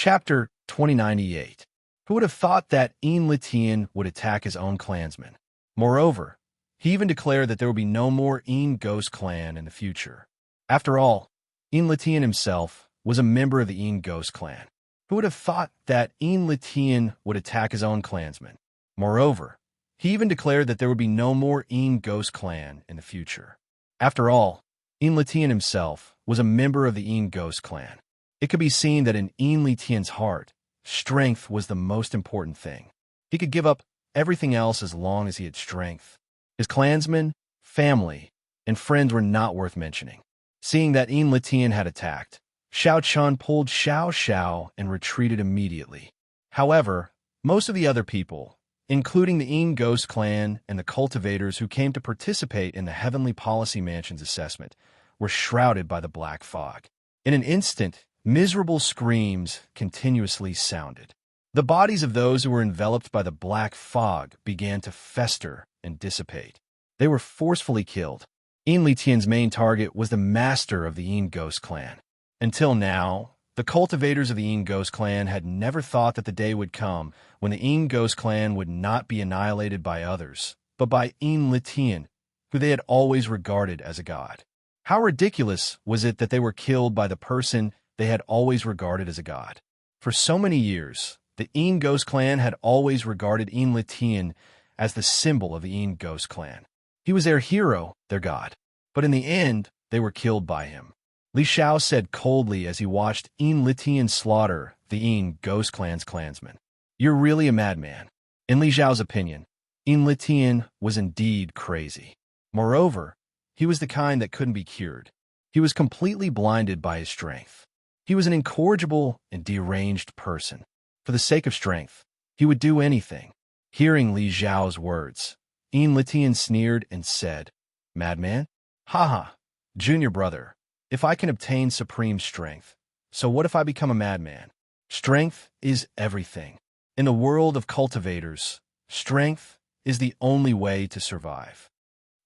Chapter 2098. Who would have thought that Litian would attack his own clansmen? Moreover, he even declared that there would be no more Ghost clan in the future. After all, Litian himself was a member of the Ghost clan. Who would have thought that Litian would attack his own clansmen? Moreover, he even declared that there would be no more Ghost clan in the future. After all, Litian himself was a member of the Ghost clan. It could be seen that in Litian's heart, strength was the most important thing. He could give up everything else as long as he had strength. His clansmen, family, and friends were not worth mentioning. Seeing that Litian had attacked, Xiao Chun pulled Xiao Xiao and retreated immediately. However, most of the other people, including the Ghost clan and the cultivators who came to participate in the Heavenly Policy Mansion's assessment, were shrouded by the black fog. In an instant, miserable screams continuously sounded. The bodies of those who were enveloped by the black fog began to fester and dissipate. They were forcefully killed. Litian's main target was the master of the Ghost clan. Until now, the cultivators of the Ghost clan had never thought that the day would come when the Ghost clan would not be annihilated by others, but by Litian, who they had always regarded as a god. How ridiculous was it that they were killed by the person they had always regarded as a god? For so many years, the Ghost clan had always regarded Litian as the symbol of the Ghost clan. He was their hero, their god. But in the end, they were killed by him. Li Xiao said coldly as he watched Litian slaughter the Ghost clan's clansmen. "You're really a madman." In Li Xiao's opinion, Litian was indeed crazy. Moreover, he was the kind that couldn't be cured. He was completely blinded by his strength. He was an incorrigible and deranged person. For the sake of strength, he would do anything. Hearing Li Xiao's words, Litian sneered and said, "Madman? Haha, junior brother, if I can obtain supreme strength, so what if I become a madman? Strength is everything. In the world of cultivators, strength is the only way to survive.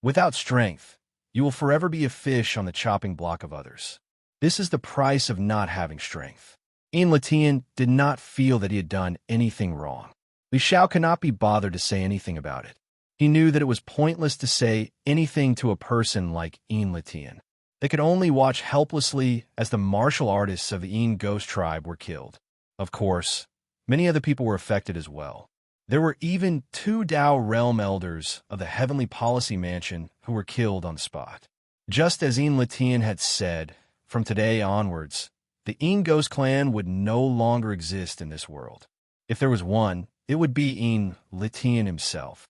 Without strength, you will forever be a fish on the chopping block of others. This is the price of not having strength." Litian did not feel that he had done anything wrong. Li Xiao could not be bothered to say anything about it. He knew that it was pointless to say anything to a person like Litian. They could only watch helplessly as the martial artists of the Ghost tribe were killed. Of course, many other people were affected as well. There were even 2 Dao realm elders of the Heavenly Policy Mansion who were killed on the spot. Just as Litian had said, from today onwards, the Ghost clan would no longer exist in this world. If there was one, it would be Litian himself.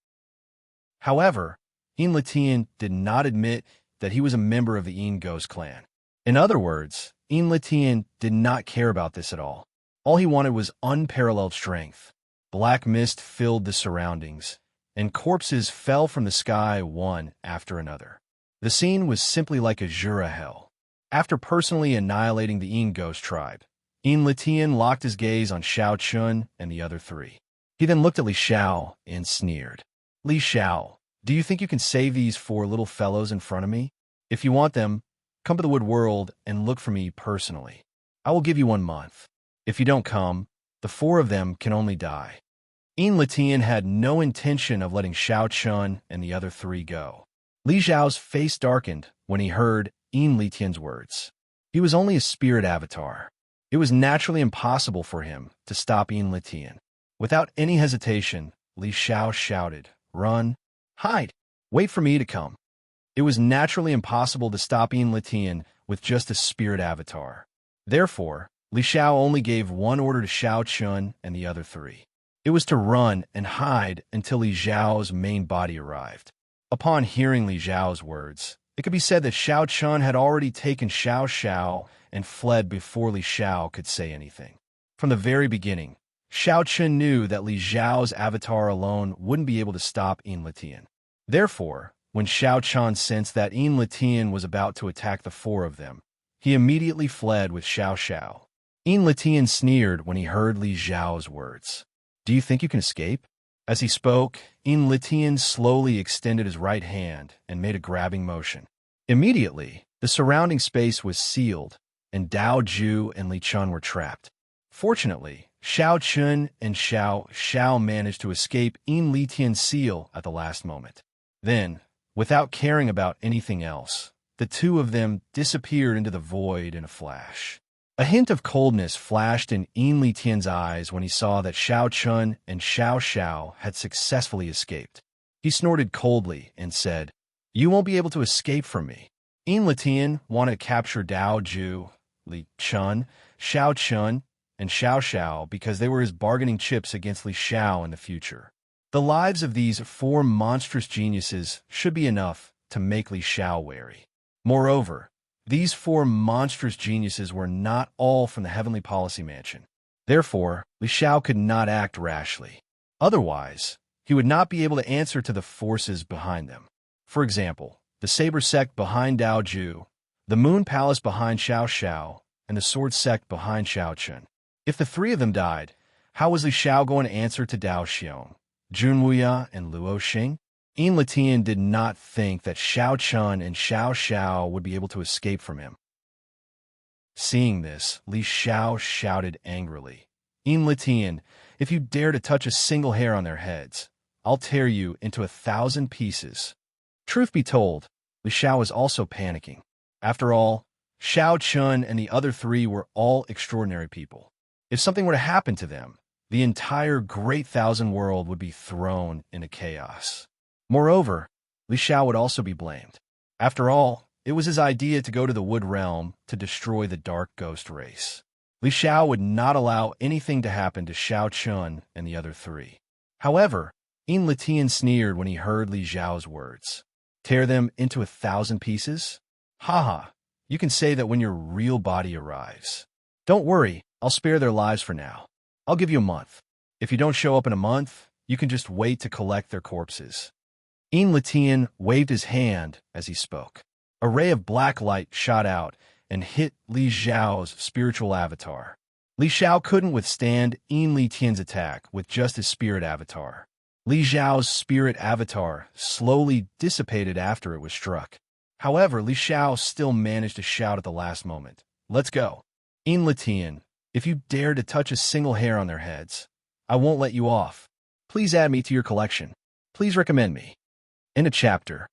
However, Litian did not admit that he was a member of the Ghost clan. In other words, Litian did not care about this at all. All he wanted was unparalleled strength. Black mist filled the surroundings, and corpses fell from the sky one after another. The scene was simply like a Jura hell. After personally annihilating the Ghost tribe, Litian locked his gaze on Xiao Chun and the other 3. He then looked at Li Xiao and sneered. "Li Xiao, do you think you can save these 4 little fellows in front of me? If you want them, come to the Wood World and look for me personally. I will give you 1 month. If you don't come, the 4 of them can only die." Litian had no intention of letting Xiao Chun and the other 3 go. Li Xiao's face darkened when he heard Litian's words. He was only a spirit avatar. It was naturally impossible for him to stop Litian. Without any hesitation, Li Xiao shouted, "Run! Hide! Wait for me to come." It was naturally impossible to stop Litian with just a spirit avatar. Therefore, Li Xiao only gave one order to Xiao Chun and the other 3. It was to run and hide until Li Xiao's main body arrived. Upon hearing Li Xiao's words, it could be said that Xiao Chun had already taken Xiao Xiao and fled before Li Xiao could say anything. From the very beginning, Xiao Chun knew that Li Xiao's avatar alone wouldn't be able to stop Litian. Therefore, when Xiao Chun sensed that Litian was about to attack the 4 of them, he immediately fled with Xiao Xiao. Litian sneered when he heard Li Xiao's words. "Do you think you can escape?" As he spoke, Litian slowly extended his right hand and made a grabbing motion. Immediately, the surrounding space was sealed, and Dao Ju and Li Chun were trapped. Fortunately, Xiao Chun and Xiao Xiao managed to escape Yin Li Tian's seal at the last moment. Then, without caring about anything else, the two of them disappeared into the void in a flash. A hint of coldness flashed in Yin Li Tian's eyes when he saw that Xiao Chun and Xiao Xiao had successfully escaped. He snorted coldly and said, "You won't be able to escape from me." Yin Li Tian wanted to capture Dao Ju, Li Chun, Xiao Chun, and Xiao Xiao because they were his bargaining chips against Li Xiao in the future. The lives of these four monstrous geniuses should be enough to make Li Xiao wary. Moreover, these four monstrous geniuses were not all from the Heavenly Policy Mansion. Therefore, Li Xiao could not act rashly. Otherwise, he would not be able to answer to the forces behind them. For example, the Saber Sect behind Dao Ju, the Moon Palace behind Xiao Xiao, and the Sword Sect behind Xiao Chun. If the three of them died, how was Li Xiao going to answer to Dao Xiong, Jun Wuya, and Luo Xing? Yin Li Tian did not think that Xiao Chun and Xiao Xiao would be able to escape from him. Seeing this, Li Xiao shouted angrily, "Yin Li Tian, if you dare to touch a single hair on their heads, I'll tear you into 1,000 pieces." Truth be told, Li Xiao was also panicking. After all, Xiao Chun and the other three were all extraordinary people. If something were to happen to them, the entire Great Thousand World would be thrown into chaos. Moreover, Li Xiao would also be blamed. After all, it was his idea to go to the Wood Realm to destroy the Dark Ghost race. Li Xiao would not allow anything to happen to Xiao Chun and the other three. However, Yin Li Tian sneered when he heard Li Xiao's words. Tear them into 1,000 pieces? Haha, you can say that when your real body arrives. Don't worry, I'll spare their lives for now. I'll give you a month. If you don't show up in a month, you can just wait to collect their corpses. Yin Li Tian waved his hand as he spoke. A ray of black light shot out and hit Li Xiao's spiritual avatar. Li Xiao couldn't withstand Yin Li Tian's attack with just his spirit avatar. Li Xiao's spirit avatar slowly dissipated after it was struck. However, Li Xiao still managed to shout at the last moment, "Let's go. Yin Li Tian, if you dare to touch a single hair on their heads, I won't let you off. Please add me to your collection. Please recommend me." In a chapter.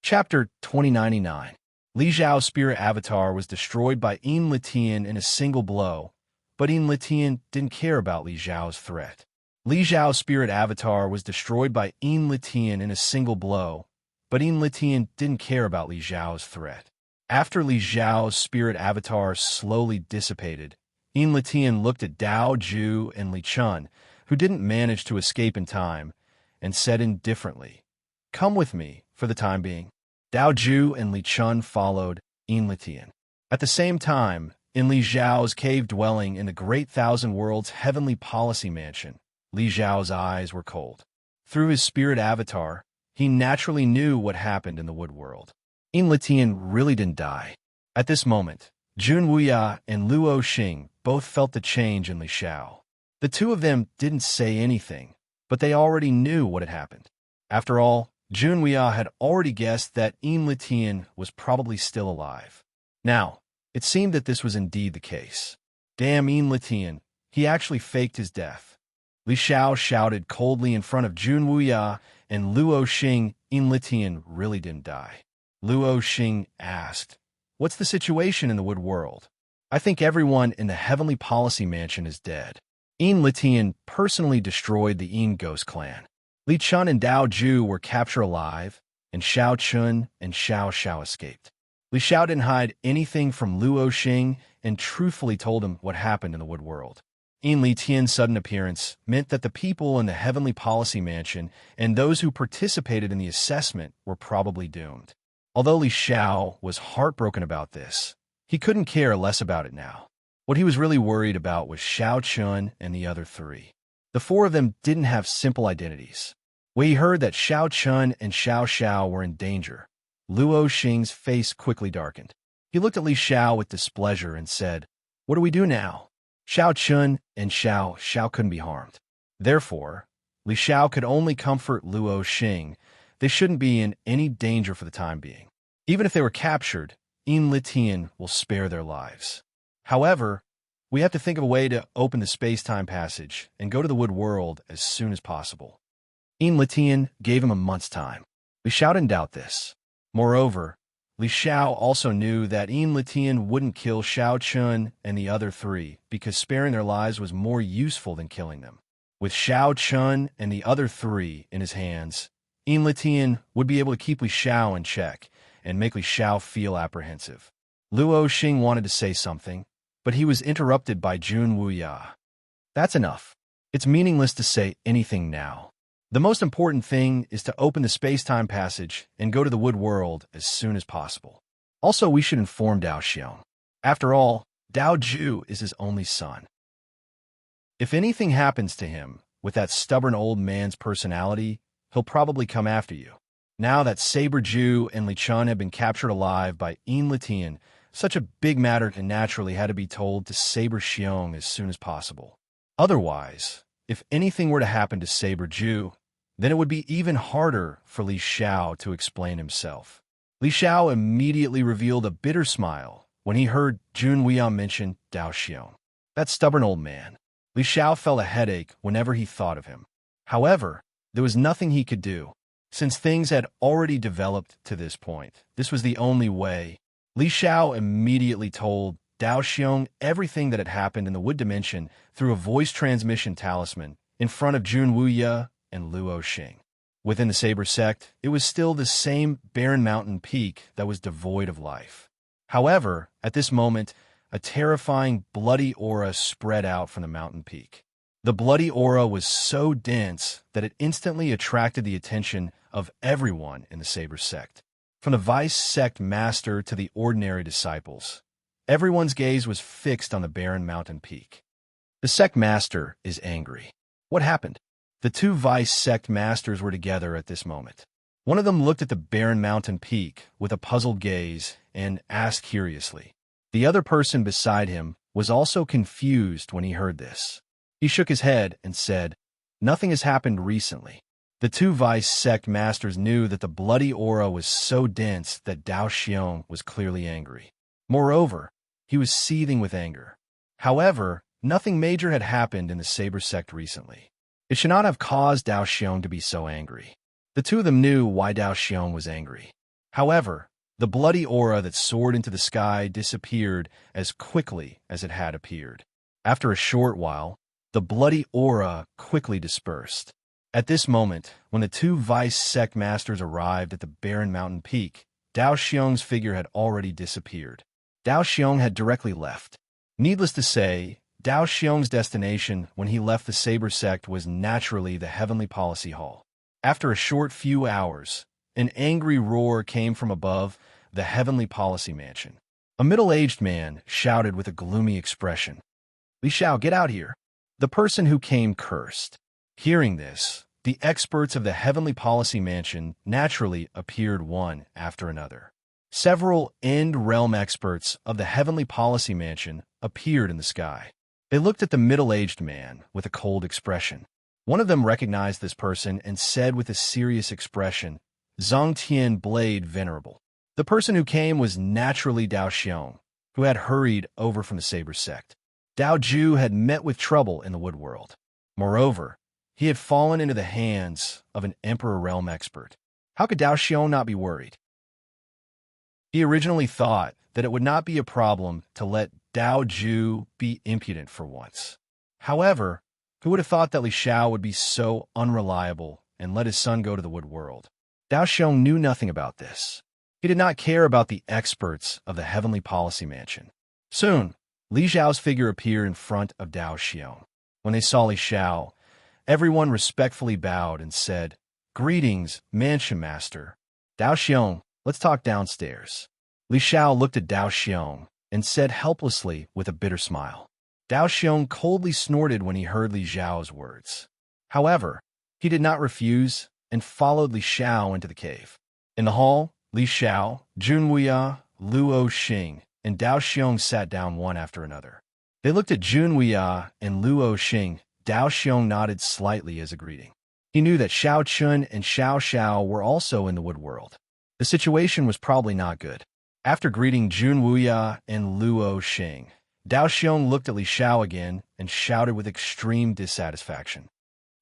Chapter 2099. Li Xiao's spirit avatar was destroyed by Yin Li Tian in a single blow, but Yin Li Tian didn't care about Li Xiao's threat. Li Xiao's spirit avatar was destroyed by Yin Li Tian in a single blow, but Yin Li Tian didn't care about Li Xiao's threat. After Li Xiao's spirit avatar slowly dissipated, Yin Li Tian looked at Dao Ju and Li Chun, who didn't manage to escape in time, and said indifferently, "Come with me for the time being." Dao Ju and Li Chun followed Yin Li Tian. At the same time, in Li Xiao's cave dwelling in the Great Thousand Worlds Heavenly Policy Mansion, Li Xiao's eyes were cold. Through his spirit avatar, he naturally knew what happened in the Wood World. Yin Li Tian really didn't die. At this moment, Jun Wuya and Luo Xing both felt the change in Li Xiao. The two of them didn't say anything, but they already knew what had happened. After all, Jun Wuya had already guessed that Yin Li Tian was probably still alive. Now, it seemed that this was indeed the case. Damn Yin Li Tian, he actually faked his death. Li Xiao shouted coldly in front of Jun Wuya and Luo Xing. Yin Li Tian really didn't die. Luo Xing asked, "What's the situation in the Wood World? I think everyone in the Heavenly Policy Mansion is dead." Yin Li Tian personally destroyed the Yin Ghost clan. Li Chun and Dao Ju were captured alive, and Xiao Chun and Xiao Xiao escaped. Li Xiao didn't hide anything from Luo Xing and truthfully told him what happened in the Wood World. Yin Li Tian's sudden appearance meant that the people in the Heavenly Policy Mansion and those who participated in the assessment were probably doomed. Although Li Xiao was heartbroken about this, he couldn't care less about it now. What he was really worried about was Xiao Chun and the other three. The four of them didn't have simple identities. When he heard that Xiao Chun and Xiao Xiao were in danger, Luo Xing's face quickly darkened. He looked at Li Xiao with displeasure and said, "What do we do now?" Xiao Chun and Xiao Xiao couldn't be harmed. Therefore, Li Xiao could only comfort Luo Xing. They shouldn't be in any danger for the time being. Even if they were captured, Yin Li Tian will spare their lives. However, We have to think of a way to open the space-time passage and go to the wood world as soon as possible. Enlitian gave him a month's time. Li Xiao didn't doubt this. Moreover, Li Xiao also knew that Enlitian wouldn't kill Xiao Chun and the other three because sparing their lives was more useful than killing them. With Xiao Chun and the other three in his hands, Enlitian would be able to keep Li Xiao in check and make Li Xiao feel apprehensive. Luo Xing wanted to say something, but he was interrupted by Jun Wuya. That's enough. It's meaningless to say anything now. The most important thing is to open the space-time passage and go to the wood world as soon as possible. Also, we should inform Dao Xiong. After all, Dao Ju is his only son. If anything happens to him, with that stubborn old man's personality, he'll probably come after you. Now that Saber Ju and Li Chun have been captured alive by Enlitian, such a big matter naturally had to be told to Saber Xiong as soon as possible. Otherwise, if anything were to happen to Saber Ju, then it would be even harder for Li Xiao to explain himself. Li Xiao immediately revealed a bitter smile when he heard Jun Wuya mention Dao Xiong. That stubborn old man. Li Xiao felt a headache whenever he thought of him. However, there was nothing he could do. Since things had already developed to this point, this was the only way. Li Xiao immediately told Dao Xiong everything that had happened in the wood dimension through a voice transmission talisman in front of Jun Wuya and Luo Xing. Within the Saber sect, it was still the same barren mountain peak that was devoid of life. However, at this moment, a terrifying bloody aura spread out from the mountain peak. The bloody aura was so dense that it instantly attracted the attention of everyone in the Saber sect. From the Vice sect master to the ordinary disciples, everyone's gaze was fixed on the barren mountain peak. The sect master is angry. What happened? The two Vice sect masters were together at this moment. One of them looked at the barren mountain peak with a puzzled gaze and asked curiously. The other person beside him was also confused when he heard this. He shook his head and said, "Nothing has happened recently." The two Vice sect masters knew that the bloody aura was so dense that Dao Xiong was clearly angry. Moreover, he was seething with anger. However, nothing major had happened in the Saber sect recently. It should not have caused Dao Xiong to be so angry. The two of them knew why Dao Xiong was angry. However, the bloody aura that soared into the sky disappeared as quickly as it had appeared. After a short while, the bloody aura quickly dispersed. At this moment, when the two Vice sect masters arrived at the barren mountain peak, Dao Xiong's figure had already disappeared. Dao Xiong had directly left. Needless to say, Dao Xiong's destination when he left the Saber sect was naturally the Heavenly Policy Hall. After a short few hours, an angry roar came from above the Heavenly Policy Mansion. A middle-aged man shouted with a gloomy expression, "Li Xiao, get out here!" The person who came cursed. Hearing this, the experts of the Heavenly Policy Mansion naturally appeared one after another. Several End Realm experts of the Heavenly Policy Mansion appeared in the sky. They looked at the middle-aged man with a cold expression. One of them recognized this person and said with a serious expression, "Zongtian Blade Venerable." The person who came was naturally Dao Xiong, who had hurried over from the Saber sect. Dao Ju had met with trouble in the wood world. Moreover, he had fallen into the hands of an Emperor Realm expert. How could Dao Xiong not be worried? He originally thought that it would not be a problem to let Dao Ju be impudent for once. However, who would have thought that Li Xiao would be so unreliable and let his son go to the wood world? Dao Xiong knew nothing about this. He did not care about the experts of the Heavenly Policy Mansion. Soon, Li Xiao's figure appeared in front of Dao Xiong. When they saw Li Xiao, everyone respectfully bowed and said, "Greetings, Mansion Master." "Dao Xiong, let's talk downstairs." Li Xiao looked at Dao Xiong and said helplessly with a bitter smile. Dao Xiong coldly snorted when he heard Li Xiao's words. However, he did not refuse and followed Li Xiao into the cave. In the hall, Li Xiao, Jun Wuya, Luo Xing, and Dao Xiong sat down one after another. They looked at Jun Wuya and Luo Xing. Dao Xiong nodded slightly as a greeting. He knew that Xiao Chun and Xiao Xiao were also in the wood world. The situation was probably not good. After greeting Jun Wuya and Luo Xing, Dao Xiong looked at Li Xiao again and shouted with extreme dissatisfaction.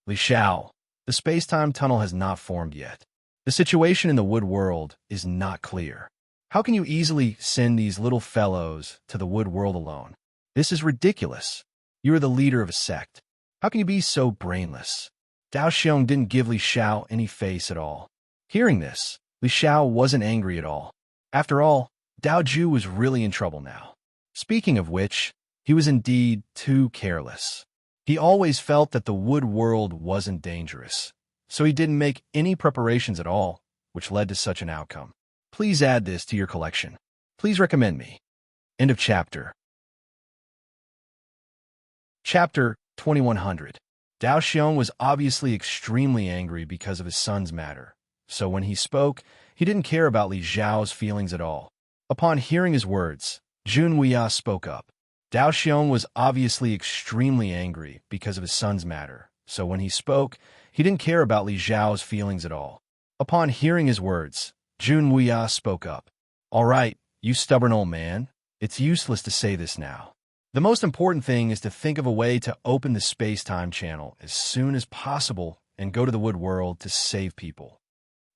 Li Xiao, the space-time tunnel has not formed yet. The situation in the wood world is not clear. How can you easily send these little fellows to the wood world alone? This is ridiculous. You are the leader of a sect. How can you be so brainless? Dao Xiong didn't give Li Xiao any face at all. Hearing this, Li Xiao wasn't angry at all. After all, Dao Ju was really in trouble now. Speaking of which, he was indeed too careless. He always felt that the wood world wasn't dangerous, so he didn't make any preparations at all, which led to such an outcome. Please add this to your collection. Please recommend me. End of chapter. Chapter 2100. Dao Xiong was obviously extremely angry because of his son's matter, so when he spoke, he didn't care about Li Xiao's feelings at all. Upon hearing his words, Jun Wuya spoke up. Dao Xiong was obviously extremely angry because of his son's matter, so when he spoke, he didn't care about Li Xiao's feelings at all. Upon hearing his words, Jun Wuya spoke up. All right, you stubborn old man, it's useless to say this now. The most important thing is to think of a way to open the space-time channel as soon as possible and go to the wood world to save people.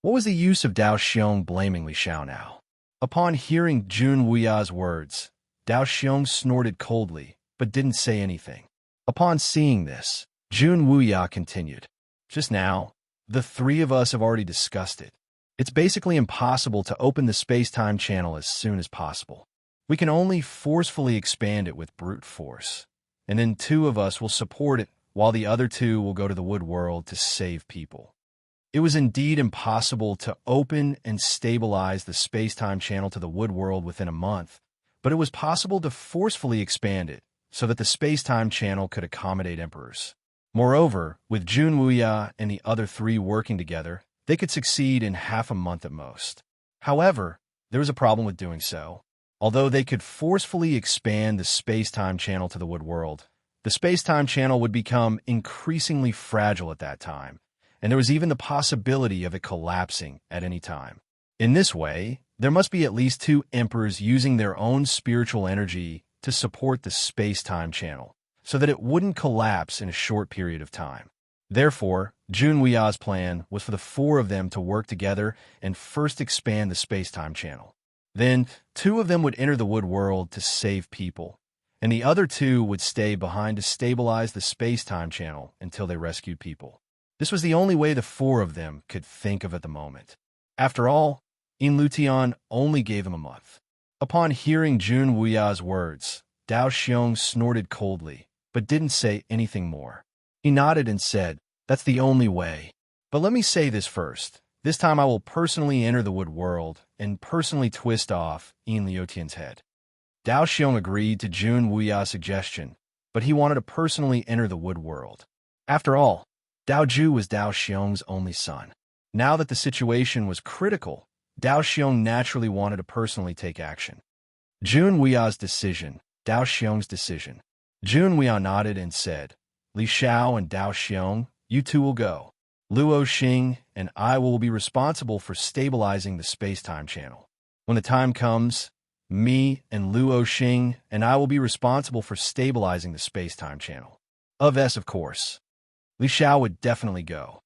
What was the use of Dao Xiong blaming Li Xiao now? Upon hearing Jun Wuya's words, Dao Xiong snorted coldly, but didn't say anything. Upon seeing this, Jun Wuya continued. Just now, the three of us have already discussed it. It's basically impossible to open the space-time channel as soon as possible. We can only forcefully expand it with brute force, and then two of us will support it while the other two will go to the wood world to save people. It was indeed impossible to open and stabilize the space-time channel to the wood world within a month, but it was possible to forcefully expand it so that the space-time channel could accommodate emperors. Moreover, with Jun Wuya and the other three working together, they could succeed in half a month at most. However, there was a problem with doing so. Although they could forcefully expand the space-time channel to the wood world, the space-time channel would become increasingly fragile at that time, and there was even the possibility of it collapsing at any time. In this way, there must be at least two emperors using their own spiritual energy to support the space-time channel, so that it wouldn't collapse in a short period of time. Therefore, Jun Wuya's plan was for the four of them to work together and first expand the space-time channel. Then, two of them would enter the wood world to save people, and the other two would stay behind to stabilize the space-time channel until they rescued people. This was the only way the four of them could think of at the moment. After all, Yin Lutian only gave him a month. Upon hearing Jun Wuya's words, Dao Xiong snorted coldly, but didn't say anything more. He nodded and said, "That's the only way. But let me say this first. This time I will personally enter the wood world and personally twist off Yin Lutian's head." Dao Xiong agreed to Jun Wuya's suggestion, but he wanted to personally enter the wood world. After all, Dao Ju was Dao Xiong's only son. Now that the situation was critical, Dao Xiong naturally wanted to personally take action. Jun Wuya's decision, Dao Xiong's decision. Jun Wuya nodded and said, "Li Xiao and Dao Xiong, you two will go. Luo Xing and I will be responsible for stabilizing the space-time channel. When the time comes, me and Luo Xing and I will be responsible for stabilizing the space-time channel. Of course. Li Xiao would definitely go."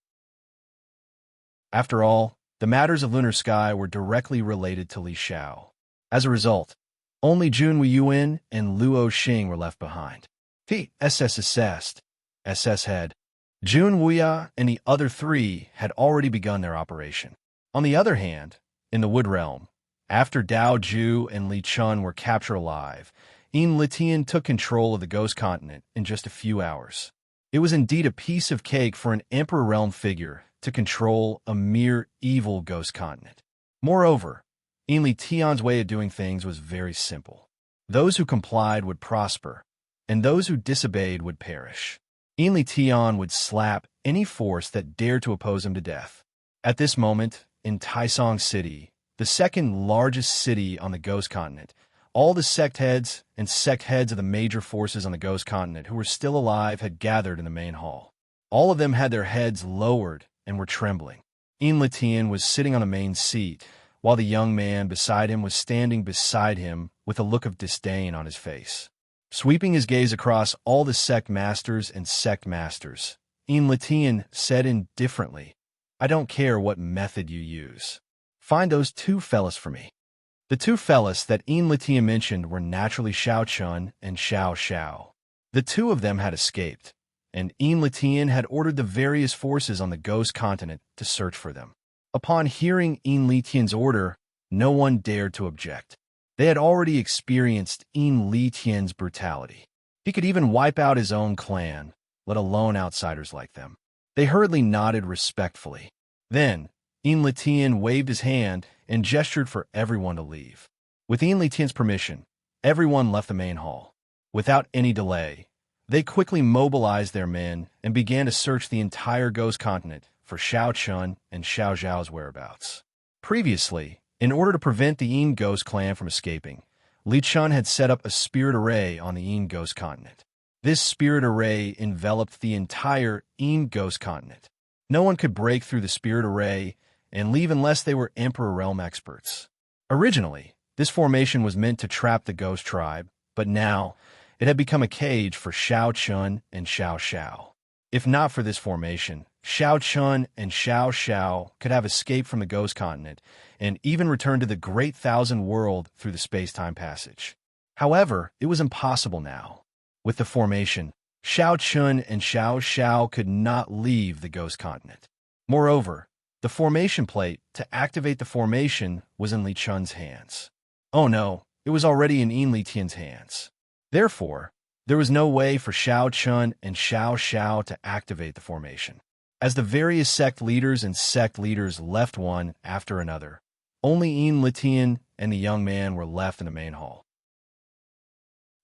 After all, the matters of lunar sky were directly related to Li Xiao. As a result, only Jun Wuyuan and Luo Xing were left behind. SS assessed. SS head. Jun Wuya and the other three had already begun their operation. On the other hand, in the Wood Realm, after Dao Ju and Li Chun were captured alive, Yin Litian took control of the Ghost Continent in just a few hours. It was indeed a piece of cake for an Emperor Realm figure to control a mere evil Ghost Continent. Moreover, Yin Litian's way of doing things was very simple. Those who complied would prosper, and those who disobeyed would perish. Yin Litian would slap any force that dared to oppose him to death. At this moment, in Taisong City, the second largest city on the Ghost Continent, all the sect heads of the major forces on the Ghost Continent who were still alive had gathered in the main hall. All of them had their heads lowered and were trembling. Yin Litian was sitting on the main seat, while the young man beside him was standing beside him with a look of disdain on his face. Sweeping his gaze across all the sect masters and sect masters, Enlitian said indifferently, "I don't care what method you use. Find those two fellas for me." The two fellas that Enlitian mentioned were naturally Shao Chun and Xiao Xiao. The two of them had escaped, and Enlitian had ordered the various forces on the Ghost Continent to search for them. Upon hearing Enlitian's order, no one dared to object. They had already experienced Enlitian's brutality. He could even wipe out his own clan, let alone outsiders like them. They hurriedly nodded respectfully. Then, Enlitian waved his hand and gestured for everyone to leave. With Enlitian's permission, everyone left the main hall. Without any delay, they quickly mobilized their men and began to search the entire Ghost Continent for Shao Chun and Xiao Zhao's whereabouts. Previously, in order to prevent the Yin Ghost clan from escaping, Li Chun had set up a spirit array on the Yin Ghost Continent. This spirit array enveloped the entire Yin Ghost Continent. No one could break through the spirit array and leave unless they were Emperor Realm experts. Originally, this formation was meant to trap the Ghost Tribe, but now it had become a cage for Shao Chun and Xiao Xiao. If not for this formation, Shao Chun and Xiao Xiao could have escaped from the Ghost Continent and even returned to the Great Thousand World through the space-time passage. However, it was impossible now. With the formation, Shao Chun and Xiao Xiao could not leave the Ghost Continent. Moreover, the formation plate to activate the formation was in Li Chun's hands. Oh no, it was already in Enlitian's hands. Therefore, there was no way for Shao Chun and Xiao Xiao to activate the formation. As the various sect leaders and sect leaders left one after another, only Enlitian and the young man were left in the main hall.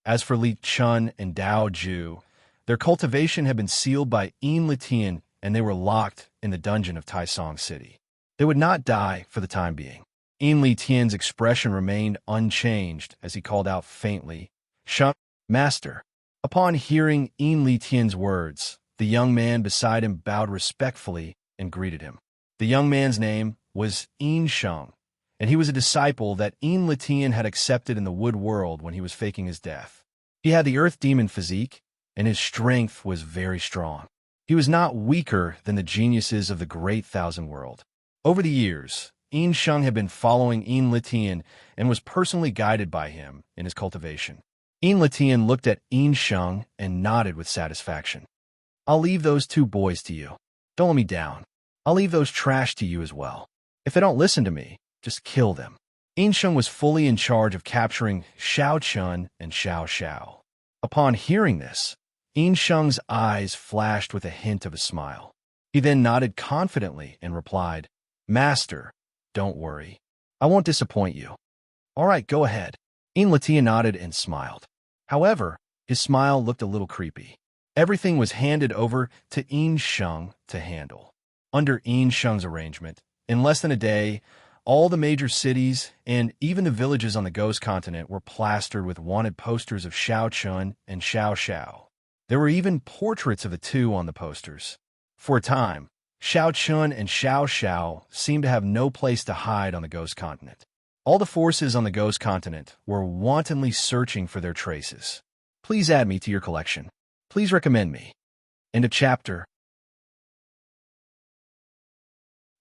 As for Li Chun and Dao Ju, their cultivation had been sealed by Enlitian and they were locked in the dungeon of Taisong City. They would not die for the time being. Enlitian's expression remained unchanged as he called out faintly, "Shun, Master." Upon hearing Enlitian's words, the young man beside him bowed respectfully and greeted him. The young man's name was En Sheng, and he was a disciple that Enlitian had accepted in the wood world when he was faking his death. He had the earth demon physique, and his strength was very strong. He was not weaker than the geniuses of the Great Thousand World. Over the years, En Sheng had been following Enlitian and was personally guided by him in his cultivation. Enlitian looked at En Sheng and nodded with satisfaction. "I'll leave those two boys to you. Don't let me down. I'll leave those trash to you as well. If they don't listen to me, just kill them." En Sheng was fully in charge of capturing Shao Chun and Xiao Xiao. Upon hearing this, En Sheng's eyes flashed with a hint of a smile. He then nodded confidently and replied, "Master, don't worry. I won't disappoint you." "All right, go ahead." Enlitian nodded and smiled. However, his smile looked a little creepy. Everything was handed over to En Sheng to handle. Under En Sheng's arrangement, in less than a day, all the major cities and even the villages on the Ghost Continent were plastered with wanted posters of Shao Chun and Xiao Xiao. There were even portraits of the two on the posters. For a time, Shao Chun and Xiao Xiao seemed to have no place to hide on the Ghost Continent. All the forces on the Ghost Continent were wantonly searching for their traces. Please add me to your collection. Please recommend me. End of chapter.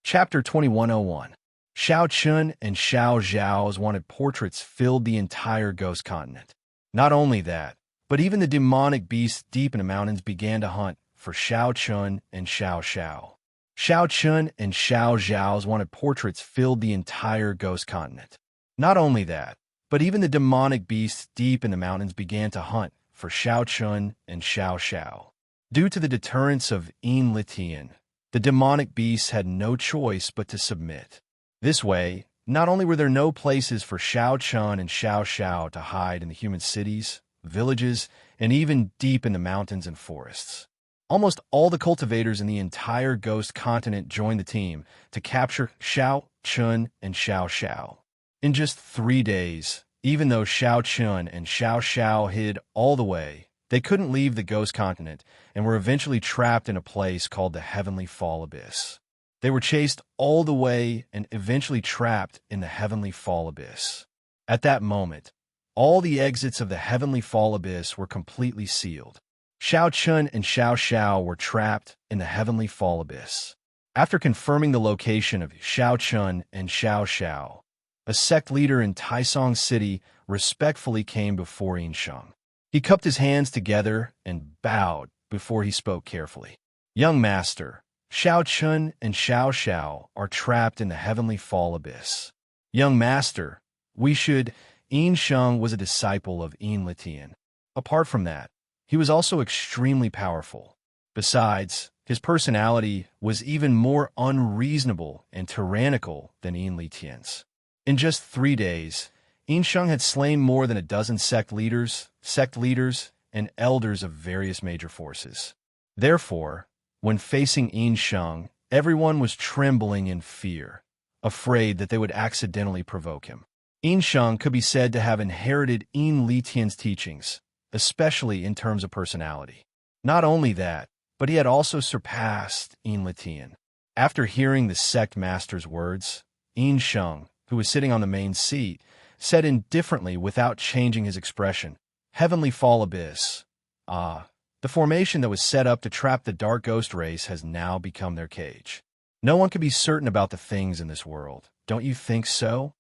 Chapter 2101. Shao Chun and Xiao Zhao's wanted portraits filled the entire Ghost Continent. Not only that, but even the demonic beasts deep in the mountains began to hunt for Shao Chun and Xiao Xiao. Shao Chun and Xiao Zhao's wanted portraits filled the entire Ghost Continent. Not only that, but even the demonic beasts deep in the mountains began to hunt for Shao Chun and Xiao Xiao. Due to the deterrence of Enlitian, the demonic beasts had no choice but to submit. This way, not only were there no places for Shao Chun and Xiao Xiao to hide in the human cities, villages, and even deep in the mountains and forests. Almost all the cultivators in the entire Ghost Continent joined the team to capture Shao Chun and Xiao Xiao. In just 3 days, even though Shao Chun and Xiao Xiao hid all the way, they couldn't leave the Ghost Continent and were eventually trapped in a place called the Heavenly Fall Abyss. They were chased all the way and eventually trapped in the Heavenly Fall Abyss. At that moment, All the exits of the heavenly fall abyss were completely sealed. Xiao Chun and Xiao Xiao were trapped in the heavenly fall abyss. After confirming the location of Xiao Chun and Xiao Xiao, a sect leader in Taisong City respectfully came before Yin Sheng. He cupped his hands together and bowed before he spoke carefully. Young master, Xiao Chun and Xiao Xiao are trapped in the heavenly fall abyss. Young master, we should... Yin Sheng was a disciple of Yin Litian. Apart from that, he was also extremely powerful. Besides, his personality was even more unreasonable and tyrannical than Yin Litian's. In just 3 days, Yin Sheng had slain more than a dozen sect leaders, and elders of various major forces. Therefore, when facing Yin Sheng, everyone was trembling in fear, afraid that they would accidentally provoke him. Yin Sheng could be said to have inherited Yin Litian's teachings, especially in terms of personality. Not only that, but he had also surpassed Yin Litian. After hearing the sect master's words, Yin Sheng, who was sitting on the main seat, said indifferently without changing his expression, "Heavenly Fall Abyss. Ah, the formation that was set up to trap the dark ghost race has now become their cage. No one can be certain about the things in this world. Don't you think so?"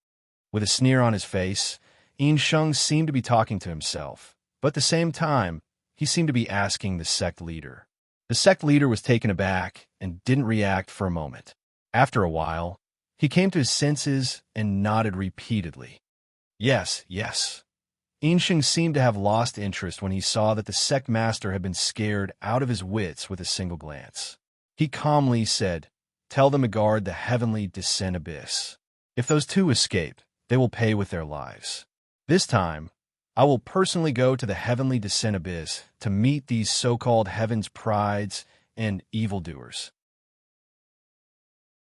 With a sneer on his face, Yin Sheng seemed to be talking to himself, but at the same time, he seemed to be asking the sect leader. The sect leader was taken aback and didn't react for a moment. After a while, he came to his senses and nodded repeatedly. Yes, yes. Yin Sheng seemed to have lost interest when he saw that the sect master had been scared out of his wits with a single glance. He calmly said, "Tell them to guard the heavenly descent abyss. If those two escape, they will pay with their lives. This time, I will personally go to the heavenly descent abyss to meet these so-called heaven's prides and evildoers."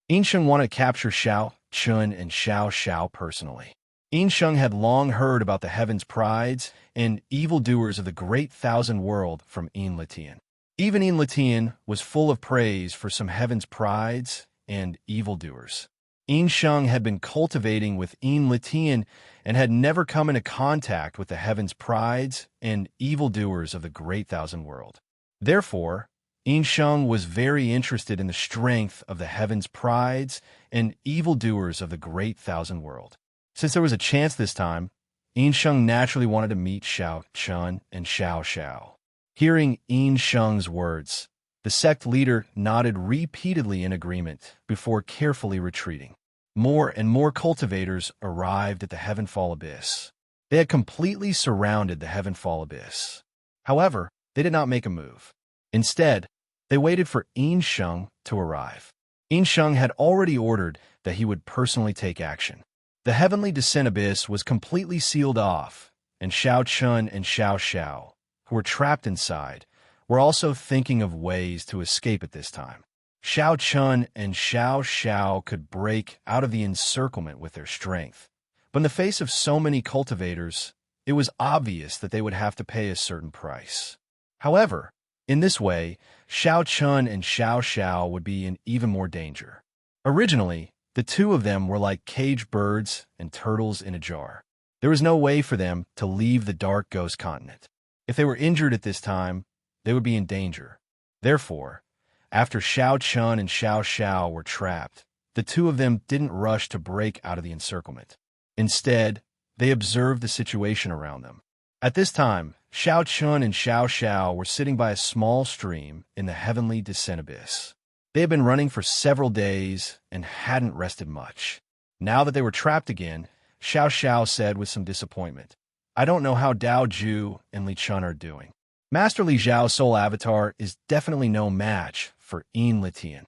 Yin Sheng wanted to capture Xiao Chun and Xiao Xiao personally. Yin Sheng had long heard about the heaven's prides and evildoers of the great thousand world from Yin Litian. Even Yin Litian was full of praise for some heaven's prides and evildoers. Yin Sheng had been cultivating with Yin Litian and had never come into contact with the heaven's prides and evildoers of the great thousand world. Therefore, Yin Sheng was very interested in the strength of the heaven's prides and evildoers of the great thousand world. Since there was a chance this time, Yin Sheng naturally wanted to meet Xiao Chun and Xiao Xiao. Hearing Yin Sheng's words, the sect leader nodded repeatedly in agreement before carefully retreating. More and more cultivators arrived at the Heavenfall Abyss. They had completely surrounded the Heavenfall Abyss. However, they did not make a move. Instead, they waited for Yin Sheng to arrive. Yin Sheng had already ordered that he would personally take action. The Heavenly Descent Abyss was completely sealed off, and Xiao Chun and Xiao Xiao, who were trapped inside, were also thinking of ways to escape at this time. Xiao Chun and Xiao Xiao could break out of the encirclement with their strength, but in the face of so many cultivators, it was obvious that they would have to pay a certain price. However, in this way, Xiao Chun and Xiao Xiao would be in even more danger. Originally, the two of them were like caged birds and turtles in a jar. There was no way for them to leave the dark ghost continent. If they were injured at this time, they would be in danger. Therefore, after Xiao Chun and Xiao Xiao were trapped, the two of them didn't rush to break out of the encirclement. Instead, they observed the situation around them. At this time, Xiao Chun and Xiao Xiao were sitting by a small stream in the Heavenly Descent Abyss. They had been running for several days and hadn't rested much. Now that they were trapped again, Xiao Xiao said with some disappointment, "I don't know how Dao Ju and Li Chun are doing. Master Li Zhao's soul avatar is definitely no match for Yin Litian."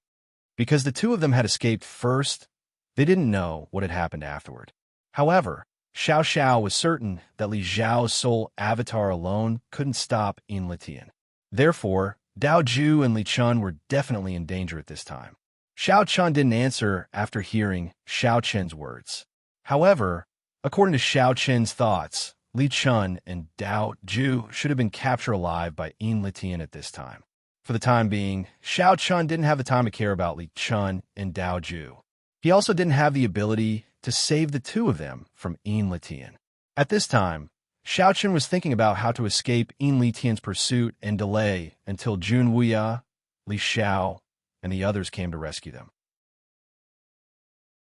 Because the two of them had escaped first, they didn't know what had happened afterward. However, Xiao Xiao was certain that Li Zhao's soul avatar alone couldn't stop Yin Litian. Therefore, Dao Ju and Li Chun were definitely in danger at this time. Xiao Chun didn't answer after hearing Xiao Chen's words. However, according to Xiao Chen's thoughts, Li Chun and Dao Ju should have been captured alive by Yin Litian at this time. For the time being, Xiao Chun didn't have the time to care about Li Chun and Dao Ju. He also didn't have the ability to save the two of them from Yin Litian. At this time, Xiao Chen was thinking about how to escape Yin Li Tian's pursuit and delay until Jun Wuya, Li Xiao, and the others came to rescue them.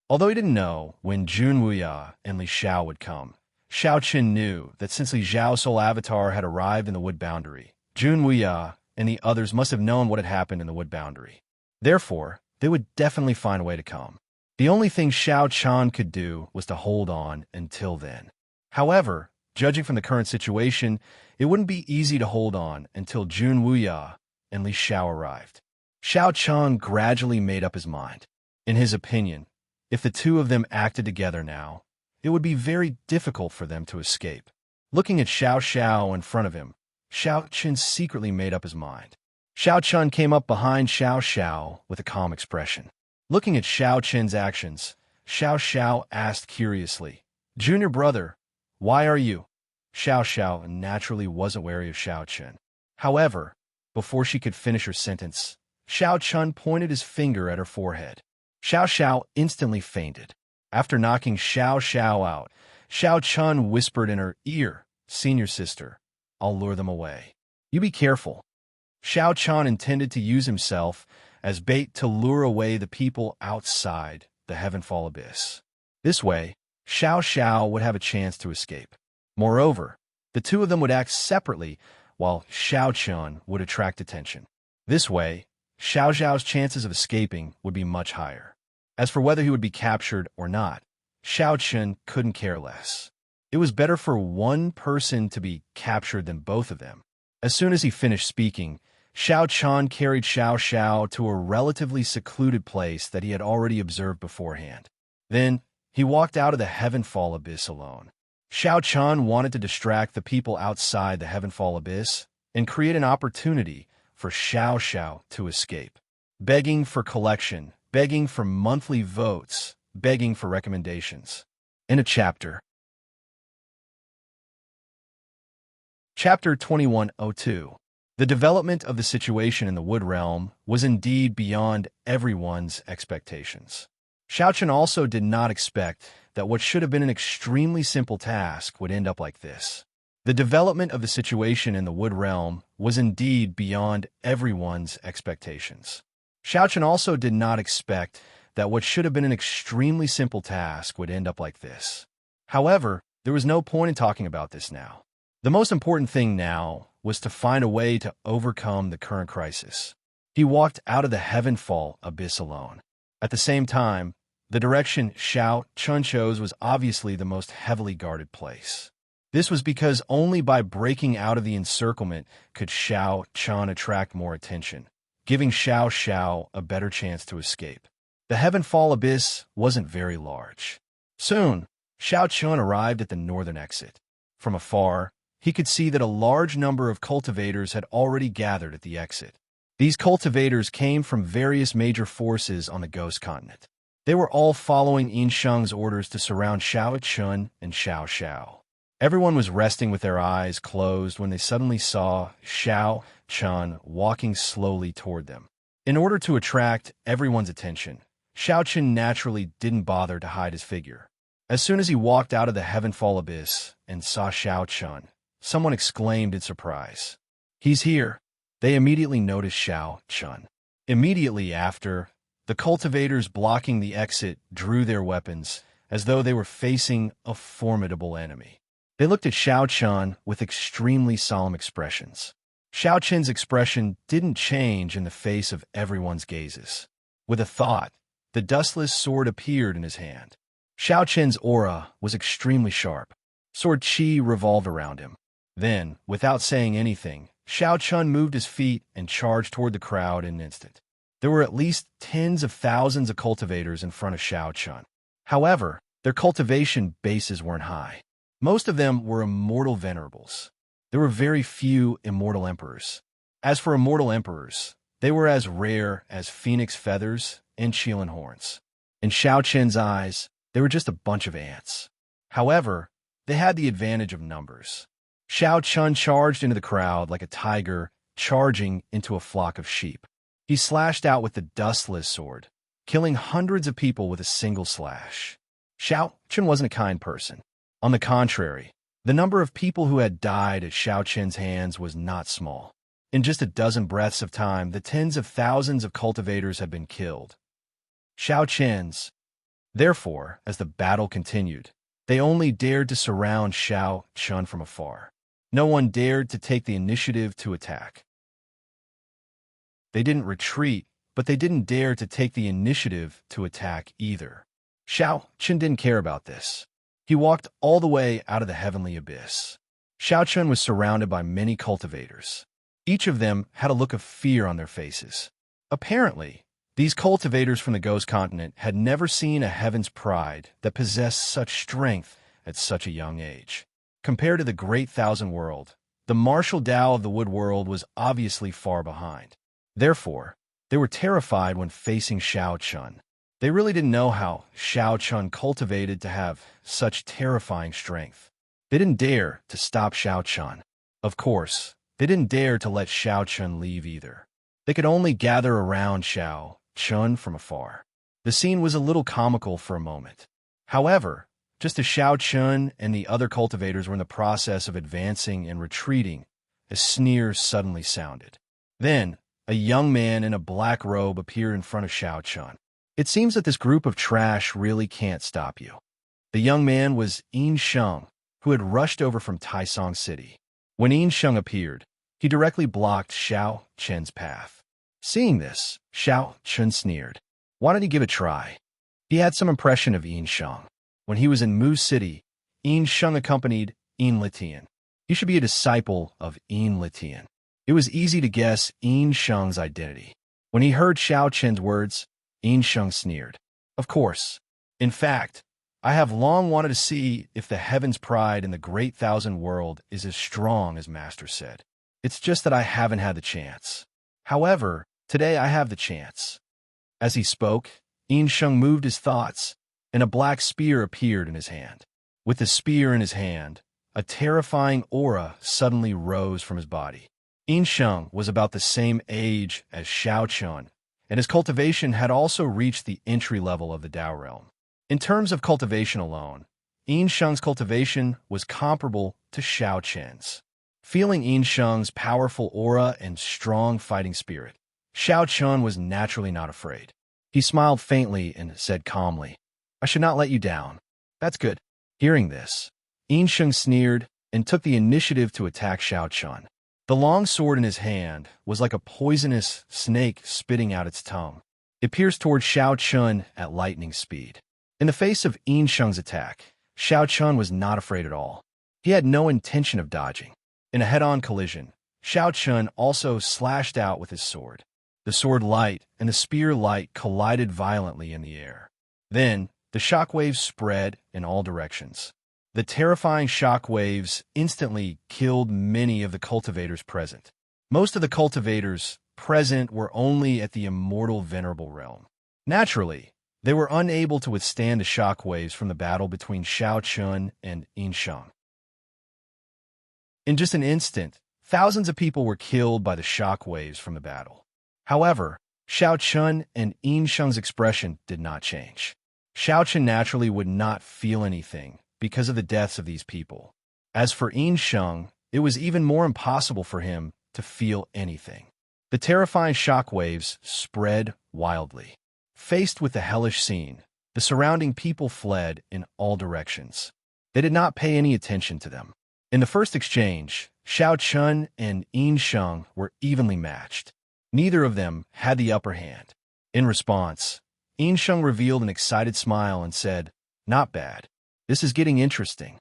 Although he didn't know when Jun Wuya and Li Xiao would come, Xiao Chen knew that since Li Xiao's soul avatar had arrived in the wood boundary, Jun Wuya and the others must have known what had happened in the wood boundary. Therefore, they would definitely find a way to come. The only thing Xiao Chan could do was to hold on until then. However, judging from the current situation, it wouldn't be easy to hold on until Jun Wuya and Li Xiao arrived. Xiao Chan gradually made up his mind. In his opinion, if the two of them acted together now, it would be very difficult for them to escape. Looking at Xiao Xiao in front of him, Xiao Chen secretly made up his mind. Xiao Chen came up behind Xiao Xiao with a calm expression. Looking at Xiao Chen's actions, Xiao Xiao asked curiously, "Junior brother, why are you?" Xiao Xiao naturally wasn't wary of Xiao Chen. However, before she could finish her sentence, Xiao Chen pointed his finger at her forehead. Xiao Xiao instantly fainted. After knocking Xiao Xiao out, Xiao Chen whispered in her ear, "Senior sister, I'll lure them away. You be careful." Xiao Chen intended to use himself as bait to lure away the people outside the Heavenfall Abyss. This way, Xiao Xiao would have a chance to escape. Moreover, the two of them would act separately while Xiao Chen would attract attention. This way, Xiao Xiao's chances of escaping would be much higher. As for whether he would be captured or not, Xiao Chen couldn't care less. It was better for one person to be captured than both of them. As soon as he finished speaking, Xiao Chen carried Xiao Xiao to a relatively secluded place that he had already observed beforehand. Then, he walked out of the Heavenfall Abyss alone. Xiao Chen wanted to distract the people outside the Heavenfall Abyss and create an opportunity for Xiao Xiao to escape. Begging for collection, begging for monthly votes, begging for recommendations. In a chapter. Chapter 2102. The development of the situation in the Wood Realm was indeed beyond everyone's expectations. Xiao Chen also did not expect that what should have been an extremely simple task would end up like this. The development of the situation in the Wood Realm was indeed beyond everyone's expectations. Xiao Chen also did not expect that what should have been an extremely simple task would end up like this. However, there was no point in talking about this now. The most important thing now was to find a way to overcome the current crisis. He walked out of the Heavenfall Abyss alone. At the same time, the direction Xiao Chen chose was obviously the most heavily guarded place. This was because only by breaking out of the encirclement could Xiao Chen attract more attention, giving Xiao Xiao a better chance to escape. The Heavenfall Abyss wasn't very large. Soon, Xiao Chen arrived at the northern exit. From afar, he could see that a large number of cultivators had already gathered at the exit. These cultivators came from various major forces on the Ghost Continent. They were all following Yin Sheng's orders to surround Xiao Chen and Xiao Xiao. Everyone was resting with their eyes closed when they suddenly saw Xiao Chen walking slowly toward them. In order to attract everyone's attention, Xiao Chen naturally didn't bother to hide his figure. As soon as he walked out of the Heavenfall Abyss and saw Xiao Chen, someone exclaimed in surprise, "He's here!" They immediately noticed Xiao Chen. Immediately after, the cultivators blocking the exit drew their weapons as though they were facing a formidable enemy. They looked at Xiao Chen with extremely solemn expressions. Xiao Chen's expression didn't change in the face of everyone's gazes. With a thought, the dustless sword appeared in his hand. Xiao Chen's aura was extremely sharp. Sword chi revolved around him. Then, without saying anything, Xiao Chen moved his feet and charged toward the crowd in an instant. There were at least tens of thousands of cultivators in front of Xiao Chen. However, their cultivation bases weren't high. Most of them were immortal venerables. There were very few immortal emperors. As for immortal emperors, they were as rare as phoenix feathers and Qilin horns. In Xiao Chen's eyes, they were just a bunch of ants. However, they had the advantage of numbers. Xiao Chen charged into the crowd like a tiger charging into a flock of sheep. He slashed out with the dustless sword, killing hundreds of people with a single slash. Xiao Chen wasn't a kind person. On the contrary, The number of people who had died at Xiao Chen's hands was not small. In just a dozen breaths of time, the tens of thousands of cultivators had been killed. Xiao Chen's. Therefore, as the battle continued, they only dared to surround Xiao Chen from afar. No one dared to take the initiative to attack. They didn't retreat, but they didn't dare to take the initiative to attack either. Xiao Chen didn't care about this. He walked all the way out of the heavenly abyss. Xiao Chen was surrounded by many cultivators. Each of them had a look of fear on their faces. Apparently, these cultivators from the Ghost Continent had never seen a heaven's pride that possessed such strength at such a young age. Compared to the Great Thousand World, the martial Tao of the Wood World was obviously far behind. Therefore, they were terrified when facing Xiao Chen. They really didn't know how Xiao Chen cultivated to have such terrifying strength. They didn't dare to stop Xiao Chen. Of course, they didn't dare to let Xiao Chen leave either. They could only gather around Xiao Chen from afar. The scene was a little comical for a moment. However, just as Xiao Chen and the other cultivators were in the process of advancing and retreating, a sneer suddenly sounded. Then, a young man in a black robe appeared in front of Xiao Chen. It seems that this group of trash really can't stop you. The young man was Yin Sheng, who had rushed over from Taisong City. When Yin Sheng appeared, he directly blocked Xiao Chen's path. Seeing this, Xiao Chen sneered. Why don't he give it a try? He had some impression of Yin Sheng. When he was in Mu City, Yin Sheng accompanied Yin Litian. He should be a disciple of Yin Litian. It was easy to guess Yin Sheng's identity. When he heard Xiao Chen's words, Yin Sheng sneered. Of course. In fact, I have long wanted to see if the heaven's pride in the Great Thousand World is as strong as Master said. It's just that I haven't had the chance. However, today I have the chance. As he spoke, Yin Sheng moved his thoughts, and a black spear appeared in his hand. With the spear in his hand, a terrifying aura suddenly rose from his body. Yin Sheng was about the same age as Xiao Chen, and his cultivation had also reached the entry level of the Tao realm. In terms of cultivation alone, Yin Sheng's cultivation was comparable to Xiao Chen's. Feeling Yin Sheng's powerful aura and strong fighting spirit, Xiao Chen was naturally not afraid. He smiled faintly and said calmly, I should not let you down. That's good. Hearing this, Yin Sheng sneered and took the initiative to attack Xiao Chen. The long sword in his hand was like a poisonous snake spitting out its tongue. It pierced toward Xiao Chen at lightning speed. In the face of Yin Sheng's attack, Xiao Chen was not afraid at all. He had no intention of dodging. In a head-on collision, Xiao Chen also slashed out with his sword. The sword light and the spear light collided violently in the air. Then, the shockwaves spread in all directions. The terrifying shockwaves instantly killed many of the cultivators present. Most of the cultivators present were only at the immortal venerable realm. Naturally, they were unable to withstand the shockwaves from the battle between Xiao Chen and Yin Sheng. In just an instant, thousands of people were killed by the shockwaves from the battle. However, Xiao Chen and Yin Sheng's expression did not change. Xiao Chen naturally would not feel anything because of the deaths of these people. As for Yin Sheng, it was even more impossible for him to feel anything. The terrifying shockwaves spread wildly. Faced with the hellish scene, the surrounding people fled in all directions. They did not pay any attention to them. In the first exchange, Xiao Chen and Yin Sheng were evenly matched. Neither of them had the upper hand. In response, Yin Sheng revealed an excited smile and said, Not bad. This is getting interesting.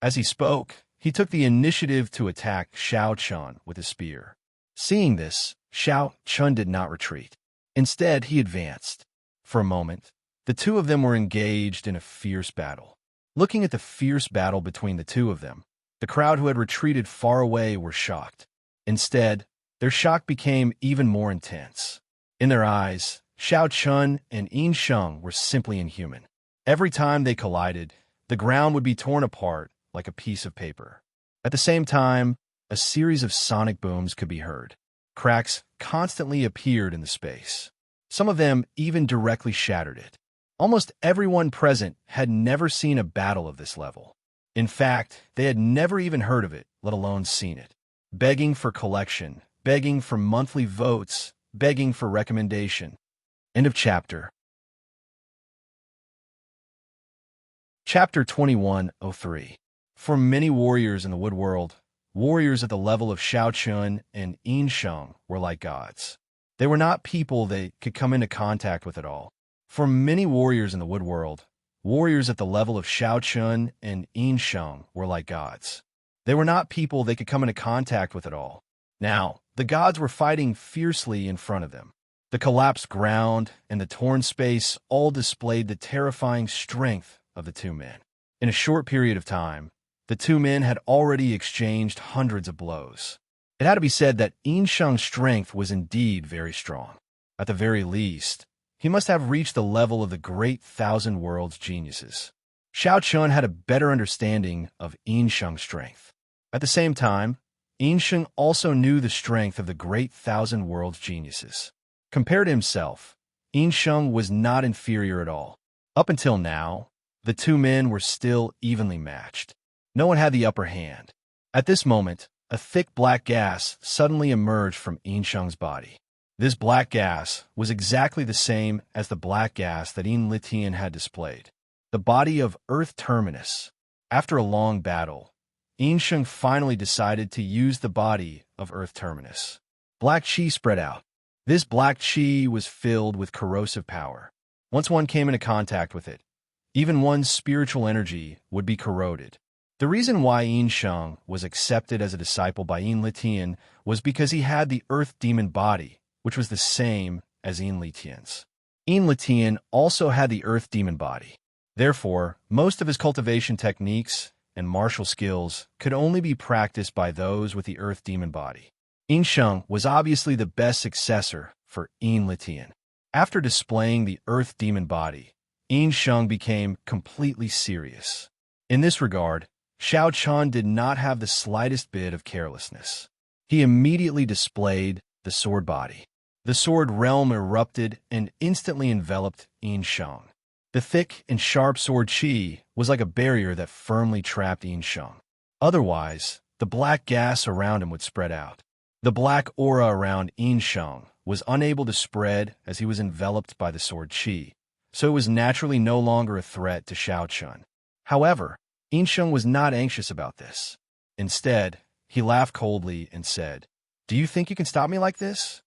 As he spoke, he took the initiative to attack Xiao Chen with his spear. Seeing this, Xiao Chen did not retreat. Instead, he advanced. For a moment, the two of them were engaged in a fierce battle. Looking at the fierce battle between the two of them, the crowd who had retreated far away were shocked. Instead, their shock became even more intense. In their eyes, Xiao Chen and Yin Sheng were simply inhuman. Every time they collided, the ground would be torn apart like a piece of paper. At the same time, a series of sonic booms could be heard. Cracks constantly appeared in the space. Some of them even directly shattered it. Almost everyone present had never seen a battle of this level. In fact, they had never even heard of it, let alone seen it. Begging for collection, begging for monthly votes, begging for recommendation. End of chapter. Chapter 2103. For many warriors in the wood world, warriors at the level of Shao Chun and Yin Sheng were like gods. They were not people they could come into contact with at all. For many warriors in the wood world, warriors at the level of Shao Chun and Yin Sheng were like gods. They were not people they could come into contact with at all. Now, the gods were fighting fiercely in front of them. The collapsed ground and the torn space all displayed the terrifying strength of the two men. In a short period of time, the two men had already exchanged hundreds of blows. It had to be said that Yin Sheng's strength was indeed very strong. At the very least, he must have reached the level of the great thousand worlds geniuses. Shao Chun had a better understanding of Yin Sheng's strength. At the same time, Yin Sheng also knew the strength of the great thousand worlds geniuses. Compared to himself, Yin Sheng was not inferior at all. Up until now, the two men were still evenly matched. No one had the upper hand. At this moment, a thick black gas suddenly emerged from Yin Sheng's body. This black gas was exactly the same as the black gas that Yin Litian had displayed. The body of Earth Terminus. After a long battle, Yin Sheng finally decided to use the body of Earth Terminus. Black chi spread out. This black chi was filled with corrosive power. Once one came into contact with it, even one's spiritual energy would be corroded. The reason why Yin Sheng was accepted as a disciple by Yin Litian was because he had the Earth Demon body, which was the same as Yin Litian's. Yin Litian also had the Earth Demon body. Therefore, most of his cultivation techniques and martial skills could only be practiced by those with the Earth Demon body. Yin Sheng was obviously the best successor for Yin Litian. After displaying the Earth Demon body, Yin Sheng became completely serious. In this regard, Shao Chun did not have the slightest bit of carelessness. He immediately displayed the sword body. The sword realm erupted and instantly enveloped Yin Sheng. The thick and sharp sword chi was like a barrier that firmly trapped Yin Sheng. Otherwise, the black gas around him would spread out. The black aura around Yin Sheng was unable to spread as he was enveloped by the sword chi, so it was naturally no longer a threat to Shao Chun. However, Yin Sheng was not anxious about this. Instead, he laughed coldly and said, "Do you think you can stop me like this?"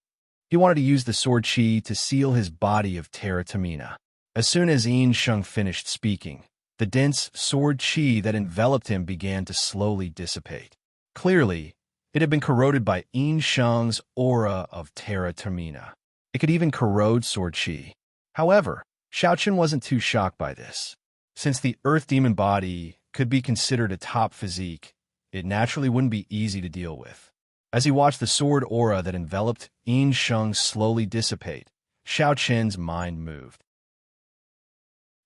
He wanted to use the sword chi to seal his body of Terra Tamina. As soon as Yin Sheng finished speaking, the dense sword chi that enveloped him began to slowly dissipate. Clearly, it had been corroded by Yin Sheng's aura of Terra Tamina. It could even corrode sword chi. However, Shao Chun wasn't too shocked by this. Since the Earth Demon body could be considered a top physique, it naturally wouldn't be easy to deal with. As he watched the sword aura that enveloped Yin Sheng slowly dissipate, Shao Chun's mind moved.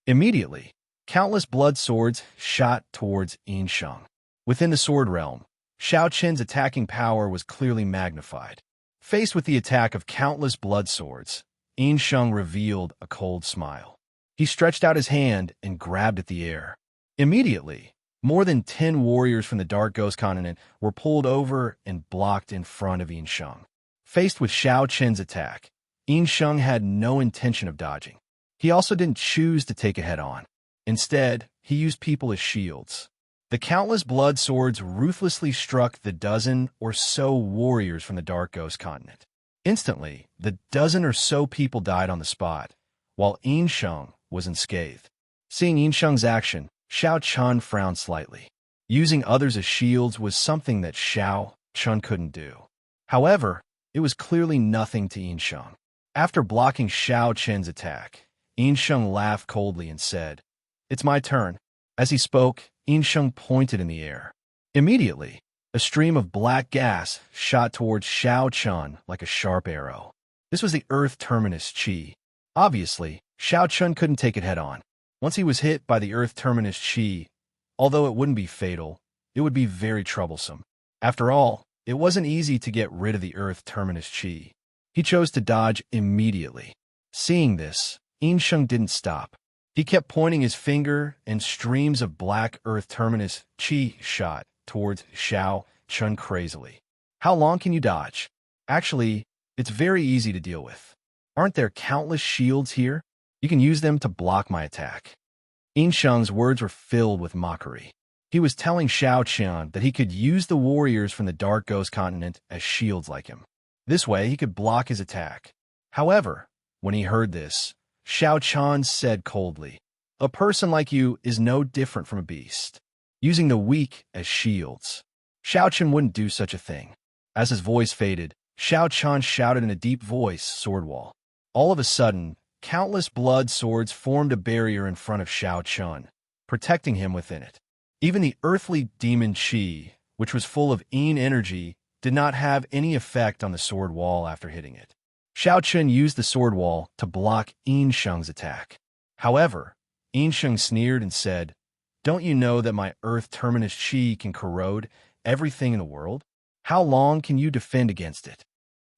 Immediately, countless blood swords shot towards Yin Sheng. Within the sword realm, Shao Chun's attacking power was clearly magnified. Faced with the attack of countless blood swords, Yin Sheng revealed a cold smile. He stretched out his hand and grabbed at the air. Immediately, more than 10 warriors from the Dark Ghost Continent were pulled over and blocked in front of Yin Sheng. Faced with Shao Chun's attack, Yin Sheng had no intention of dodging. He also didn't choose to take it head-on. Instead, he used people as shields. The countless blood swords ruthlessly struck the dozen or so warriors from the Dark Ghost Continent. Instantly, the dozen or so people died on the spot, while Yin Sheng was unscathed. Seeing Yin Sheng's action, Shao Chun frowned slightly. Using others as shields was something that Shao Chun couldn't do. However, it was clearly nothing to Yin Sheng. After blocking Shao Chun's attack, Yin Sheng laughed coldly and said, "It's my turn." As he spoke, Yin Sheng pointed in the air. Immediately, a stream of black gas shot towards Shao Chun like a sharp arrow. This was the Earth Terminus chi. Obviously, Shao Chun couldn't take it head-on. Once he was hit by the Earth Terminus chi, although it wouldn't be fatal, it would be very troublesome. After all, it wasn't easy to get rid of the Earth Terminus chi. He chose to dodge immediately. Seeing this, Yin Sheng didn't stop. He kept pointing his finger, and streams of black earth terminus chi shot towards Xiao Chun crazily. How long can you dodge? Actually, it's very easy to deal with. Aren't there countless shields here? You can use them to block my attack. Yin Sheng's words were filled with mockery. He was telling Xiao Qian that he could use the warriors from the Dark Ghost Continent as shields like him. This way, he could block his attack. However, when he heard this, Xiao Qian said coldly, "A person like you is no different from a beast, using the weak as shields." Xiao Qian wouldn't do such a thing. As his voice faded, Xiao Qian shouted in a deep voice, "Sword wall." All of a sudden, countless blood swords formed a barrier in front of Xiao Qian, protecting him within it. Even the earthly demon Qi, which was full of Yin energy, did not have any effect on the sword wall after hitting it. Xiao Qian used the sword wall to block Yin Sheng's attack. However, Yin Sheng sneered and said, "Don't you know that my earth terminus Qi can corrode everything in the world? How long can you defend against it?"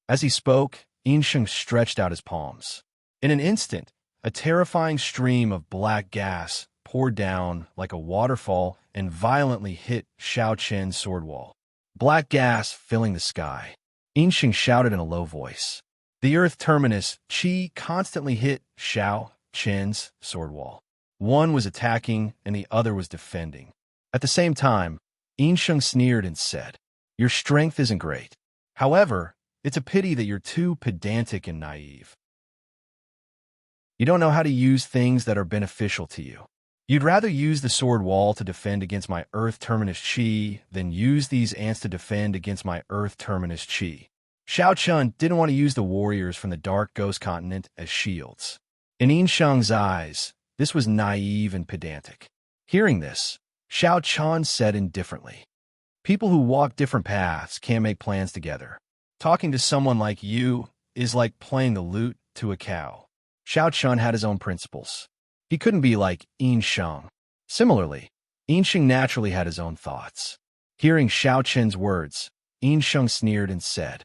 As he spoke, Yin Sheng stretched out his palms. In an instant, a terrifying stream of black gas poured down like a waterfall and violently hit Xiao Qian's sword wall. Black gas filling the sky. Yin Sheng shouted in a low voice. The earth terminus Qi constantly hit Xiao Qian's sword wall. One was attacking and the other was defending. At the same time, Yin Sheng sneered and said, "Your strength isn't great. However, it's a pity that you're too pedantic and naive. You don't know how to use things that are beneficial to you. You'd rather use the sword wall to defend against my earth terminus Qi than use these ants to defend against my earth terminus Qi." Xiao Qian didn't want to use the warriors from the Dark Ghost Continent as shields. In Yin Sheng's eyes, this was naive and pedantic. Hearing this, Xiao Qian said indifferently, "People who walk different paths can't make plans together. Talking to someone like you is like playing the lute to a cow." Xiao Qian had his own principles. He couldn't be like Yin Sheng. Similarly, Yin Sheng naturally had his own thoughts. Hearing Xiao Qian's words, Yin Sheng sneered and said,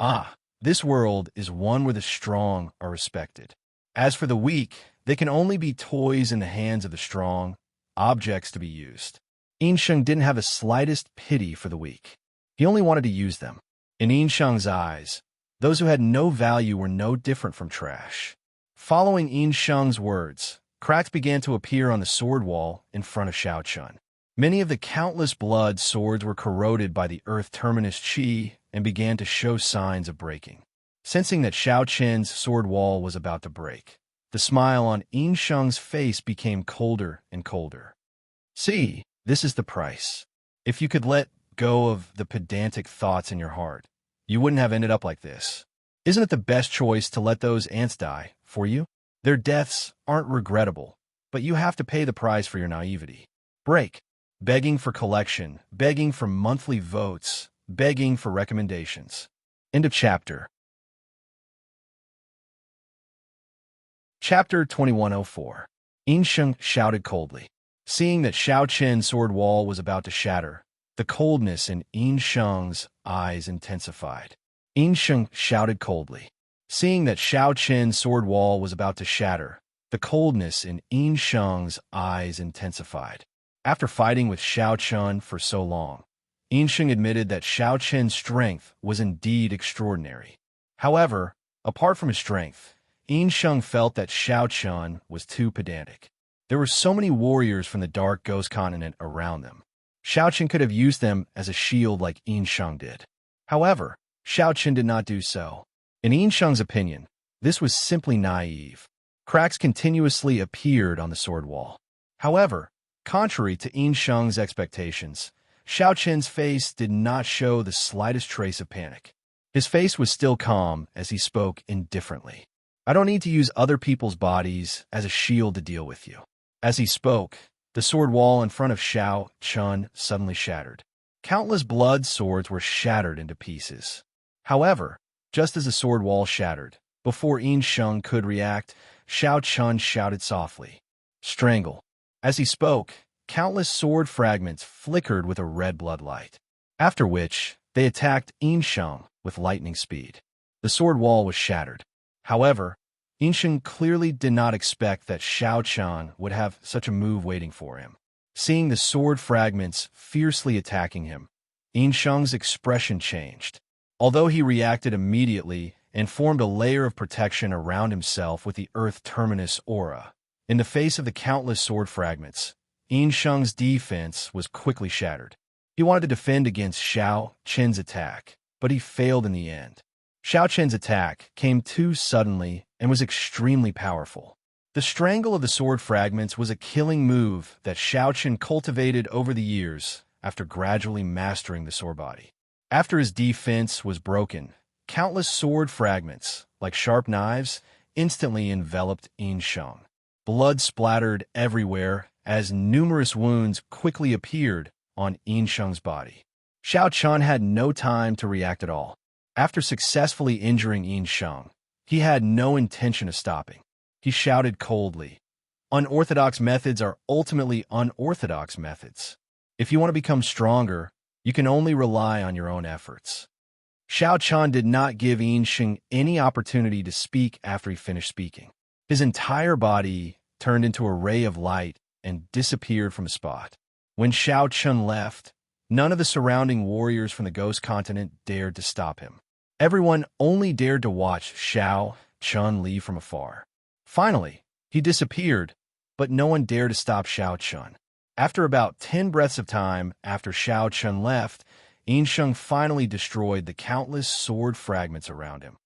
"Ah, this world is one where the strong are respected. As for the weak, they can only be toys in the hands of the strong, objects to be used." Yin Sheng didn't have the slightest pity for the weak. He only wanted to use them. In Yin Sheng's eyes, those who had no value were no different from trash. Following Yin Sheng's words, cracks began to appear on the sword wall in front of Xiao Qian. Many of the countless blood swords were corroded by the earth terminus Qi and began to show signs of breaking. Sensing that Xiao Qian's sword wall was about to break, the smile on Yin Sheng's face became colder and colder. "See, this is the price. If you could let go of the pedantic thoughts in your heart, you wouldn't have ended up like this. Isn't it the best choice to let those ants die for you? Their deaths aren't regrettable, but you have to pay the price for your naivety. Break. Begging for collection, begging for monthly votes, begging for recommendations." End of chapter. Chapter 2104. Yin Sheng shouted coldly. Seeing that Xiao Qian's sword wall was about to shatter, the coldness in Yin Sheng's eyes intensified. Yin Sheng shouted coldly. Seeing that Xiao Qian's sword wall was about to shatter, the coldness in Yin Sheng's eyes intensified. After fighting with Xiao Qian for so long, Yin Sheng admitted that Xiao Qian's strength was indeed extraordinary. However, apart from his strength, Yin Sheng felt that Xiao Qian was too pedantic. There were so many warriors from the Dark Ghost Continent around them. Xiao Qian could have used them as a shield like Yin Sheng did. However, Xiao Qian did not do so. In Yin Sheng's opinion, this was simply naive. Cracks continuously appeared on the sword wall. However, contrary to Yin Sheng's expectations, Xiao Qian's face did not show the slightest trace of panic. His face was still calm as he spoke indifferently. "I don't need to use other people's bodies as a shield to deal with you." As he spoke, the sword wall in front of Xiao Qian suddenly shattered. Countless blood swords were shattered into pieces. However, just as the sword wall shattered, before Yin Sheng could react, Xiao Qian shouted softly, "Strangle." As he spoke, countless sword fragments flickered with a red blood light, after which they attacked Yin Sheng with lightning speed. The sword wall was shattered. However, Insheng clearly did not expect that Xiao Qian would have such a move waiting for him. Seeing the sword fragments fiercely attacking him, Insheng's expression changed. Although he reacted immediately and formed a layer of protection around himself with the Earth Terminus aura, in the face of the countless sword fragments, Insheng's defense was quickly shattered. He wanted to defend against Xiao Qian's attack, but he failed in the end. Xiao Qian's attack came too suddenly and was extremely powerful. The strangle of the sword fragments was a killing move that Xiao Qian cultivated over the years after gradually mastering the sword body. After his defense was broken, countless sword fragments, like sharp knives, instantly enveloped Insheng. Blood splattered everywhere as numerous wounds quickly appeared on Insheng's body. Xiao Qian had no time to react at all. After successfully injuring Insheng, he had no intention of stopping. He shouted coldly, "Unorthodox methods are ultimately unorthodox methods. If you want to become stronger, you can only rely on your own efforts." Xiao Qian did not give Insheng any opportunity to speak after he finished speaking. His entire body turned into a ray of light and disappeared from the spot. When Xiao Qian left, none of the surrounding warriors from the Ghost Continent dared to stop him. Everyone only dared to watch Xiao Qian leave from afar. Finally, he disappeared, but no one dared to stop Xiao Qian. After about 10 breaths of time after Xiao Qian left, Insheng finally destroyed the countless sword fragments around him.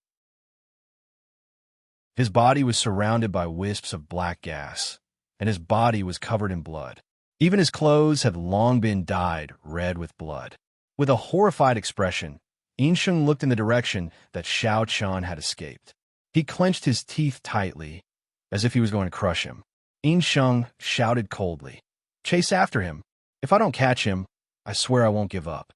His body was surrounded by wisps of black gas, and his body was covered in blood. Even his clothes had long been dyed red with blood. With a horrified expression, Insheng looked in the direction that Xiao Qian had escaped. He clenched his teeth tightly, as if he was going to crush him. Insheng shouted coldly, "Chase after him. If I don't catch him, I swear I won't give up."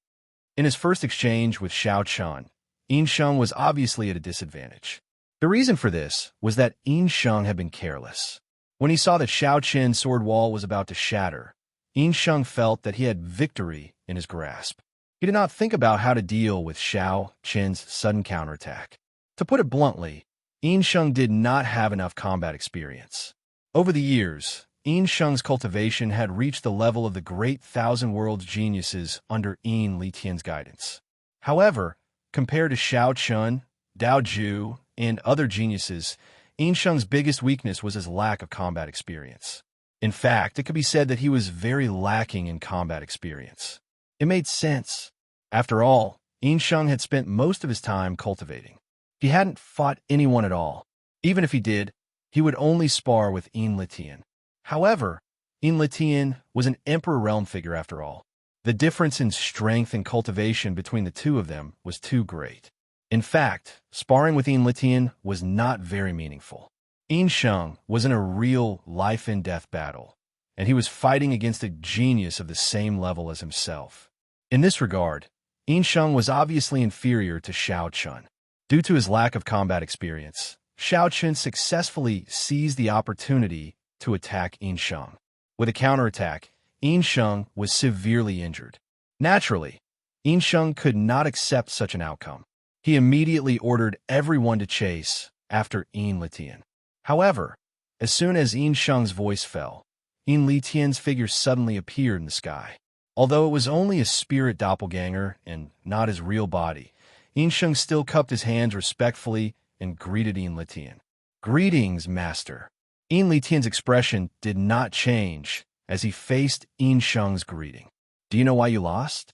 In his first exchange with Xiao Qian, Insheng was obviously at a disadvantage. The reason for this was that Insheng had been careless. When he saw that Xiao Qian's sword wall was about to shatter, Insheng felt that he had victory in his grasp. He did not think about how to deal with Xiao Qian's sudden counterattack. To put it bluntly, Insheng did not have enough combat experience. Over the years, Insheng's cultivation had reached the level of the great Thousand Worlds geniuses under Yin Litian's guidance. However, compared to Xiao Qian, Dao Ju, and other geniuses, Insheng's biggest weakness was his lack of combat experience. In fact, it could be said that he was very lacking in combat experience. It made sense. After all, Insheng had spent most of his time cultivating. He hadn't fought anyone at all. Even if he did, he would only spar with Yin Litian. However, Yin Litian was an Emperor Realm figure after all. The difference in strength and cultivation between the two of them was too great. In fact, sparring with Yin Litian was not very meaningful. Insheng was in a real life-and-death battle, and he was fighting against a genius of the same level as himself. In this regard, Insheng was obviously inferior to Xiao Qian. Due to his lack of combat experience, Xiao Qian successfully seized the opportunity to attack Insheng. With a counterattack, Insheng was severely injured. Naturally, Insheng could not accept such an outcome. He immediately ordered everyone to chase after Yin Litian. However, as soon as Insheng's voice fell, Yin Litian's figure suddenly appeared in the sky. Although it was only a spirit doppelganger and not his real body, Insheng still cupped his hands respectfully and greeted Yin Litian. "Greetings, master." Yin Litian's expression did not change as he faced Insheng's greeting. "Do you know why you lost?"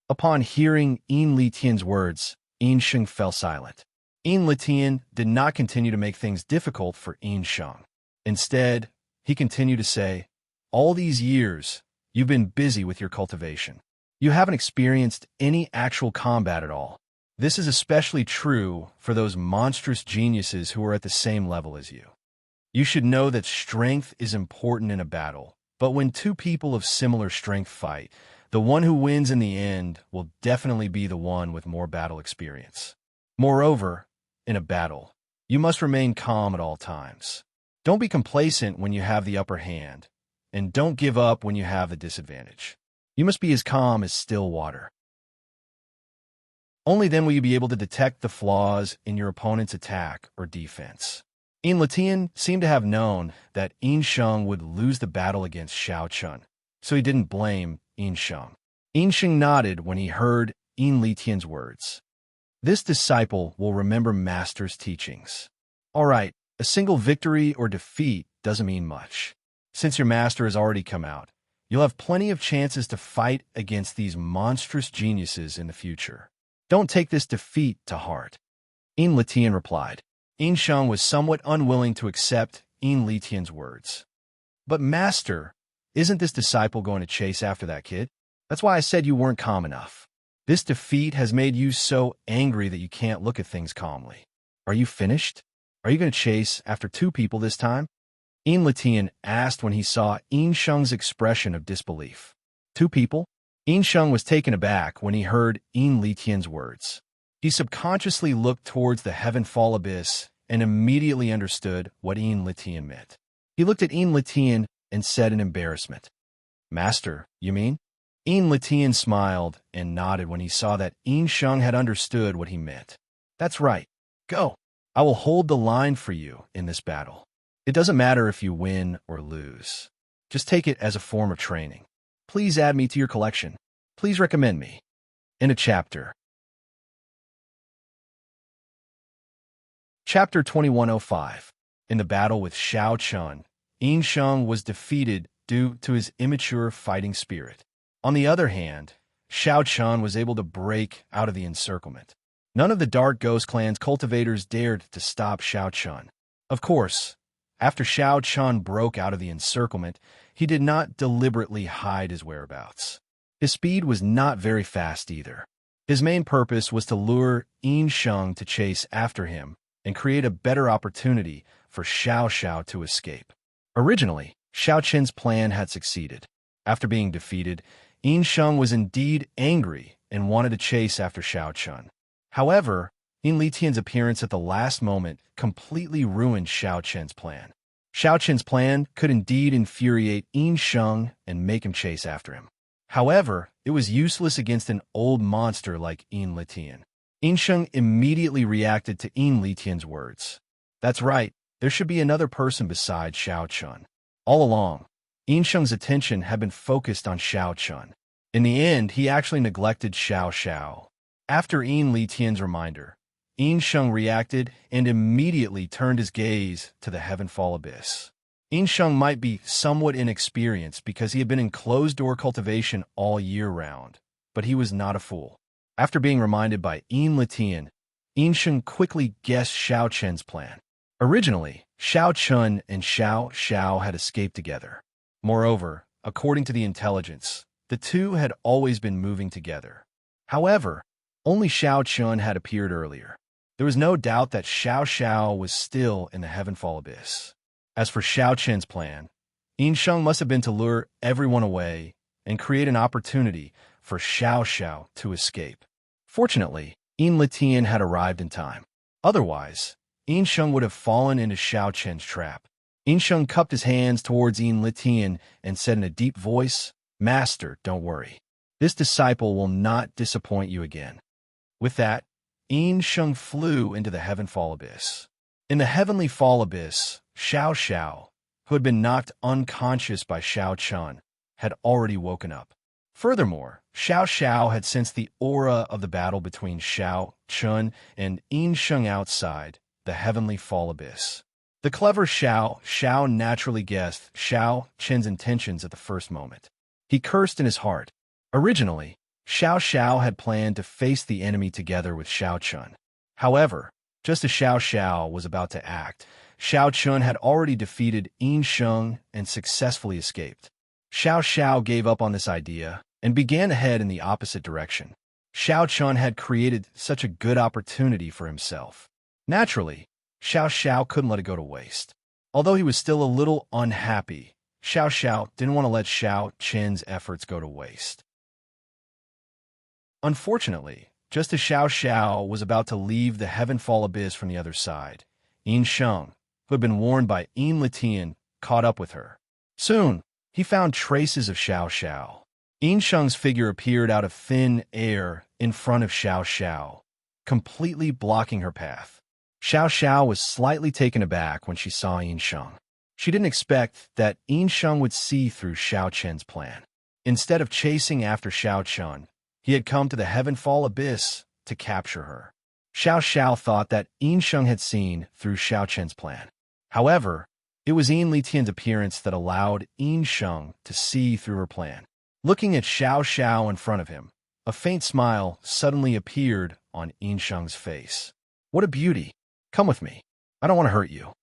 Upon hearing Yin Litian's words, Insheng fell silent. Yin Litian did not continue to make things difficult for Insheng. Instead, he continued to say, "All these years, you've been busy with your cultivation. You haven't experienced any actual combat at all. This is especially true for those monstrous geniuses who are at the same level as you. You should know that strength is important in a battle, but when two people of similar strength fight, the one who wins in the end will definitely be the one with more battle experience. Moreover, in a battle, you must remain calm at all times. Don't be complacent when you have the upper hand, and don't give up when you have the disadvantage. You must be as calm as still water. Only then will you be able to detect the flaws in your opponent's attack or defense. Yin Litian seemed to have known that Yin Sheng would lose the battle against Xiao Chun, so he didn't blame Yin Sheng. Yin Sheng nodded when he heard Yin Litian's words. This disciple will remember Master's teachings. All right, a single victory or defeat doesn't mean much. Since your Master has already come out, you'll have plenty of chances to fight against these monstrous geniuses in the future. Don't take this defeat to heart. Yin Litian replied. Yin Sheng was somewhat unwilling to accept Yin Litian's words. But Master, isn't this disciple going to chase after that kid? That's why I said you weren't calm enough. This defeat has made you so angry that you can't look at things calmly. Are you finished? Are you going to chase after two people this time? Yin Litian asked when he saw Yin Sheng's expression of disbelief. Two people? Yin Sheng was taken aback when he heard Yin Litian's words. He subconsciously looked towards the heaven-fall abyss and immediately understood what Yin Litian meant. He looked at Yin Litian and said in embarrassment, Master, you mean? Yin Litian smiled and nodded when he saw that Yin Sheng had understood what he meant. That's right. Go. I will hold the line for you in this battle. It doesn't matter if you win or lose. Just take it as a form of training. Please add me to your collection. Please recommend me. In a chapter. Chapter 2105. In the battle with Xiao Chun, Yin Sheng was defeated due to his immature fighting spirit. On the other hand, Xiao Chun was able to break out of the encirclement. None of the Dark Ghost Clan's cultivators dared to stop Xiao Chun. Of course, after Xiao Chun broke out of the encirclement, he did not deliberately hide his whereabouts. His speed was not very fast either. His main purpose was to lure Yin Sheng to chase after him and create a better opportunity for Xiao Xiao to escape. Originally, Xiao Chen's plan had succeeded. After being defeated, Yin Sheng was indeed angry and wanted to chase after Xiao Chun. However, Yin Litian's appearance at the last moment completely ruined Xiao Chen's plan. Xiao Chen's plan could indeed infuriate Yin Sheng and make him chase after him. However, it was useless against an old monster like Yin Litian. Yin Sheng immediately reacted to Yin Litian's words. That's right, there should be another person besides Xiao Chun. All along, Yin Sheng's attention had been focused on Xiao Chun. In the end, he actually neglected Xiao Xiao. After Yin Litian's reminder, Yin Sheng reacted and immediately turned his gaze to the heaven-fall abyss. Yin Sheng might be somewhat inexperienced because he had been in closed-door cultivation all year round, but he was not a fool. After being reminded by Yin Litian, Yin Sheng quickly guessed Xiao Chen's plan. Originally, Xiao Chun and Xiao Xiao had escaped together. Moreover, according to the intelligence, the two had always been moving together. However, only Xiao Chun had appeared earlier. There was no doubt that Xiao Xiao was still in the heaven-fall abyss. As for Xiao Chen's plan, Yin Sheng must have been to lure everyone away and create an opportunity for Xiao Xiao to escape. Fortunately, Yin Litian had arrived in time. Otherwise, Yin Sheng would have fallen into Xiao Chen's trap. Yin Sheng cupped his hands towards Yin Litian and said in a deep voice, Master, don't worry. This disciple will not disappoint you again. With that, Yin Sheng flew into the heaven-fall abyss. In the heavenly fall abyss, Xiao Xiao, who had been knocked unconscious by Xiao Chun, had already woken up. Furthermore, Xiao Xiao had sensed the aura of the battle between Xiao Chun and Yin Sheng outside the heavenly fall abyss. The clever Xiao Xiao naturally guessed Xiao Chen's intentions at the first moment. He cursed in his heart. Originally, Xiao Xiao had planned to face the enemy together with Xiao Chun. However, just as Xiao Xiao was about to act, Xiao Chun had already defeated Yin Sheng and successfully escaped. Xiao Xiao gave up on this idea and began to head in the opposite direction. Xiao Chun had created such a good opportunity for himself. Naturally, Xiao Xiao couldn't let it go to waste. Although he was still a little unhappy, Xiao Xiao didn't want to let Xiao Chen's efforts go to waste. Unfortunately, just as Xiao Xiao was about to leave the heaven-fall abyss from the other side, Yin Sheng, who had been warned by Yin Litian, caught up with her. Soon, he found traces of Xiao Xiao. Yin Sheng's figure appeared out of thin air in front of Xiao Xiao, completely blocking her path. Xiao Xiao was slightly taken aback when she saw Yin Sheng. She didn't expect that Yin Sheng would see through Xiao Chen's plan. Instead of chasing after Xiao Chen, he had come to the Heavenfall Abyss to capture her. Xiao Xiao thought that Yin Sheng had seen through Xiao Chen's plan. However, it was Yin Litian's appearance that allowed Yin Sheng to see through her plan. Looking at Xiao Xiao in front of him, a faint smile suddenly appeared on Yin Sheng's face. What a beauty! Come with me. I don't want to hurt you.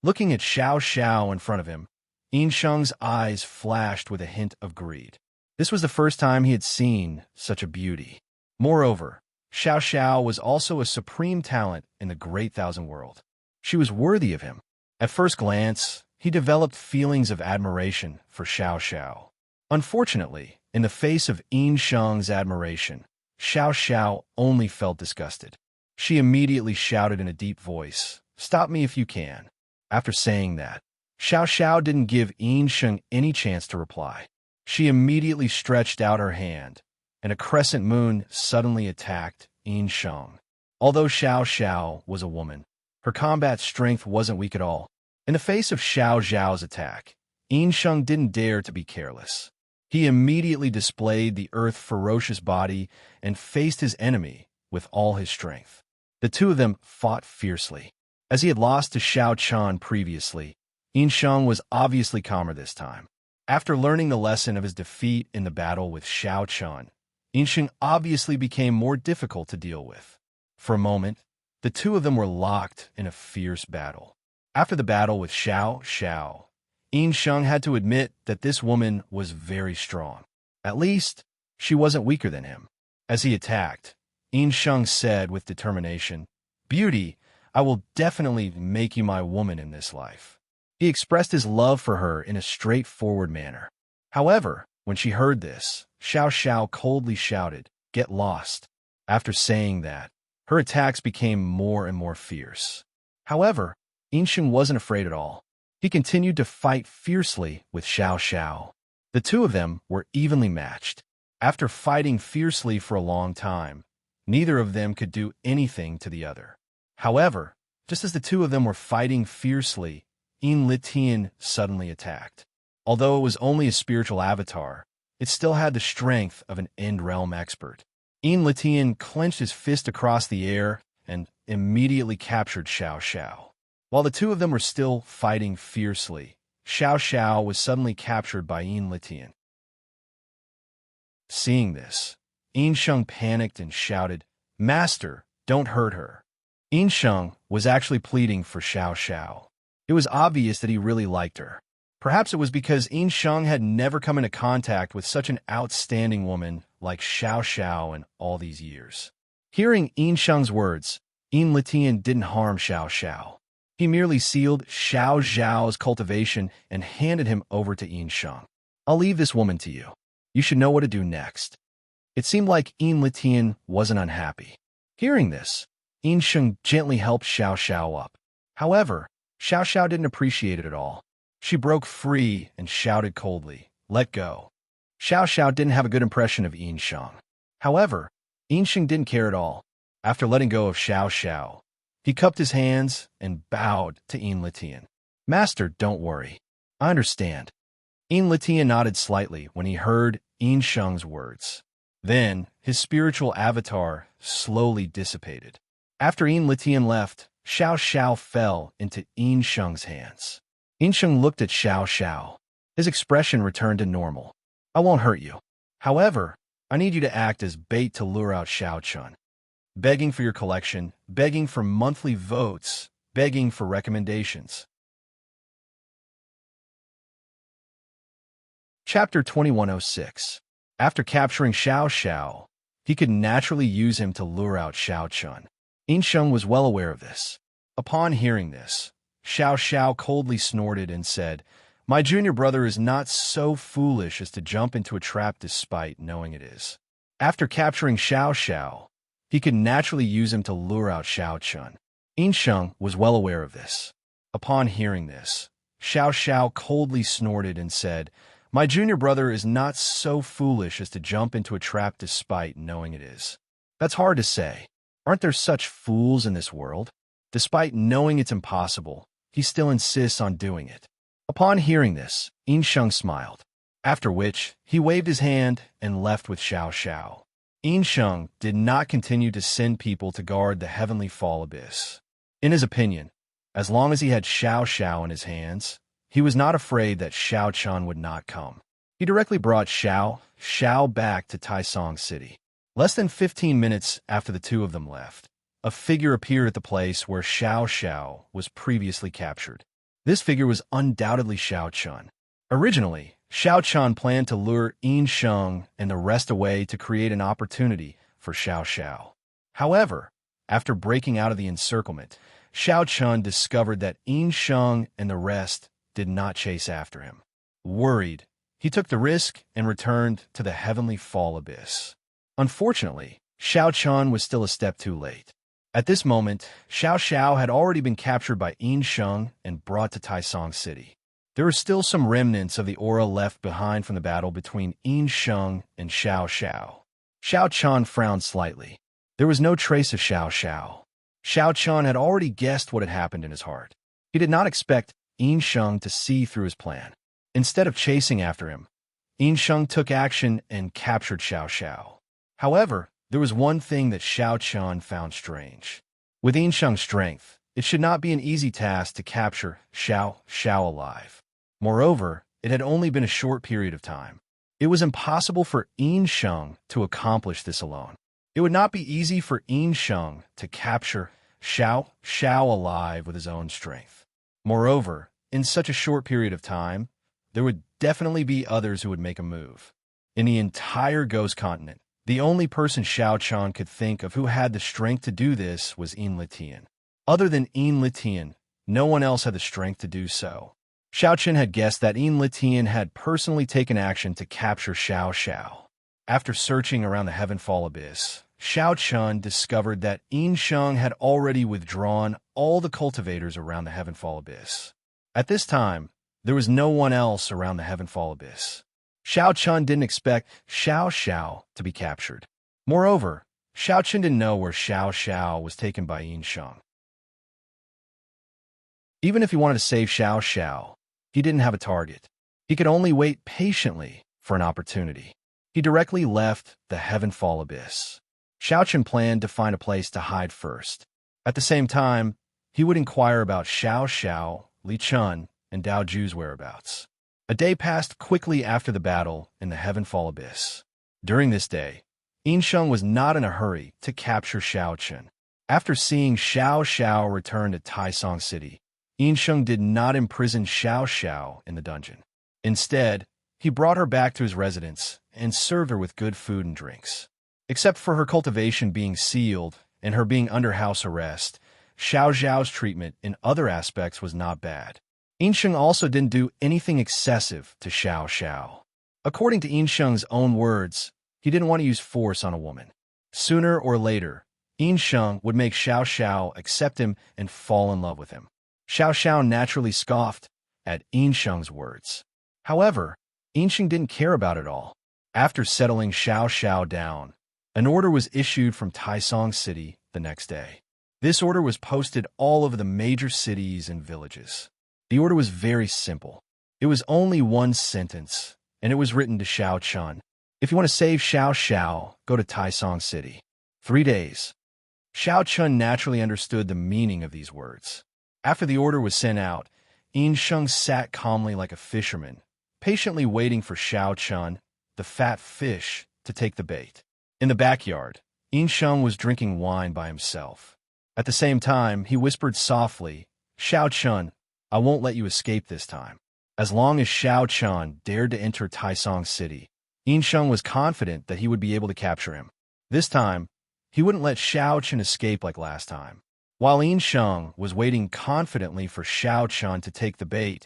Looking at Xiao Xiao in front of him, Yin Sheng's eyes flashed with a hint of greed. This was the first time he had seen such a beauty. Moreover, Xiao Xiao was also a supreme talent in the Great Thousand World. She was worthy of him. At first glance, he developed feelings of admiration for Xiao Xiao. Unfortunately, in the face of Yin Sheng's admiration, Xiao Xiao only felt disgusted. She immediately shouted in a deep voice, "Stop me if you can." After saying that, Xiao Xiao didn't give Yin Sheng any chance to reply. She immediately stretched out her hand, and a crescent moon suddenly attacked Yin Sheng. Although Xiao Xiao was a woman, her combat strength wasn't weak at all. In the face of Xiao Xiao's attack, Yin Sheng didn't dare to be careless. He immediately displayed the earth's ferocious body and faced his enemy with all his strength. The two of them fought fiercely. As he had lost to Xiao Chen previously, Yin Sheng was obviously calmer this time. After learning the lesson of his defeat in the battle with Xiao Chen, Yin Sheng obviously became more difficult to deal with. For a moment, the two of them were locked in a fierce battle. After the battle with Xiao Xiao, Yin Sheng had to admit that this woman was very strong. At least, she wasn't weaker than him. As he attacked, Yin Sheng said with determination, "Beauty, I will definitely make you my woman in this life." He expressed his love for her in a straightforward manner. However, when she heard this, Xiao Xiao coldly shouted, "Get lost." After saying that, her attacks became more and more fierce. However, Yin Sheng wasn't afraid at all. He continued to fight fiercely with Xiao Xiao. The two of them were evenly matched. After fighting fiercely for a long time, neither of them could do anything to the other. However, just as the two of them were fighting fiercely, Yin Litian suddenly attacked. Although it was only a spiritual avatar, it still had the strength of an end-realm expert. Yin Litian clenched his fist across the air and immediately captured Xiao Xiao. While the two of them were still fighting fiercely, Xiao Xiao was suddenly captured by Yin Litian. Seeing this, Yin Sheng panicked and shouted, "Master, don't hurt her." Yin Sheng was actually pleading for Xiao Xiao. It was obvious that he really liked her. Perhaps it was because Yin Sheng had never come into contact with such an outstanding woman like Xiao Xiao in all these years. Hearing Yin Sheng's words, Yin Litian didn't harm Xiao Xiao. He merely sealed Xiao Zhao's cultivation and handed him over to Yin Sheng. "I'll leave this woman to you. You should know what to do next." It seemed like Yin Litian wasn't unhappy. Hearing this, Yin Sheng gently helped Xiao Xiao up. However, Xiao Xiao didn't appreciate it at all. She broke free and shouted coldly, "Let go." Xiao Xiao didn't have a good impression of Yin Sheng. However, Yin Sheng didn't care at all. After letting go of Xiao Xiao, he cupped his hands and bowed to Yin Litian. "Master, don't worry. I understand." Yin Litian nodded slightly when he heard Yin Sheng's words. Then, his spiritual avatar slowly dissipated. After Yin Litian left, Xiao Xiao fell into Yin Sheng's hands. Yin Sheng looked at Xiao Xiao. His expression returned to normal. "I won't hurt you. However, I need you to act as bait to lure out Xiao Chen. Begging for your collection, begging for monthly votes, begging for recommendations." Chapter 2106. After capturing Xiao Xiao, he could naturally use him to lure out Xiao Chen. Yin Sheng was well aware of this. Upon hearing this, Xiao Xiao coldly snorted and said, "My junior brother is not so foolish as to jump into a trap despite knowing it is." After capturing Xiao Xiao, he could naturally use him to lure out Xiao Chen. Yin Sheng was well aware of this. Upon hearing this, Xiao Xiao coldly snorted and said, "My junior brother is not so foolish as to jump into a trap despite knowing it is." That's hard to say. Aren't there such fools in this world? Despite knowing it's impossible, he still insists on doing it. Upon hearing this, Yin Sheng smiled, after which he waved his hand and left with Xiao Xiao. Yin Sheng did not continue to send people to guard the heavenly fall abyss. In his opinion, as long as he had Xiao Xiao in his hands, he was not afraid that Xiao Chun would not come. He directly brought Xiao Xiao back to Taisong City. Less than 15 minutes after the two of them left, a figure appeared at the place where Xiao Xiao was previously captured. This figure was undoubtedly Xiao Chun. Originally, Xiao Chun planned to lure Yin Sheng and the rest away to create an opportunity for Xiao Xiao. However, after breaking out of the encirclement, Xiao Chun discovered that Yin Sheng and the rest did not chase after him. Worried, he took the risk and returned to the heavenly fall abyss. Unfortunately, Xiao Chun was still a step too late. At this moment, Xiao Xiao had already been captured by Yin Sheng and brought to Taisong City. There were still some remnants of the aura left behind from the battle between Yin Sheng and Xiao Xiao. Xiao Chun frowned slightly. There was no trace of Xiao Xiao. Xiao Chun had already guessed what had happened in his heart. He did not expect Yin Sheng to see through his plan. Instead of chasing after him, Yin Sheng took action and captured Xiao Xiao. However, there was one thing that Xiao Chun found strange. With Yin Sheng's strength, it should not be an easy task to capture Xiao Xiao alive. Moreover, it had only been a short period of time. It was impossible for Yin Sheng to accomplish this alone. It would not be easy for Yin Sheng to capture Xiao Xiao alive with his own strength. Moreover, in such a short period of time, there would definitely be others who would make a move. In the entire Ghost Continent, the only person Xiao Chun could think of who had the strength to do this was Yin Litian. Other than Yin Litian, no one else had the strength to do so. Xiao Chun had guessed that Yin Litian had personally taken action to capture Xiao Xiao. After searching around the Heavenfall Abyss, Xiao Chun discovered that Yin Sheng had already withdrawn all the cultivators around the Heavenfall Abyss. At this time, there was no one else around the Heavenfall Abyss. Xiao Chun didn't expect Xiao Xiao to be captured. Moreover, Xiao Chun didn't know where Xiao Xiao was taken by Yin Sheng. Even if he wanted to save Xiao Xiao, he didn't have a target. He could only wait patiently for an opportunity. He directly left the Heavenfall Abyss. Xiao Chun planned to find a place to hide first. At the same time, he would inquire about Xiao Xiao, Li Chun, and Dao Ju's whereabouts. A day passed quickly after the battle in the Heavenfall Abyss. During this day, Yin Sheng was not in a hurry to capture Xiao Chun. After seeing Xiao Xiao return to Taisong City, Yin Sheng did not imprison Xiao Xiao in the dungeon. Instead, he brought her back to his residence and served her with good food and drinks. Except for her cultivation being sealed and her being under house arrest, Xiao Xiao's treatment in other aspects was not bad. Yin Sheng also didn't do anything excessive to Xiao Xiao. According to Yin Sheng's own words, he didn't want to use force on a woman. Sooner or later, Yin Sheng would make Xiao Xiao accept him and fall in love with him. Xiao Xiao naturally scoffed at Yin Sheng's words. However, Yin Sheng didn't care about it all. After settling Xiao Xiao down, an order was issued from Taisong City the next day. This order was posted all over the major cities and villages. The order was very simple. It was only one sentence, and it was written to Xiao Chun. If you want to save Xiao Xiao, go to Taisong City. 3 days. Xiao Chun naturally understood the meaning of these words. After the order was sent out, Yin Sheng sat calmly like a fisherman, patiently waiting for Xiao Chun, the fat fish, to take the bait. In the backyard, Yin Sheng was drinking wine by himself. At the same time, he whispered softly, "Xiao Chun, I won't let you escape this time." As long as Xiao Chun dared to enter Taisong City, Yin Sheng was confident that he would be able to capture him. This time, he wouldn't let Xiao Chun escape like last time. While Yin Sheng was waiting confidently for Xiao Chun to take the bait,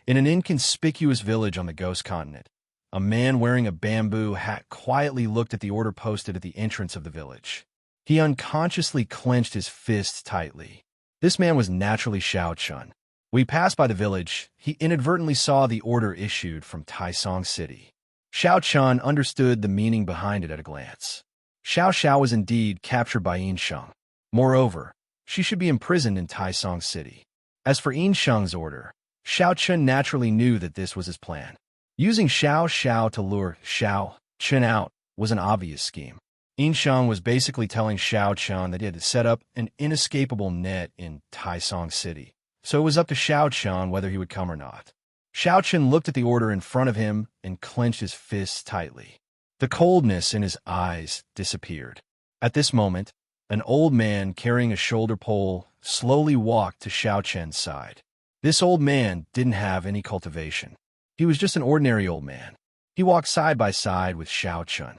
in an inconspicuous village on the Ghost Continent, a man wearing a bamboo hat quietly looked at the order posted at the entrance of the village. He unconsciously clenched his fists tightly. This man was naturally Xiao Chun. When he passed by the village, he inadvertently saw the order issued from Taisong City. Xiao Chun understood the meaning behind it at a glance. Xiao Xiao was indeed captured by Yin Sheng. Moreover, she should be imprisoned in Taisong City. As for Yin Sheng's order, Xiao Chen naturally knew that this was his plan. Using Xiao Xiao to lure Xiao Chen out was an obvious scheme. Yin Sheng was basically telling Xiao Chen that he had to set up an inescapable net in Taisong City, so it was up to Xiao Chen whether he would come or not. Xiao Chen looked at the order in front of him and clenched his fists tightly. The coldness in his eyes disappeared. At this moment, an old man carrying a shoulder pole slowly walked to Xiao Chen's side. This old man didn't have any cultivation. He was just an ordinary old man. He walked side by side with Xiao Chen.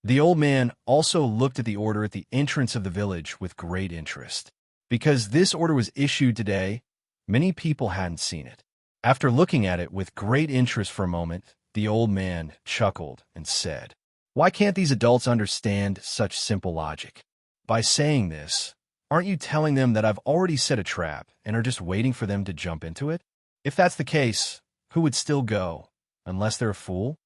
The old man also looked at the order at the entrance of the village with great interest. Because this order was issued today, many people hadn't seen it. After looking at it with great interest for a moment, the old man chuckled and said, "Why can't these adults understand such simple logic? By saying this, aren't you telling them that I've already set a trap and are just waiting for them to jump into it? If that's the case, who would still go, unless they're a fool?"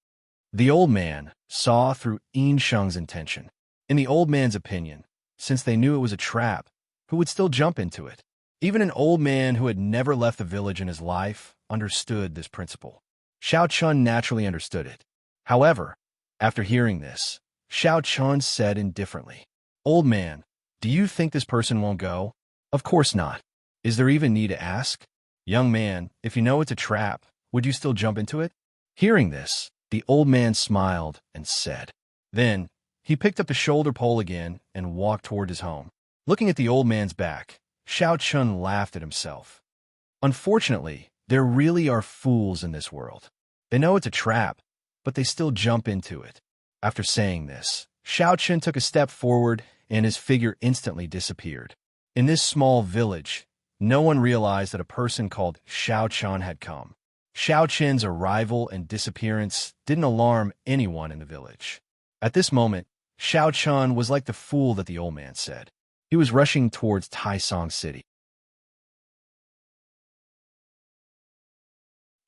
The old man saw through Yin Sheng's intention. In the old man's opinion, since they knew it was a trap, who would still jump into it? Even an old man who had never left the village in his life understood this principle. Xiao Chen naturally understood it. However, after hearing this, Xiao Chen said indifferently, "Old man, do you think this person won't go?" "Of course not. Is there even need to ask?" "Young man, if you know it's a trap, would you still jump into it?" Hearing this, the old man smiled and said. Then, he picked up the shoulder pole again and walked toward his home. Looking at the old man's back, Xiao Chen laughed at himself. Unfortunately, there really are fools in this world. They know it's a trap, but they still jump into it. After saying this, Xiao Chen took a step forward and his figure instantly disappeared. In this small village, no one realized that a person called Xiao Chen had come. Xiao Chen's arrival and disappearance didn't alarm anyone in the village. At this moment, Xiao Chen was like the fool that the old man said. He was rushing towards Taisong City.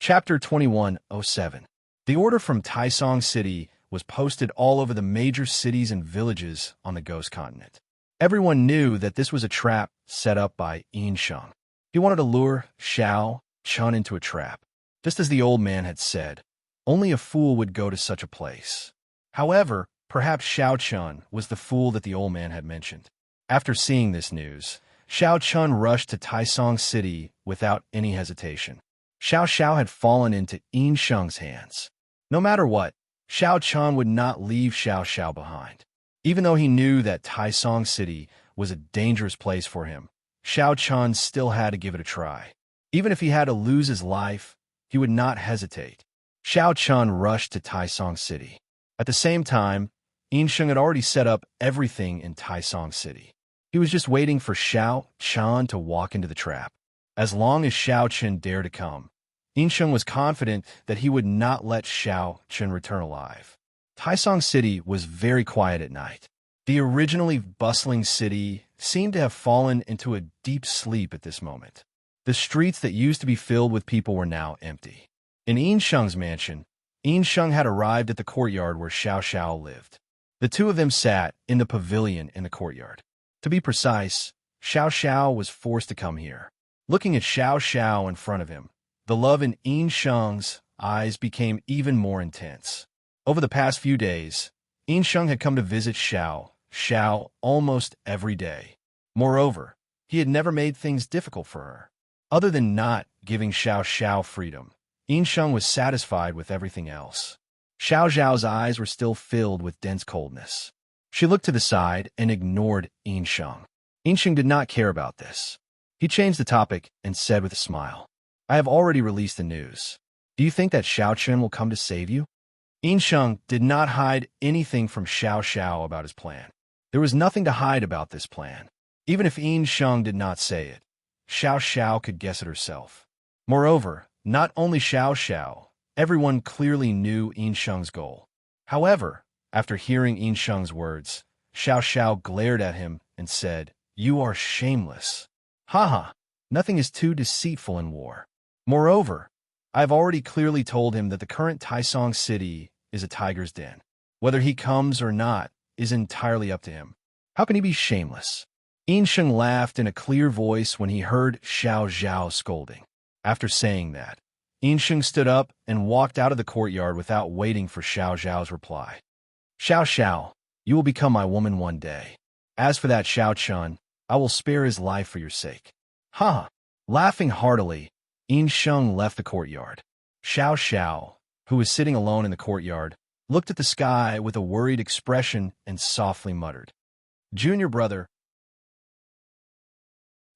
Chapter 2107. The order from Taisong City was posted all over the major cities and villages on the Ghost Continent. Everyone knew that this was a trap set up by Yin Sheng. He wanted to lure Xiao Chen into a trap. Just as the old man had said, only a fool would go to such a place. However, perhaps Xiao Chen was the fool that the old man had mentioned. After seeing this news, Xiao Chen rushed to Taisong City without any hesitation. Xiao Xiao had fallen into Yin Sheng's hands. No matter what, Xiao Chen would not leave Xiao Xiao behind. Even though he knew that Taisong City was a dangerous place for him, Xiao Chen still had to give it a try. Even if he had to lose his life, he would not hesitate. Xiao Chen rushed to Taisong City. At the same time, Yin Sheng had already set up everything in Taisong City. He was just waiting for Xiao Chen to walk into the trap. As long as Xiao Chen dared to come, Yin Sheng was confident that he would not let Xiao Chen return alive. Taisong City was very quiet at night. The originally bustling city seemed to have fallen into a deep sleep at this moment. The streets that used to be filled with people were now empty. In Yin Sheng's mansion, Yin Sheng had arrived at the courtyard where Xiao Xiao lived. The two of them sat in the pavilion in the courtyard. To be precise, Xiao Xiao was forced to come here. Looking at Xiao Xiao in front of him, the love in Yin Sheng's eyes became even more intense. Over the past few days, Yin Sheng had come to visit Xiao Xiao almost every day. Moreover, he had never made things difficult for her. Other than not giving Xiao Xiao freedom, Yin Sheng was satisfied with everything else. Xiao Xiao's eyes were still filled with dense coldness. She looked to the side and ignored Yin Sheng. Yin Sheng did not care about this. He changed the topic and said with a smile, "I have already released the news. Do you think that Xiao Chen will come to save you?" Yin Sheng did not hide anything from Xiao Xiao about his plan. There was nothing to hide about this plan. Even if Yin Sheng did not say it, Xiao Xiao could guess it herself. Moreover, not only Xiao Xiao, everyone clearly knew Yin Sheng's goal. However, after hearing Yin Sheng's words, Xiao Xiao glared at him and said, "You are shameless. Haha, nothing is too deceitful in war. Moreover, I have already clearly told him that the current Taisong City is a tiger's den. Whether he comes or not is entirely up to him. How can he be shameless?" Sheng laughed in a clear voice when he heard Xiao Zhao scolding. After saying that, Sheng stood up and walked out of the courtyard without waiting for Xiao Zhao's reply. Xiao Xiao, you will become my woman one day. As for that Xiao Chun, I will spare his life for your sake. Ha! Laughing heartily, Sheng left the courtyard. Xiao Xiao, who was sitting alone in the courtyard, looked at the sky with a worried expression and softly muttered, Junior brother.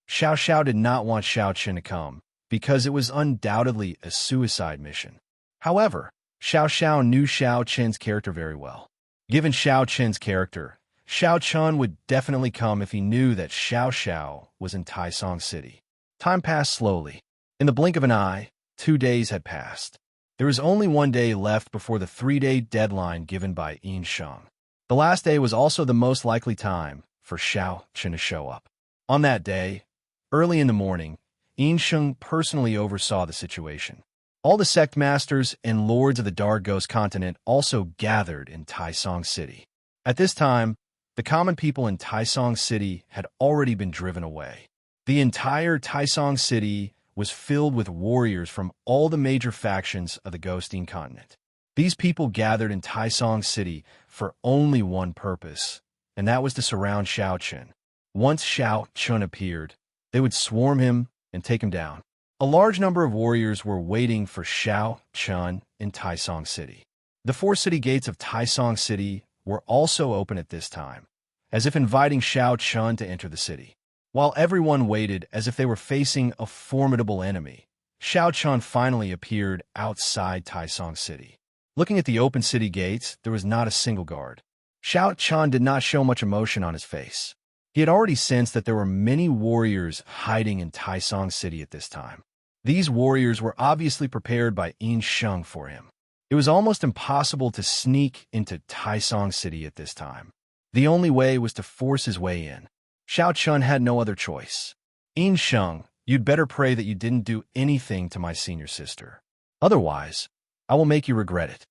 Xiao Xiao did not want Xiao Chen to come, because it was undoubtedly a suicide mission. However, Xiao Xiao knew Xiao Chen's character very well. Given Xiao Chen's character, Xiao Chun would definitely come if he knew that Xiao Xiao was in Taisong City. Time passed slowly. In the blink of an eye, 2 days had passed. There was only 1 day left before the 3-day deadline given by Sheng. The last day was also the most likely time for Xiao Chen to show up. On that day, early in the morning, Sheng personally oversaw the situation. All the sect masters and lords of the Dark Ghost continent also gathered in Taisong City. At this time, the common people in Taisong City had already been driven away. The entire Taisong City was filled with warriors from all the major factions of the Ghostine continent. These people gathered in Taisong City for only one purpose, and that was to surround Xiao Chen. Once Xiao Chen appeared, they would swarm him and take him down. A large number of warriors were waiting for Xiao Chen in Taisong City. The 4 city gates of Taisong City were also open at this time, as if inviting Xiao Chen to enter the city. While everyone waited as if they were facing a formidable enemy, Xiao Chen finally appeared outside Taisong City. Looking at the open city gates, there was not a single guard. Xiao Chen did not show much emotion on his face. He had already sensed that there were many warriors hiding in Taisong City at this time. These warriors were obviously prepared by Sheng for him. It was almost impossible to sneak into Taisong City at this time. The only way was to force his way in. Xiao Chen had no other choice. Sheng, you'd better pray that you didn't do anything to my senior sister. Otherwise, I will make you regret it.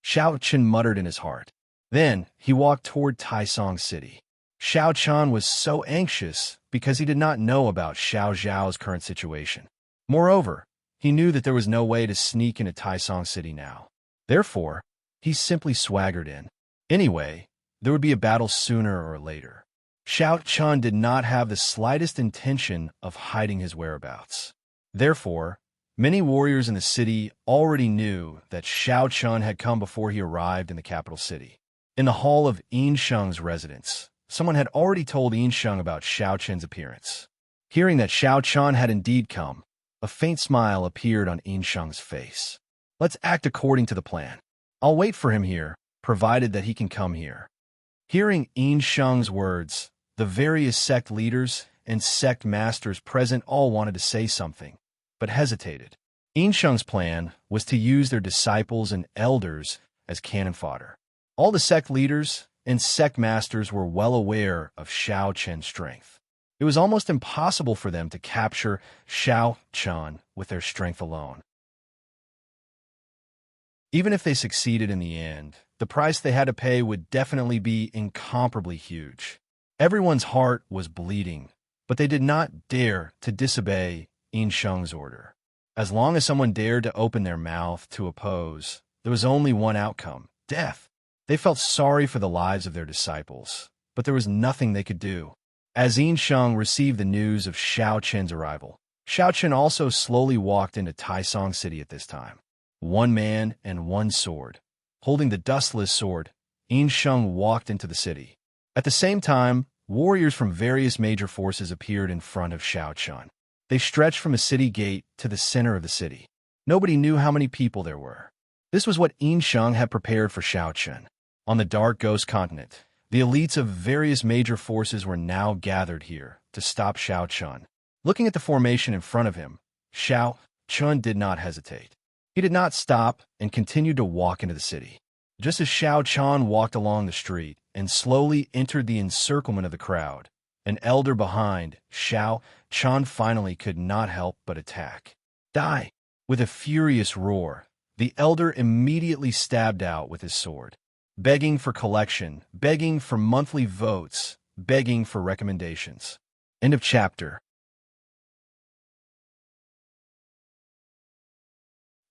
Xiao Chen muttered in his heart. Then he walked toward Taisong City. Xiao Chen was so anxious because he did not know about Xiao Zhao's current situation. Moreover, he knew that there was no way to sneak into Taisong City now. Therefore, he simply swaggered in. Anyway, there would be a battle sooner or later. Xiao Chen did not have the slightest intention of hiding his whereabouts. Therefore, many warriors in the city already knew that Xiao Chen had come before he arrived in the capital city. In the hall of Sheng's residence, someone had already told Sheng about Xiao Chen's appearance. Hearing that Xiao Chen had indeed come, a faint smile appeared on Sheng's face. Let's act according to the plan. I'll wait for him here, provided that he can come here. Hearing Sheng's words, the various sect leaders and sect masters present all wanted to say something, but hesitated. Sheng's plan was to use their disciples and elders as cannon fodder. All the sect leaders and sect masters were well aware of Xiao Chen's strength. It was almost impossible for them to capture Xiao Chen with their strength alone. Even if they succeeded in the end, the price they had to pay would definitely be incomparably huge. Everyone's heart was bleeding, but they did not dare to disobey Sheng's order. As long as someone dared to open their mouth to oppose, there was only one outcome: death. They felt sorry for the lives of their disciples, but there was nothing they could do. As Sheng received the news of Xiao Chen's arrival, Xiao Chen also slowly walked into Taisong City at this time. 1 man and 1 sword. Holding the dustless sword, Sheng walked into the city. At the same time, warriors from various major forces appeared in front of Xiao Chen. They stretched from a city gate to the center of the city. Nobody knew how many people there were. This was what Sheng had prepared for Xiao Chen. On the Dark Ghost continent, the elites of various major forces were now gathered here to stop Xiao Chen. Looking at the formation in front of him, Xiao Chen did not hesitate. He did not stop and continued to walk into the city. Just as Xiao Chen walked along the street and slowly entered the encirclement of the crowd, an elder behind Xiao Chen finally could not help but attack. Die! With a furious roar, the elder immediately stabbed out with his sword. Begging for collection, begging for monthly votes, begging for recommendations. End of chapter.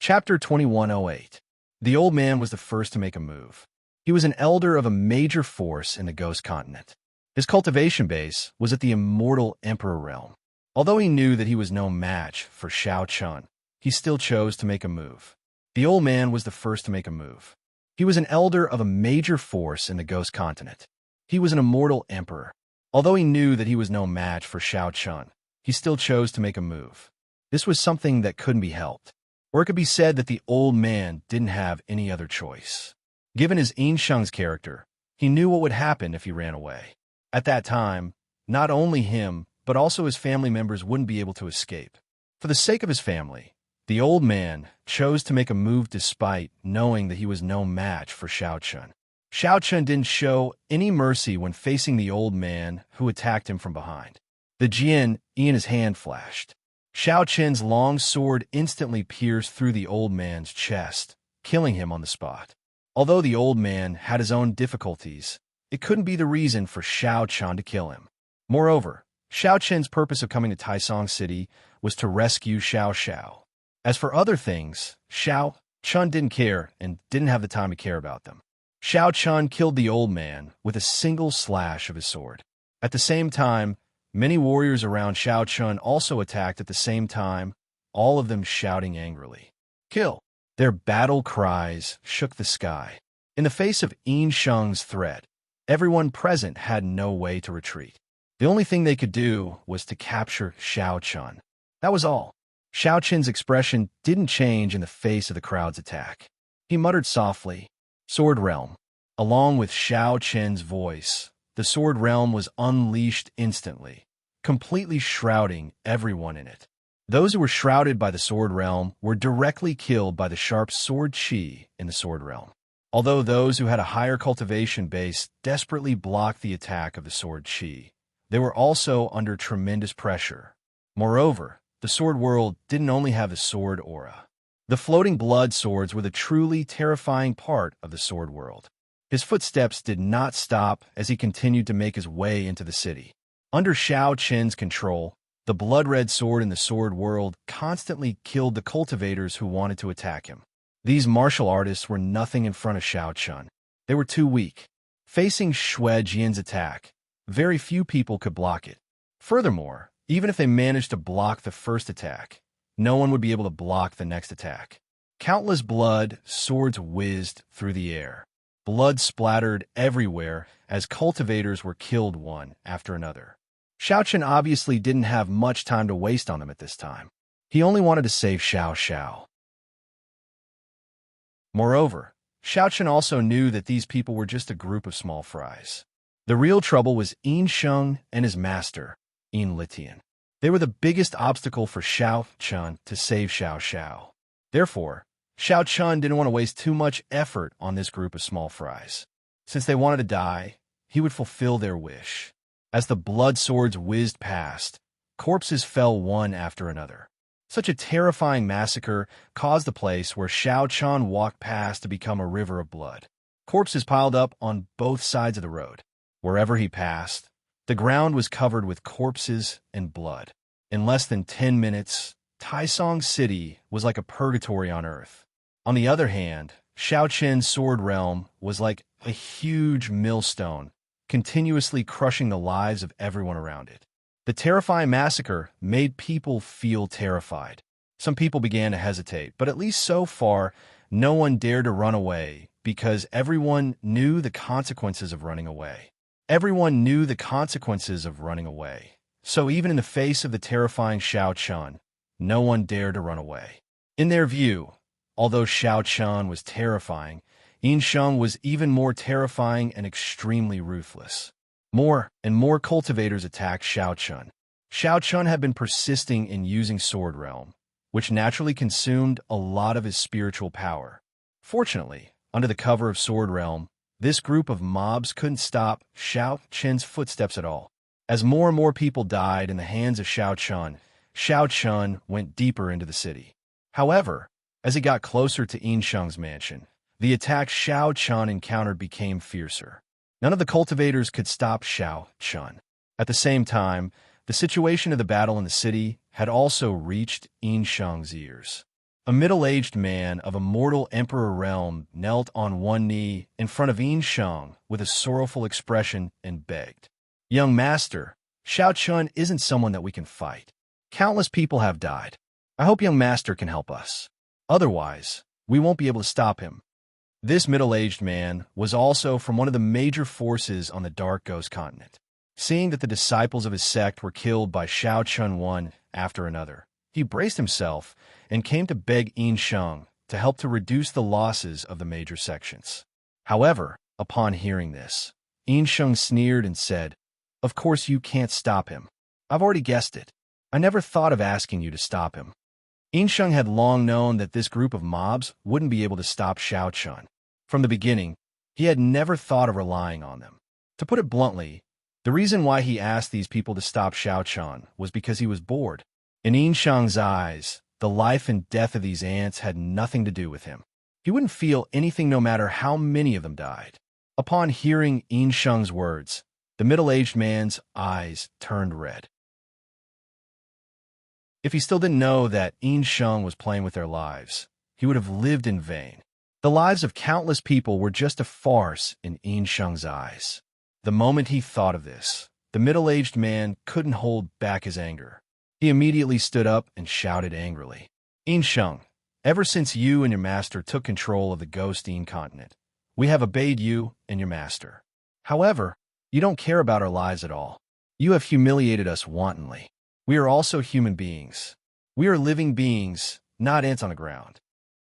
Chapter 2108. The old man was the first to make a move. He was an elder of a major force in the Ghost Continent. His cultivation base was at the immortal Emperor realm. Although he knew that he was no match for Shao Chun, he still chose to make a move. The old man was the first to make a move. He was an elder of a major force in the Ghost Continent. He was an immortal emperor. Although he knew that he was no match for Shao Chun, he still chose to make a move. This was something that couldn't be helped. Or it could be said that the old man didn't have any other choice. Given his Yin Sheng's character, he knew what would happen if he ran away. At that time, not only him, but also his family members wouldn't be able to escape. For the sake of his family, the old man chose to make a move despite knowing that he was no match for Shao Chun. Shao Chun didn't show any mercy when facing the old man who attacked him from behind. The Jian in his hand flashed. Shao Chun's long sword instantly pierced through the old man's chest, killing him on the spot. Although the old man had his own difficulties, it couldn't be the reason for Shao Chun to kill him. Moreover, Shao Chun's purpose of coming to Taisong City was to rescue Xiao Xiao. As for other things, Shao Chun didn't care and didn't have the time to care about them. Shao Chun killed the old man with a single slash of his sword. At the same time, many warriors around Shao Chun also attacked at the same time, all of them shouting angrily, "Kill!" Their battle cries shook the sky. In the face of Yin Sheng's threat, everyone present had no way to retreat. The only thing they could do was to capture Shao Chun. That was all. Shao Chun's expression didn't change in the face of the crowd's attack. He muttered softly, "Sword Realm." Along with Shao Chun's voice, the Sword Realm was unleashed instantly, completely shrouding everyone in it. Those who were shrouded by the Sword Realm were directly killed by the sharp sword chi in the Sword Realm. Although those who had a higher cultivation base desperately blocked the attack of the sword chi, they were also under tremendous pressure. Moreover, the sword world didn't only have the sword aura. The floating blood swords were the truly terrifying part of the sword world. His footsteps did not stop as he continued to make his way into the city. Under Shao Chun's control, the blood-red sword in the sword world constantly killed the cultivators who wanted to attack him. These martial artists were nothing in front of Shao Chun. They were too weak. Facing Xue Jian's attack, very few people could block it. Furthermore, even if they managed to block the first attack, no one would be able to block the next attack. Countless blood swords whizzed through the air. Blood splattered everywhere as cultivators were killed one after another. Shao Chun obviously didn't have much time to waste on them at this time. He only wanted to save Xiao Xiao. Moreover, Shao Chun also knew that these people were just a group of small fries. The real trouble was Yin Sheng and his master, Yin Litian. They were the biggest obstacle for Shao Chun to save Xiao Xiao. Therefore, Shao Chun didn't want to waste too much effort on this group of small fries. Since they wanted to die, he would fulfill their wish. As the blood swords whizzed past, corpses fell one after another. Such a terrifying massacre caused the place where Shao Chun walked past to become a river of blood. Corpses piled up on both sides of the road. Wherever he passed, the ground was covered with corpses and blood. In less than 10 minutes, Taisong City was like a purgatory on earth. On the other hand, Shao Chun's sword realm was like a huge millstone, continuously crushing the lives of everyone around it. The terrifying massacre made people feel terrified. Some people began to hesitate, but at least so far, no one dared to run away because everyone knew the consequences of running away. Everyone knew the consequences of running away. So even in the face of the terrifying Shao Chun, no one dared to run away. In their view, although Shao Chun was terrifying, Yin Sheng was even more terrifying and extremely ruthless. More and more cultivators attacked Shao Chun. Shao Chun had been persisting in using Sword Realm, which naturally consumed a lot of his spiritual power. Fortunately, under the cover of Sword Realm, this group of mobs couldn't stop Shao Chun's footsteps at all. As more and more people died in the hands of Shao Chun went deeper into the city. However, as he got closer to Yin Sheng's mansion, the attack Shao Chun encountered became fiercer. None of the cultivators could stop Xiao Chun. At the same time, the situation of the battle in the city had also reached Yin Sheng's ears. A middle-aged man of a mortal emperor realm knelt on one knee in front of Yin Sheng with a sorrowful expression and begged, "Young master, Xiao Chun isn't someone that we can fight. Countless people have died. I hope young master can help us. Otherwise, we won't be able to stop him." This middle-aged man was also from one of the major forces on the Dark Ghost continent. Seeing that the disciples of his sect were killed by Xiao Chun one after another, he braced himself and came to beg Yin Sheng to help to reduce the losses of the major sections. However, upon hearing this, Yin Sheng sneered and said, "Of course you can't stop him. I've already guessed it. I never thought of asking you to stop him." Yin Sheng had long known that this group of mobs wouldn't be able to stop Xiao Chun. From the beginning, he had never thought of relying on them. To put it bluntly, the reason why he asked these people to stop Xiao Chun was because he was bored. In Yin Sheng's eyes, the life and death of these ants had nothing to do with him. He wouldn't feel anything no matter how many of them died. Upon hearing Yin Sheng's words, the middle-aged man's eyes turned red. If he still didn't know that Yin Sheng was playing with their lives, he would have lived in vain. The lives of countless people were just a farce in Yin Sheng's eyes. The moment he thought of this, the middle-aged man couldn't hold back his anger. He immediately stood up and shouted angrily, "Yin Sheng, ever since you and your master took control of the Ghost Yin continent, we have obeyed you and your master. However, you don't care about our lives at all. You have humiliated us wantonly. We are also human beings. We are living beings, not ants on the ground."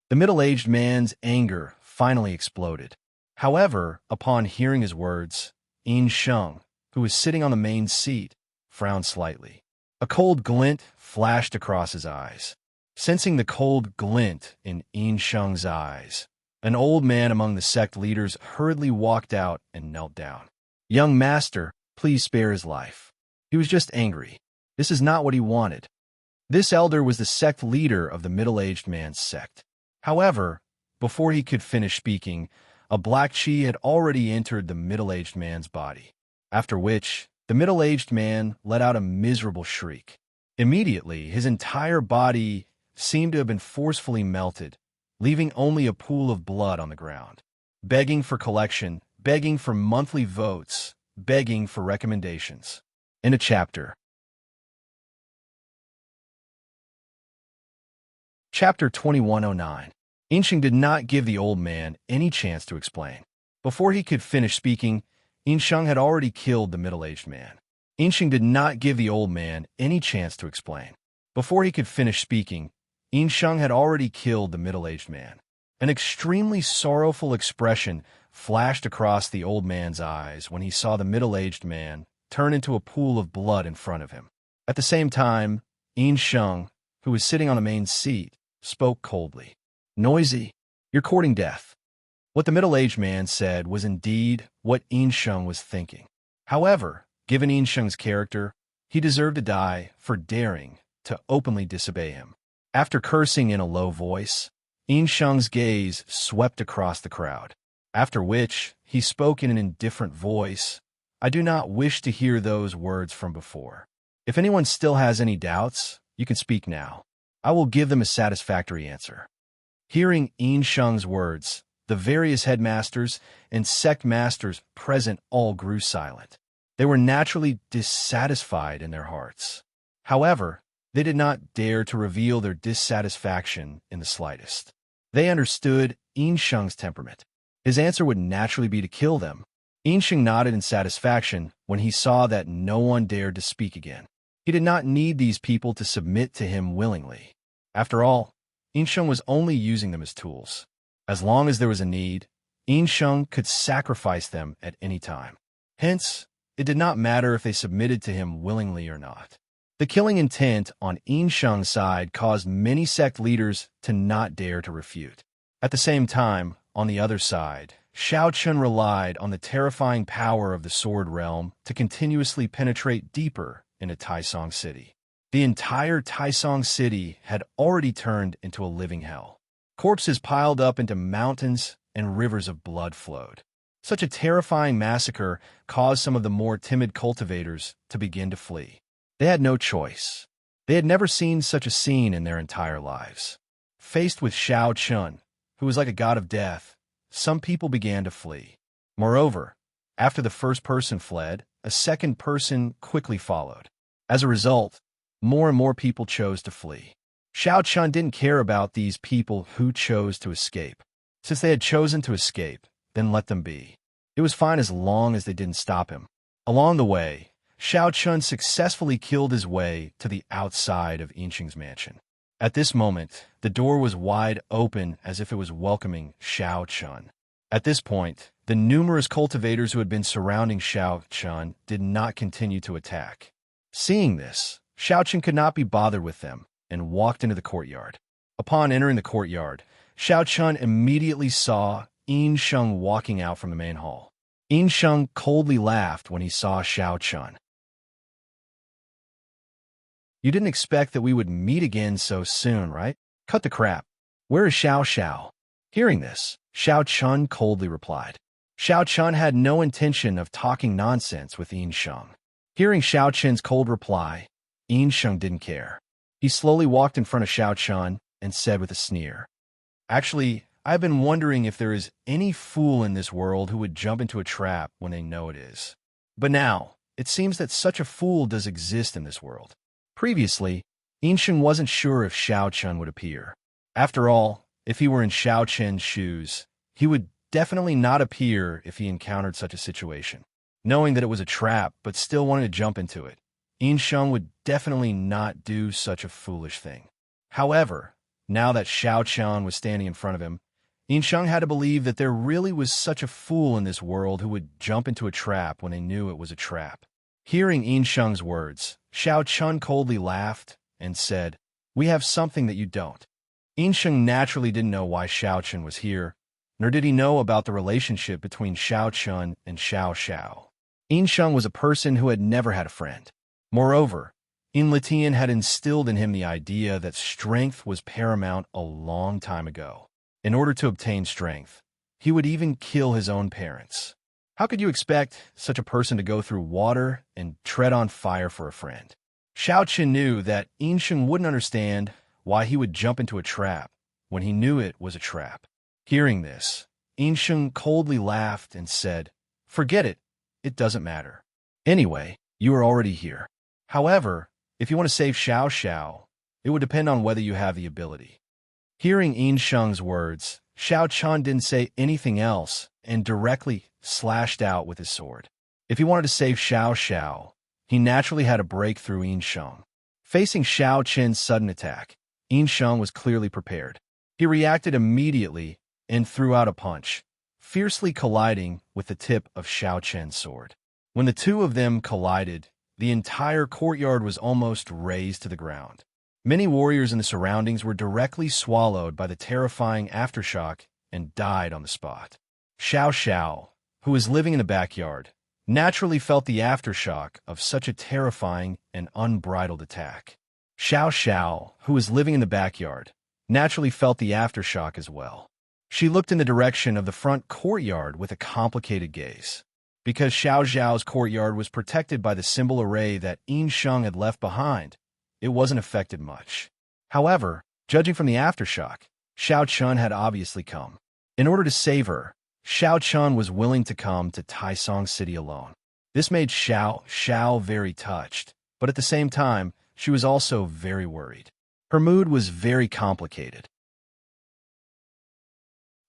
The middle-aged man's anger finally exploded. However, upon hearing his words, Yin Sheng, who was sitting on the main seat, frowned slightly. A cold glint flashed across his eyes. Sensing the cold glint in Yin Sheng's eyes, an old man among the sect leaders hurriedly walked out and knelt down. "Young master, please spare his life. He was just angry. This is not what he wanted." This elder was the sect leader of the middle-aged man's sect. However, before he could finish speaking, a black chi had already entered the middle-aged man's body, after which the middle-aged man let out a miserable shriek. Immediately, his entire body seemed to have been forcefully melted, leaving only a pool of blood on the ground. Begging for collection, begging for monthly votes, begging for recommendations. In a chapter. Chapter 2109. Yin Sheng did not give the old man any chance to explain. Before he could finish speaking, Yin Sheng had already killed the middle-aged man. Yin Sheng did not give the old man any chance to explain. Before he could finish speaking, Yin Sheng had already killed the middle-aged man. An extremely sorrowful expression flashed across the old man's eyes when he saw the middle-aged man turn into a pool of blood in front of him. At the same time, Yin Sheng, who was sitting on the main seat, spoke coldly. "Noisy, you're courting death." What the middle-aged man said was indeed what Yin Sheng was thinking. However, given Yin Sheng's character, he deserved to die for daring to openly disobey him. After cursing in a low voice, Yin Sheng's gaze swept across the crowd, after which he spoke in an indifferent voice. "I do not wish to hear those words from before. If anyone still has any doubts, you can speak now. I will give them a satisfactory answer." Hearing Yin Sheng's words, the various headmasters and sect masters present all grew silent. They were naturally dissatisfied in their hearts. However, they did not dare to reveal their dissatisfaction in the slightest. They understood Yin Sheng's temperament. His answer would naturally be to kill them. Yin Sheng nodded in satisfaction when he saw that no one dared to speak again. He did not need these people to submit to him willingly. After all, Yin Sheng was only using them as tools. As long as there was a need, Yin Sheng could sacrifice them at any time. Hence, it did not matter if they submitted to him willingly or not. The killing intent on Yin Sheng's side caused many sect leaders to not dare to refute. At the same time, on the other side, Xiao Chun relied on the terrifying power of the Sword Realm to continuously penetrate deeper into Taisong City. The entire Taisong City had already turned into a living hell. Corpses piled up into mountains and rivers of blood flowed. Such a terrifying massacre caused some of the more timid cultivators to begin to flee. They had no choice. They had never seen such a scene in their entire lives. Faced with Shao Chun, who was like a god of death, some people began to flee. Moreover, after the first person fled, a second person quickly followed. As a result, more and more people chose to flee. Shao Chun didn't care about these people who chose to escape. Since they had chosen to escape, then let them be. It was fine as long as they didn't stop him. Along the way, Shao Chun successfully killed his way to the outside of Yinsheng's mansion. At this moment, the door was wide open as if it was welcoming Shao Chun. At this point, the numerous cultivators who had been surrounding Shao Chun did not continue to attack. Seeing this, Shao Chun could not be bothered with them and walked into the courtyard. Upon entering the courtyard, Shao Chun immediately saw Yinsheng walking out from the main hall. Yinsheng coldly laughed when he saw Shao Chun. "You didn't expect that we would meet again so soon, right? Cut the crap. Where is Xiao Xiao?" Hearing this, Shao Chun coldly replied. Shao Chun had no intention of talking nonsense with Yinsheng. Hearing Shao Chun's cold reply, Yinsheng didn't care. He slowly walked in front of Shao Chun and said with a sneer, "Actually, I've been wondering if there is any fool in this world who would jump into a trap when they know it is. But now, it seems that such a fool does exist in this world." Previously, Yinsheng wasn't sure if Shao Chun would appear. After all, if he were in Shao Chun's shoes, he would definitely not appear if he encountered such a situation. Knowing that it was a trap but still wanting to jump into it, Yinsheng would definitely not do such a foolish thing. However, now that Shao Chun was standing in front of him, Yinsheng had to believe that there really was such a fool in this world who would jump into a trap when they knew it was a trap. Hearing Yinsheng's words, Shao Chun coldly laughed and said, "We have something that you don't." Yinsheng naturally didn't know why Shao Chun was here, nor did he know about the relationship between Shao Chun and Xiao Xiao. Yinsheng was a person who had never had a friend. Moreover, Litian had instilled in him the idea that strength was paramount a long time ago. In order to obtain strength, he would even kill his own parents. How could you expect such a person to go through water and tread on fire for a friend? Shao Chun knew that Yinsheng wouldn't understand why he would jump into a trap when he knew it was a trap. Hearing this, Yinsheng coldly laughed and said, "Forget it. It doesn't matter. Anyway, you are already here. However, if you want to save Xiao Xiao, it would depend on whether you have the ability." Hearing Yinsheng's words, Shao Chun didn't say anything else and directly slashed out with his sword. If he wanted to save Xiao Xiao, he naturally had to break through Yinsheng. Facing Shao Chun's sudden attack, Yinsheng was clearly prepared. He reacted immediately and threw out a punch, fiercely colliding with the tip of Shao Chun's sword. When the two of them collided, the entire courtyard was almost razed to the ground. Many warriors in the surroundings were directly swallowed by the terrifying aftershock and died on the spot. Xiao Xiao, who was living in the backyard, naturally felt the aftershock of such a terrifying and unbridled attack. Xiao Xiao, who was living in the backyard, naturally felt the aftershock as well. She looked in the direction of the front courtyard with a complicated gaze. Because Xiao Xiao's courtyard was protected by the symbol array that Yinsheng had left behind, it wasn't affected much. However, judging from the aftershock, Shao Chun had obviously come. In order to save her, Shao Chun was willing to come to Taisong City alone. This made Xiao Xiao very touched, but at the same time, she was also very worried. Her mood was very complicated.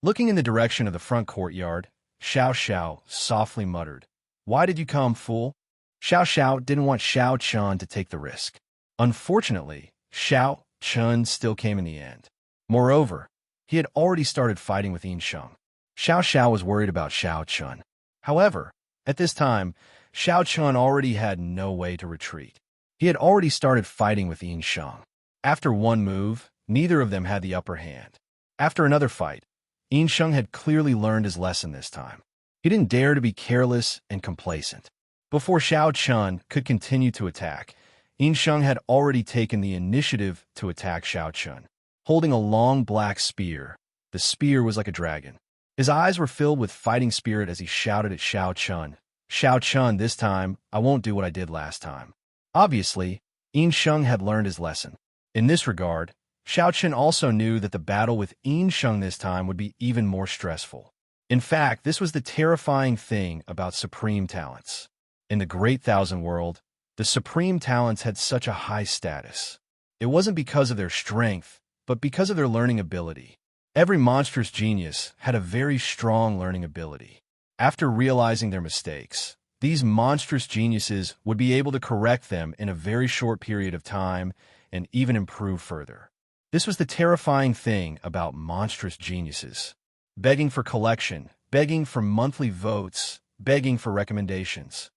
Looking in the direction of the front courtyard, Xiao Xiao softly muttered, "Why did you come, fool?" Xiao Xiao didn't want Shao Chun to take the risk. Unfortunately, Xiao Chun still came in the end. Moreover, he had already started fighting with Yinsheng. Xiao Xiao was worried about Xiao Chun. However, at this time, Xiao Chun already had no way to retreat. He had already started fighting with Yinsheng. After one move, neither of them had the upper hand. After another fight, Yinsheng had clearly learned his lesson this time. He didn't dare to be careless and complacent. Before Xiao Chun could continue to attack, Yinsheng had already taken the initiative to attack Xiao Chun. Holding a long black spear, the spear was like a dragon. His eyes were filled with fighting spirit as he shouted at Xiao Chun. Xiao Chun, this time, I won't do what I did last time. Obviously, Yin Sheng had learned his lesson. In this regard, Xiao Chun also knew that the battle with Yin Sheng this time would be even more stressful. In fact, this was the terrifying thing about supreme talents. In the Great Thousand World, the supreme talents had such a high status. It wasn't because of their strength, but because of their learning ability. Every monstrous genius had a very strong learning ability. After realizing their mistakes, these monstrous geniuses would be able to correct them in a very short period of time and even improve further. This was the terrifying thing about monstrous geniuses. Begging for collection, begging for monthly votes, begging for recommendations.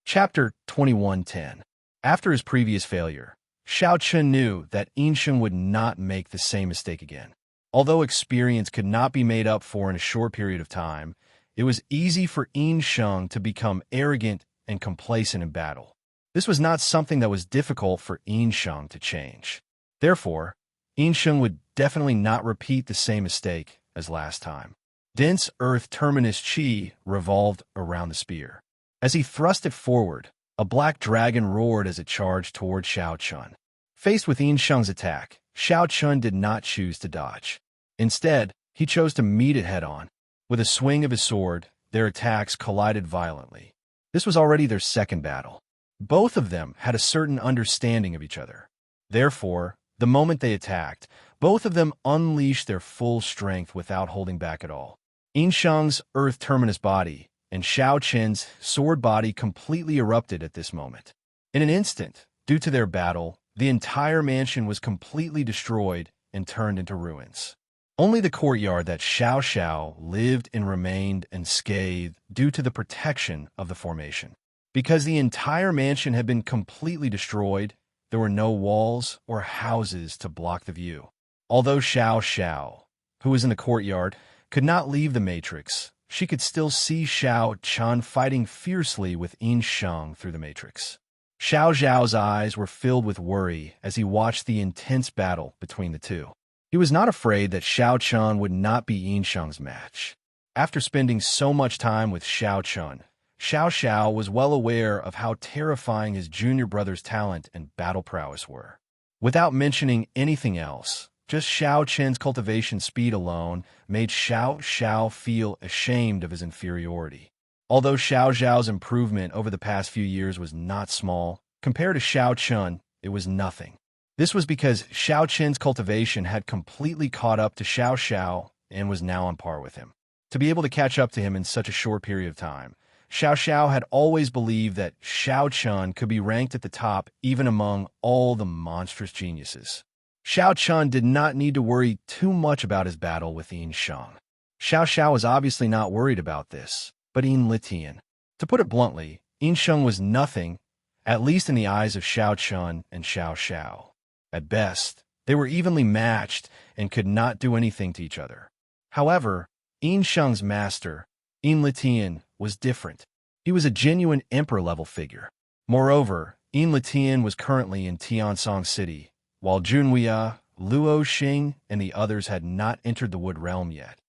Chapter 21:10. After his previous failure, Xiao Chun knew that Yin Sheng would not make the same mistake again. Although experience could not be made up for in a short period of time, it was easy for Yin Sheng to become arrogant and complacent in battle. This was not something that was difficult for Yin Sheng to change. Therefore, Yin Sheng would definitely not repeat the same mistake as last time. Dense earth terminus chi revolved around the spear. As he thrust it forward, a black dragon roared as it charged toward Xiao Chun. Faced with Yin Sheng's attack, Xiao Chun did not choose to dodge. Instead, he chose to meet it head-on. With a swing of his sword, their attacks collided violently. This was already their second battle. Both of them had a certain understanding of each other. Therefore, the moment they attacked, both of them unleashed their full strength without holding back at all. Yin Sheng's earth terminus body and Xiao Chen's sword body completely erupted at this moment. In an instant, due to their battle, the entire mansion was completely destroyed and turned into ruins. Only the courtyard that Xiao Xiao lived and remained unscathed due to the protection of the formation. Because the entire mansion had been completely destroyed, there were no walls or houses to block the view. Although Xiao Xiao, who was in the courtyard, could not leave the matrix, she could still see Xiao Chun fighting fiercely with Yin Sheng through the matrix. Xiao Zhao's eyes were filled with worry as he watched the intense battle between the two. He was not afraid that Xiao Chun would not be Yin Sheng's match. After spending so much time with Xiao Chun, Xiao Xiao was well aware of how terrifying his junior brother's talent and battle prowess were. Without mentioning anything else, just Xiao Chen's cultivation speed alone made Xiao Xiao feel ashamed of his inferiority. Although Xiao Zhao's improvement over the past few years was not small, compared to Xiao Chun, it was nothing. This was because Xiao Chen's cultivation had completely caught up to Xiao Xiao and was now on par with him. To be able to catch up to him in such a short period of time, Xiao Xiao had always believed that Xiao Chun could be ranked at the top even among all the monstrous geniuses. Xiao Chun did not need to worry too much about his battle with Yin Sheng. Xiao Xiao was obviously not worried about this, but Yin Litian. To put it bluntly, Yin Sheng was nothing, at least in the eyes of Xiao Chun and Xiao Xiao. At best, they were evenly matched and could not do anything to each other. However, Yin Sheng's master, Yin Litian, was different. He was a genuine emperor-level figure. Moreover, Yin Litian was currently in Tiansong City, while Junwia, Luo Xing, and the others had not entered the Wood Realm yet.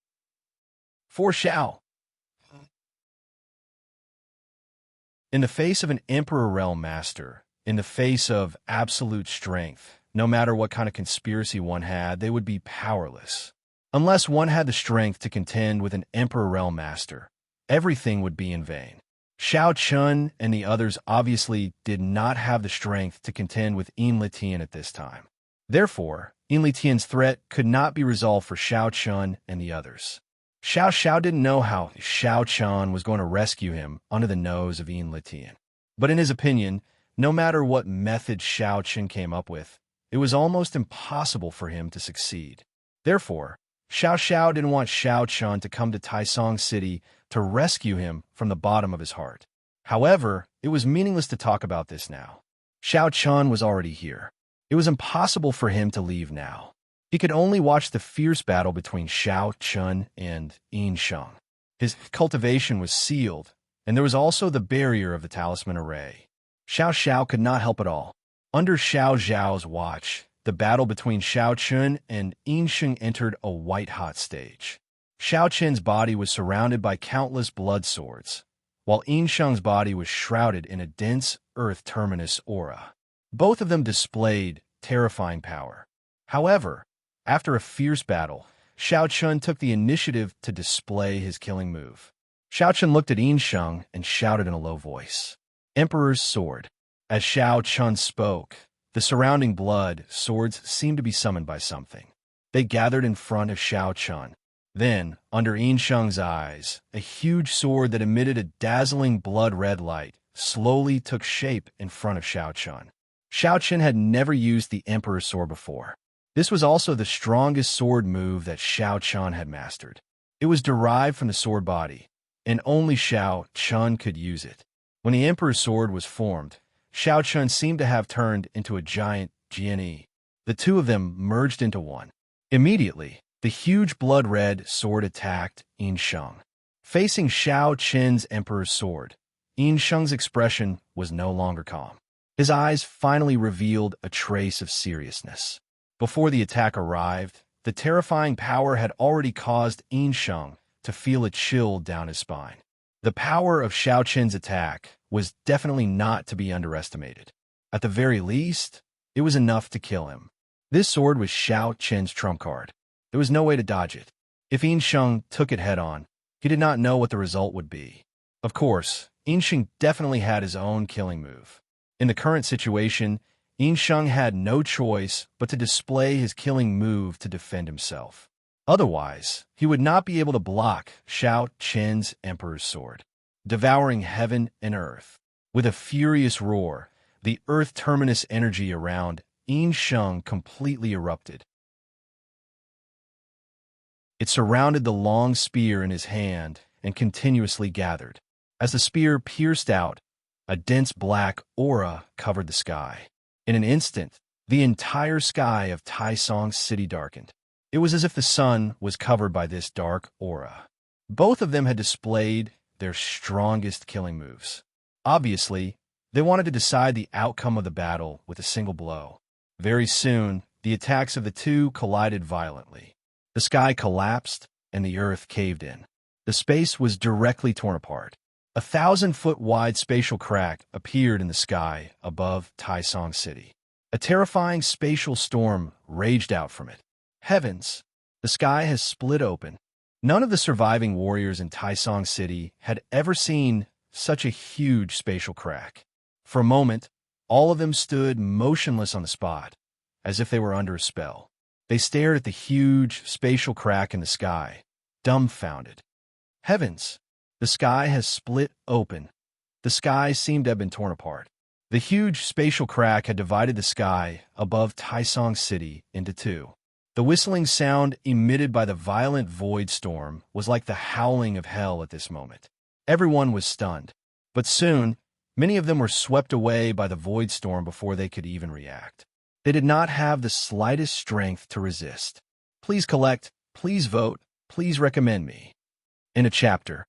For Xiao. In the face of an Emperor Realm Master, in the face of absolute strength, no matter what kind of conspiracy one had, they would be powerless. Unless one had the strength to contend with an Emperor Realm Master, everything would be in vain. Xiao Chun and the others obviously did not have the strength to contend with Yin Litian at this time. Therefore, Yin Litian's threat could not be resolved for Xiao Chun and the others. Xiao Xiao didn't know how Xiao Chun was going to rescue him under the nose of Yin Litian. But in his opinion, no matter what method Xiao Chun came up with, it was almost impossible for him to succeed. Therefore, Xiao Xiao didn't want Xiao Chun to come to Taisong City to rescue him from the bottom of his heart. However, it was meaningless to talk about this now. Xiao Chun was already here. It was impossible for him to leave now. He could only watch the fierce battle between Xiao Chun and Yin Sheng. His cultivation was sealed, and there was also the barrier of the talisman array. Xiao Xiao could not help at all. Under Xiao Zhao's watch, the battle between Xiao Chun and Yin Sheng entered a white-hot stage. Xiao Qin's body was surrounded by countless blood swords, while Yin Sheng's body was shrouded in a dense earth terminus aura. Both of them displayed terrifying power. However, after a fierce battle, Xiao Chun took the initiative to display his killing move. Xiao Chun looked at Yin Sheng and shouted in a low voice, "Emperor's Sword." As Xiao Chun spoke, the surrounding blood swords seemed to be summoned by something. They gathered in front of Xiao Chun. Then, under Yin Sheng's eyes, a huge sword that emitted a dazzling blood-red light slowly took shape in front of Xiao Chun. Xiao Chun had never used the Emperor's Sword before. This was also the strongest sword move that Xiao Chun had mastered. It was derived from the sword body, and only Xiao Chun could use it. When the Emperor's Sword was formed, Xiao Chun seemed to have turned into a giant genie. The two of them merged into one. Immediately, the huge blood-red sword attacked Yin Sheng. Facing Xiao Chun's Emperor's Sword, Yin Sheng's expression was no longer calm. His eyes finally revealed a trace of seriousness. Before the attack arrived, the terrifying power had already caused Yin Sheng to feel a chill down his spine. The power of Xiao Chun's attack was definitely not to be underestimated. At the very least, it was enough to kill him. This sword was Xiao Chun's trump card. There was no way to dodge it. If Yin Sheng took it head-on, he did not know what the result would be. Of course, Yin Sheng definitely had his own killing move. In the current situation, Yin Sheng had no choice but to display his killing move to defend himself. Otherwise, he would not be able to block Xiao Chun's Emperor's Sword. Devouring heaven and earth. With a furious roar, the earth terminus energy around Yin Sheng completely erupted. It surrounded the long spear in his hand and continuously gathered. As the spear pierced out, a dense black aura covered the sky. In an instant, the entire sky of Taisong City darkened. It was as if the sun was covered by this dark aura. Both of them had displayed their strongest killing moves. Obviously, they wanted to decide the outcome of the battle with a single blow. Very soon, the attacks of the two collided violently. The sky collapsed, and the earth caved in. The space was directly torn apart. A 1,000-foot-wide spatial crack appeared in the sky above Taisong City. A terrifying spatial storm raged out from it. Heavens! The sky has split open. None of the surviving warriors in Taisong City had ever seen such a huge spatial crack. For a moment, all of them stood motionless on the spot, as if they were under a spell. They stared at the huge spatial crack in the sky, dumbfounded. Heavens! The sky has split open. The sky seemed to have been torn apart. The huge spatial crack had divided the sky above Taisong City into two. The whistling sound emitted by the violent void storm was like the howling of hell at this moment. Everyone was stunned. But soon, many of them were swept away by the void storm before they could even react. They did not have the slightest strength to resist. Please collect, please vote, please recommend me. In a chapter.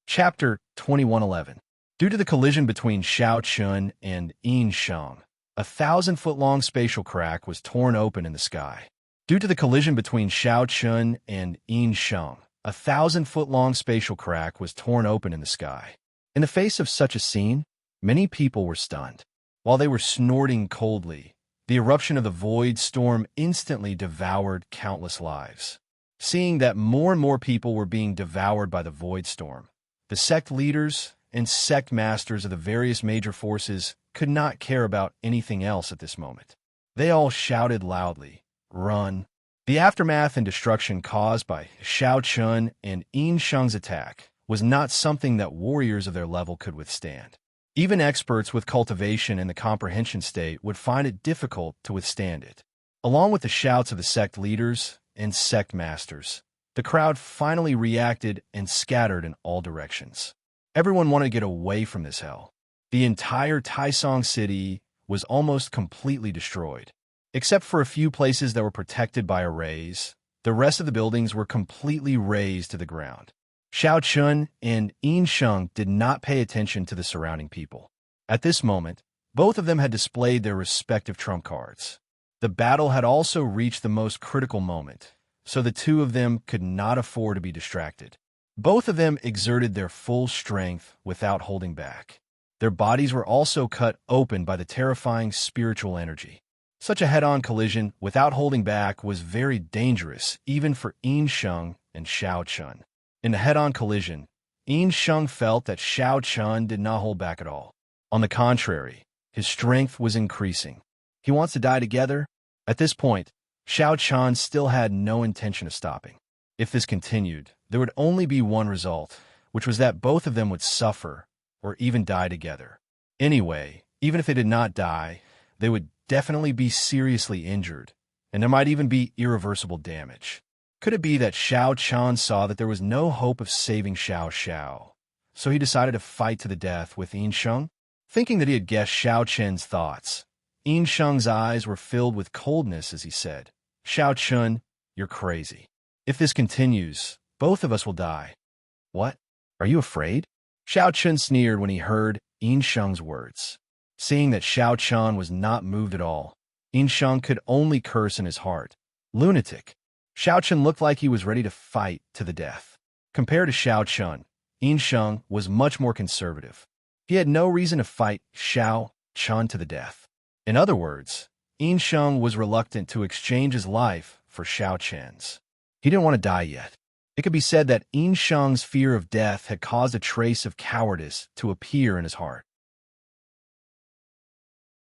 Chapter 2111. Due to the collision between Xiao Chun and Yin Sheng, a 1,000-foot-long spatial crack was torn open in the sky. Due to the collision between Xiao Chun and Yin Sheng, a 1,000-foot-long spatial crack was torn open in the sky. In the face of such a scene, many people were stunned. While they were snorting coldly, the eruption of the void storm instantly devoured countless lives. Seeing that more and more people were being devoured by the void storm, the sect leaders and sect masters of the various major forces could not care about anything else at this moment. They all shouted loudly, "Run!" The aftermath and destruction caused by Xiao Chun and Yin Sheng's attack was not something that warriors of their level could withstand. Even experts with cultivation and the comprehension state would find it difficult to withstand it. Along with the shouts of the sect leaders and sect masters, the crowd finally reacted and scattered in all directions. Everyone wanted to get away from this hell. The entire Taisong City was almost completely destroyed. Except for a few places that were protected by arrays, the rest of the buildings were completely razed to the ground. Xiao Chun and Yin Sheng did not pay attention to the surrounding people. At this moment, both of them had displayed their respective trump cards. The battle had also reached the most critical moment, so the two of them could not afford to be distracted. Both of them exerted their full strength without holding back. Their bodies were also cut open by the terrifying spiritual energy. Such a head-on collision without holding back was very dangerous, even for Yin Sheng and Xiao Chun. In the head-on collision, Yin Sheng felt that Xiao Chun did not hold back at all. On the contrary, his strength was increasing. He wants to die together? At this point, Xiao Chun still had no intention of stopping. If this continued, there would only be one result, which was that both of them would suffer or even die together. Anyway, even if they did not die, they would definitely be seriously injured, and there might even be irreversible damage. Could it be that Xiao Chun saw that there was no hope of saving Xiao Xiao, so he decided to fight to the death with Yin Sheng? Thinking that he had guessed Xiao Chen's thoughts, Yin Sheng's eyes were filled with coldness as he said, "Xiao Chun, you're crazy. If this continues, both of us will die." "What? Are you afraid?" Xiao Chun sneered when he heard Yin Sheng's words. Seeing that Xiao Chun was not moved at all, Yin Sheng could only curse in his heart. Lunatic. Xiao Chun looked like he was ready to fight to the death. Compared to Xiao Chun, Yin Sheng was much more conservative. He had no reason to fight Xiao Chun to the death. In other words, Yin Sheng was reluctant to exchange his life for Xiao Chen's. He didn't want to die yet. It could be said that Yin Sheng's fear of death had caused a trace of cowardice to appear in his heart.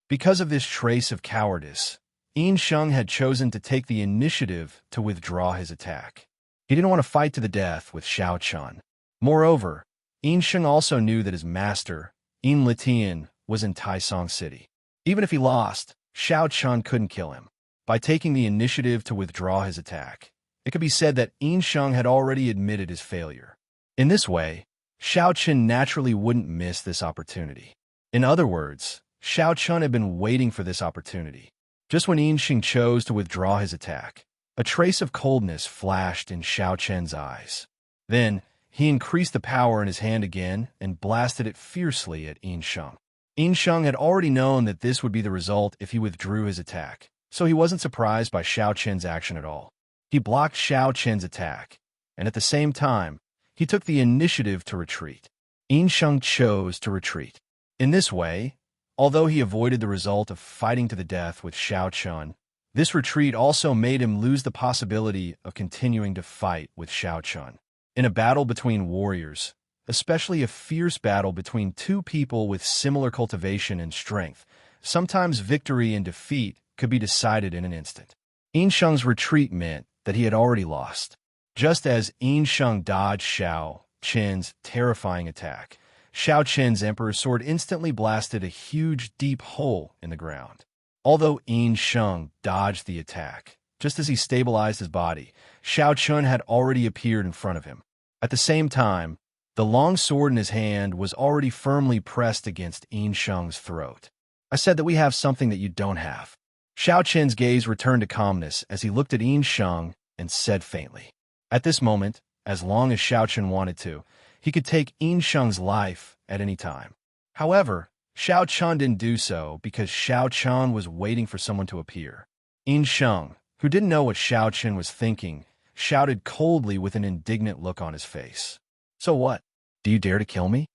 Because of this trace of cowardice, Yin Sheng had chosen to take the initiative to withdraw his attack. He didn't want to fight to the death with Xiao Chun. Moreover, Yin Sheng also knew that his master, Yin Litian, was in Taisong City. Even if he lost, Xiao Chun couldn't kill him. By taking the initiative to withdraw his attack, it could be said that Yin Sheng had already admitted his failure. In this way, Xiao Chun naturally wouldn't miss this opportunity. In other words, Xiao Chun had been waiting for this opportunity. Just when Yin Sheng chose to withdraw his attack, a trace of coldness flashed in Xiao Chen's eyes. Then, he increased the power in his hand again and blasted it fiercely at Yin Sheng. Yin Sheng had already known that this would be the result if he withdrew his attack, so he wasn't surprised by Xiao Chen's action at all. He blocked Xiao Chen's attack, and at the same time, he took the initiative to retreat. Yin Sheng chose to retreat. In this way, although he avoided the result of fighting to the death with Xiao Chun, this retreat also made him lose the possibility of continuing to fight with Xiao Chun. In a battle between warriors, especially a fierce battle between two people with similar cultivation and strength, sometimes victory and defeat could be decided in an instant. Yin Sheng's retreat meant that he had already lost. Just as Yin Sheng dodged Xiao Chen's terrifying attack, Xiao Chen's emperor's sword instantly blasted a huge, deep hole in the ground. Although Yin Sheng dodged the attack, just as he stabilized his body, Xiao Chun had already appeared in front of him. At the same time, the long sword in his hand was already firmly pressed against Yin Sheng's throat. "I said that we have something that you don't have." Xiao Chen's gaze returned to calmness as he looked at Yin Sheng and said faintly. At this moment, as long as Xiao Chen wanted to, he could take Yin Sheng's life at any time. However, Xiao Chun didn't do so because Xiao Chun was waiting for someone to appear. Yin Sheng, who didn't know what Xiao Chen was thinking, shouted coldly with an indignant look on his face. "So what? Do you dare to kill me?"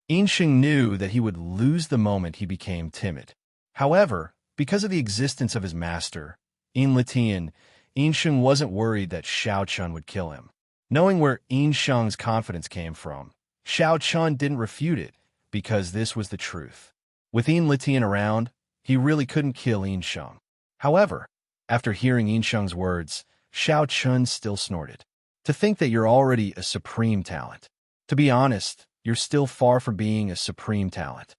Yin Sheng knew that he would lose the moment he became timid. However, because of the existence of his master, Yin Litian, Yin Sheng wasn't worried that Xiao Chun would kill him. Knowing where Yin Sheng's confidence came from, Xiao Chun didn't refute it because this was the truth. With Yin Litian around, he really couldn't kill Yin Sheng. However, after hearing Yin Sheng's words, Xiao Chun still snorted. "To think that you're already a supreme talent. To be honest, you're still far from being a supreme talent.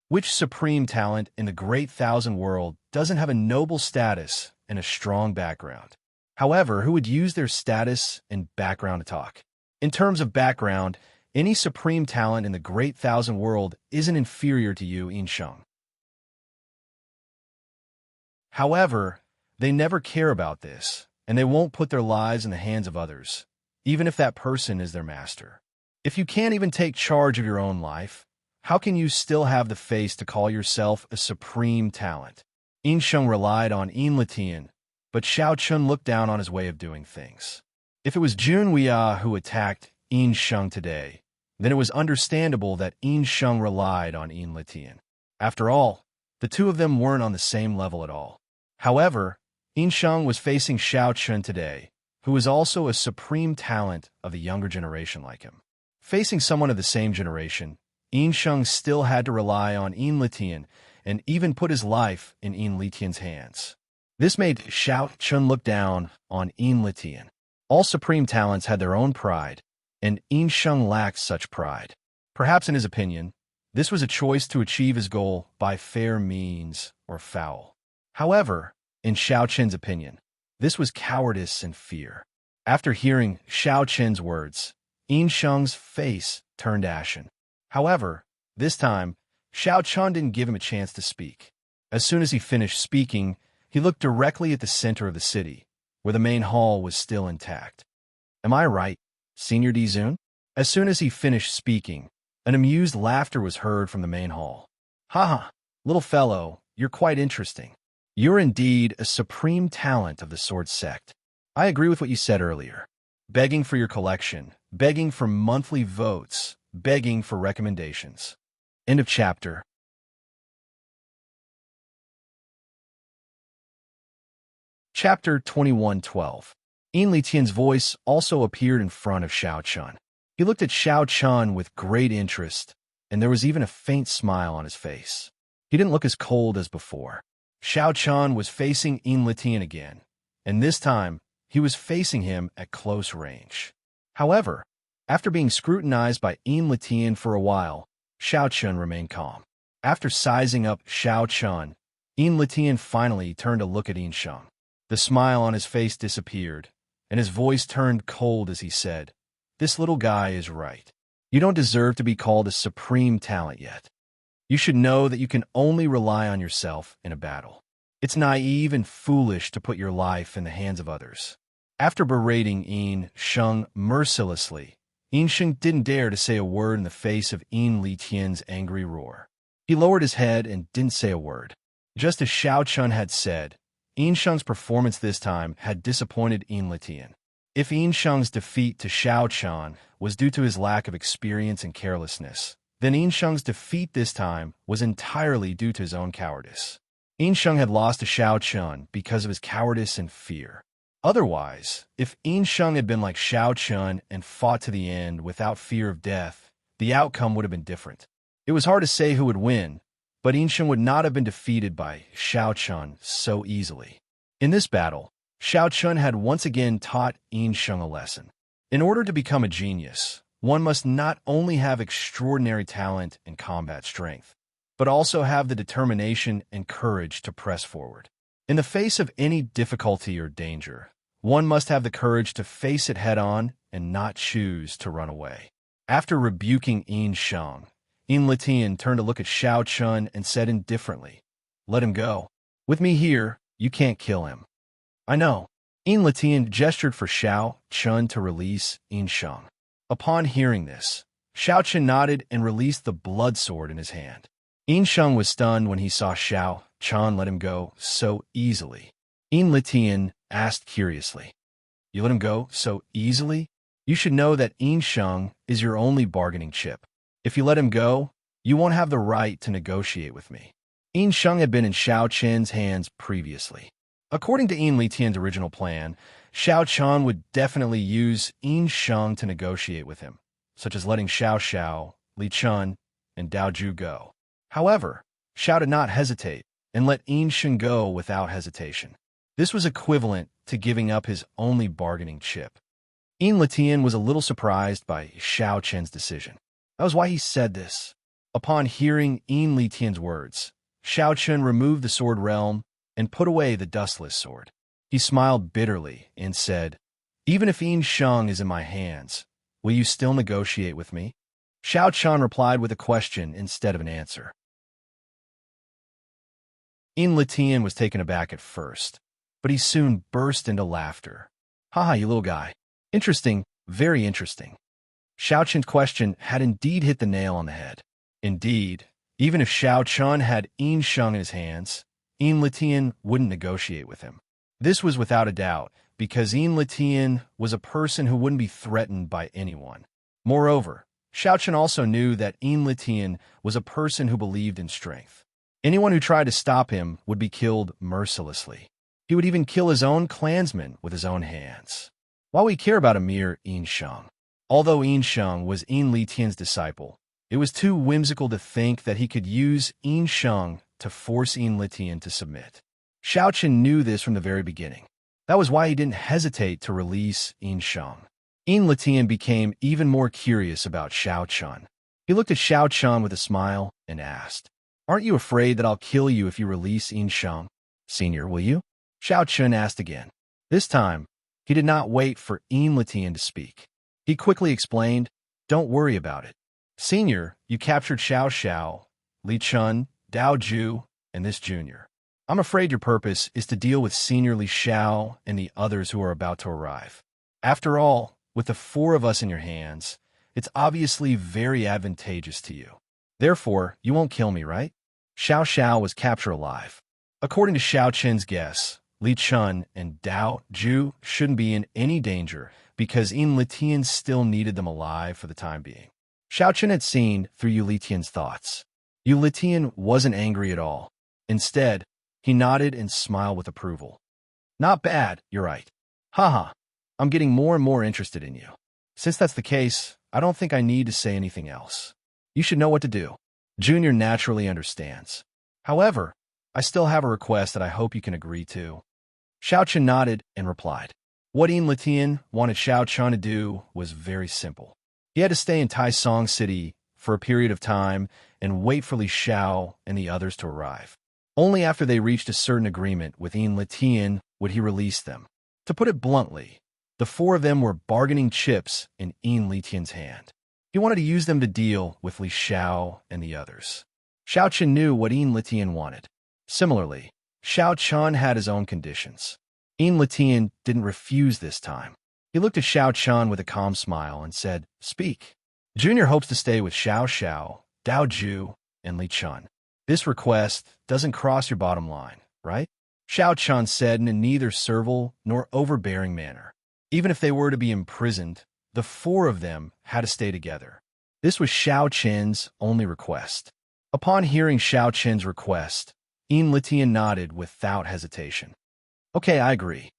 Which supreme talent in the Great Thousand World doesn't have a noble status and a strong background? However, who would use their status and background to talk? In terms of background, any supreme talent in the Great Thousand World isn't inferior to you, Yin Sheng. However, they never care about this, and they won't put their lives in the hands of others, even if that person is their master. If you can't even take charge of your own life, How can you still have the face to call yourself a supreme talent? Yin Sheng relied on Yin Litian, but Xiao Chun looked down on his way of doing things. If it was Jun Weia who attacked Yin Sheng today, then it was understandable that Yin Sheng relied on Yin Litian. After all, the two of them weren't on the same level at all. However, Yin Sheng was facing Xiao Chun today, who was also a supreme talent of the younger generation like him. Facing someone of the same generation, Yin Sheng still had to rely on Yin Litian and even put his life in Yin Litian's hands. This made Xiao Chun look down on Yin Litian. All supreme talents had their own pride, and Yin Sheng lacked such pride. Perhaps in his opinion, this was a choice to achieve his goal by fair means or foul. However, in Xiao Chen's opinion, this was cowardice and fear. After hearing Xiao Chen's words, Yin Sheng's face turned ashen. However, this time, Xiao Chun didn't give him a chance to speak. As soon as he finished speaking, he looked directly at the center of the city, where the main hall was still intact. Am I right, Senior Dizun? As soon as he finished speaking, an amused laughter was heard from the main hall. Haha, little fellow, you're quite interesting. You're indeed a supreme talent of the sword sect. I agree with what you said earlier. Begging for your collection, begging for monthly votes, begging for recommendations. End of chapter. Chapter 21:12. Yin Litian's voice also appeared in front of Xiao Chun. He looked at Xiao Chun with great interest, and there was even a faint smile on his face. He didn't look as cold as before. Xiao Chun was facing Yin Litian again, and this time, he was facing him at close range. However, after being scrutinized by Yin Litian for a while, Xiao Chun remained calm. After sizing up Xiao Chun, Yin Litian finally turned to look at Yin Sheng. The smile on his face disappeared, and his voice turned cold as he said, "This little guy is right. You don't deserve to be called a supreme talent yet. You should know that you can only rely on yourself in a battle. It's naive and foolish to put your life in the hands of others." After berating Yin Sheng mercilessly, Yin Sheng didn't dare to say a word in the face of Yin Litian's angry roar. He lowered his head and didn't say a word. Just as Xiao Chun had said, Yin Sheng's performance this time had disappointed Yin Litian. If Yin Sheng's defeat to Xiao Chun was due to his lack of experience and carelessness, then Yin Sheng's defeat this time was entirely due to his own cowardice. Yin Sheng had lost to Xiao Chun because of his cowardice and fear. Otherwise, if Yin Sheng had been like Xiao Chun and fought to the end without fear of death, the outcome would have been different. It was hard to say who would win, but Yin Sheng would not have been defeated by Xiao Chun so easily. In this battle, Xiao Chun had once again taught Yin Sheng a lesson. In order to become a genius, one must not only have extraordinary talent and combat strength, but also have the determination and courage to press forward. In the face of any difficulty or danger, one must have the courage to face it head-on and not choose to run away. After rebuking Yin Sheng, Yin Litian turned to look at Xiao Chun and said indifferently, "Let him go. With me here, you can't kill him." "I know." Yin Litian gestured for Xiao Chun to release Yin Sheng. Upon hearing this, Xiao Chun nodded and released the blood sword in his hand. Yin Sheng was stunned when he saw Xiao Chun let him go so easily. Yin Litian asked curiously, "You let him go so easily? You should know that Yin Sheng is your only bargaining chip. If you let him go, you won't have the right to negotiate with me." Yin Sheng had been in Xiao Chen's hands previously. According to Yin Litian's original plan, Xiao Chun would definitely use Yin Sheng to negotiate with him, such as letting Xiao Xiao, Li Chun, and Dao Ju go. However, Xiao did not hesitate and let Yin Sheng go without hesitation. This was equivalent to giving up his only bargaining chip. Yin Litian was a little surprised by Xiao Chen's decision. That was why he said this. Upon hearing Yin Litian's words, Xiao Chun removed the sword realm and put away the dustless sword. He smiled bitterly and said, "Even if Yin Sheng is in my hands, will you still negotiate with me?" Xiao Chun replied with a question instead of an answer. Yin Litian was taken aback at first, but he soon burst into laughter. "Haha, you little guy. Interesting, very interesting." Xiao Chun's question had indeed hit the nail on the head. Indeed, even if Xiao Chun had Yin Sheng in his hands, Yin Litian wouldn't negotiate with him. This was without a doubt, because Yin Litian was a person who wouldn't be threatened by anyone. Moreover, Xiao Chun also knew that Yin Litian was a person who believed in strength. Anyone who tried to stop him would be killed mercilessly. He would even kill his own clansmen with his own hands. While we care about a mere Yin Sheng, although Yin Sheng was Yin Litian's disciple, it was too whimsical to think that he could use Yin Sheng to force Yin Litian to submit. Xiao Chun knew this from the very beginning. That was why he didn't hesitate to release Yin Sheng. Yin Litian became even more curious about Xiao Chun. He looked at Xiao Chun with a smile and asked, "Aren't you afraid that I'll kill you if you release Yin Sheng? Senior, will you?" Xiao Chun asked again. This time, he did not wait for Yin Litian to speak. He quickly explained, "Don't worry about it. Senior, you captured Xiao Xiao, Li Chun, Dao Ju, and this junior. I'm afraid your purpose is to deal with Senior Li Xiao and the others who are about to arrive. After all, with the four of us in your hands, it's obviously very advantageous to you. Therefore, you won't kill me, right?" Xiao Xiao was captured alive. According to Xiao Chen's guess, Li Chun and Dao Ju shouldn't be in any danger because Yin Litian still needed them alive for the time being. Xiao Chen had seen through Yu Litian's thoughts. Yu Litian wasn't angry at all. Instead, he nodded and smiled with approval. "Not bad, you're right. Haha, I'm getting more and more interested in you. Since that's the case, I don't think I need to say anything else. You should know what to do. Junior naturally understands. However, I still have a request that I hope you can agree to." Xiao Chen nodded and replied. What Yin Litian wanted Xiao Chun to do was very simple. He had to stay in Tai Song City for a period of time and wait for Li Xiao and the others to arrive. Only after they reached a certain agreement with Yin Litian would he release them. To put it bluntly, the four of them were bargaining chips in Yin Litian's hand. He wanted to use them to deal with Li Xiao and the others. Xiao Chun knew what Yin Litian wanted. Similarly, Xiao Chun had his own conditions. Yin Litian didn't refuse this time. He looked at Xiao Chun with a calm smile and said, "Speak." Junior hopes to stay with Xiao Xiao, Dao Ju, and Li Chun. This request doesn't cross your bottom line, right? Xiao Chun said in a neither servile nor overbearing manner. Even if they were to be imprisoned, the four of them had to stay together. This was Xiao Chen's only request. Upon hearing Xiao Chen's request, Yin Litian nodded without hesitation. "Okay, I agree."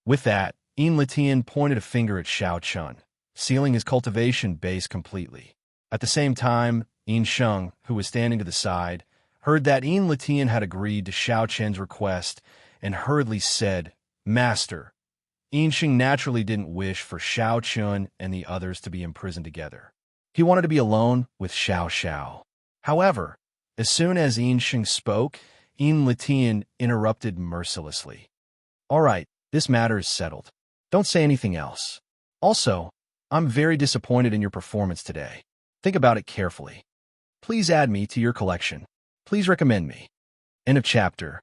With that, Yin Litian pointed a finger at Xiao Chun, sealing his cultivation base completely. At the same time, Yin Sheng, who was standing to the side, heard that Yin Litian had agreed to Xiao Chen's request and hurriedly said, "Master." Yin Sheng naturally didn't wish for Xiao Chun and the others to be imprisoned together. He wanted to be alone with Xiao Xiao. However, as soon as Yin Sheng spoke, Yin Litian interrupted mercilessly. "All right, this matter is settled. Don't say anything else. Also, I'm very disappointed in your performance today. Think about it carefully. Please add me to your collection. Please recommend me." End of chapter.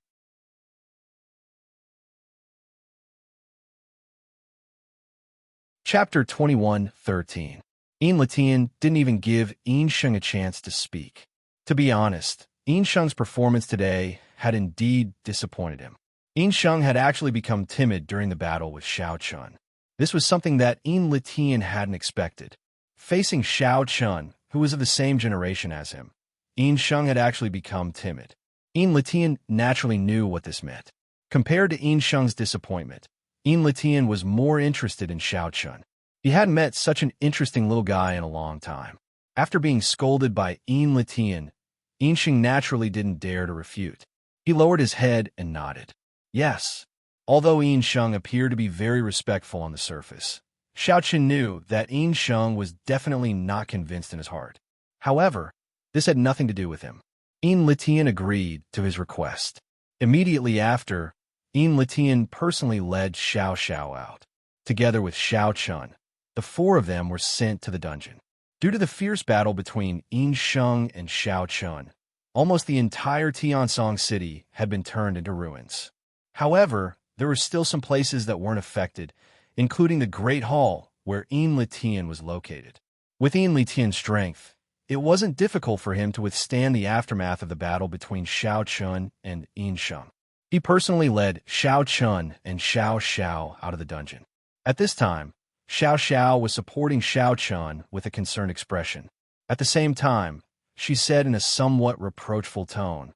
Chapter 21:13. Yin Litian didn't even give Yin Sheng a chance to speak. To be honest, Yin Sheng's performance today had indeed disappointed him. Yin Sheng had actually become timid during the battle with Xiao Chun. This was something that Yin Litian hadn't expected. Facing Xiao Chun, who was of the same generation as him, Yin Sheng had actually become timid. Yin Litian naturally knew what this meant. Compared to Yin Sheng's disappointment, Yin Litian was more interested in Xiao Chun. He hadn't met such an interesting little guy in a long time. After being scolded by Yin Litian, Yin Sheng naturally didn't dare to refute. He lowered his head and nodded. Yes. Although Yin Sheng appeared to be very respectful on the surface, Xiao Chun knew that Yin Sheng was definitely not convinced in his heart. However, this had nothing to do with him. Yin Litian agreed to his request. Immediately after, Yin Litian personally led Xiao Xiao out. Together with Xiao Chun, the four of them were sent to the dungeon. Due to the fierce battle between Yin Sheng and Xiao Chun, almost the entire Tiansong City had been turned into ruins. However, there were still some places that weren't affected, including the Great Hall, where Yin Litian was located. With Yin Li Tian's strength, it wasn't difficult for him to withstand the aftermath of the battle between Xiao Chun and Yin Sheng. He personally led Xiao Chun and Xiao Xiao out of the dungeon. At this time, Xiao Xiao was supporting Xiao Chun with a concerned expression. At the same time, she said in a somewhat reproachful tone,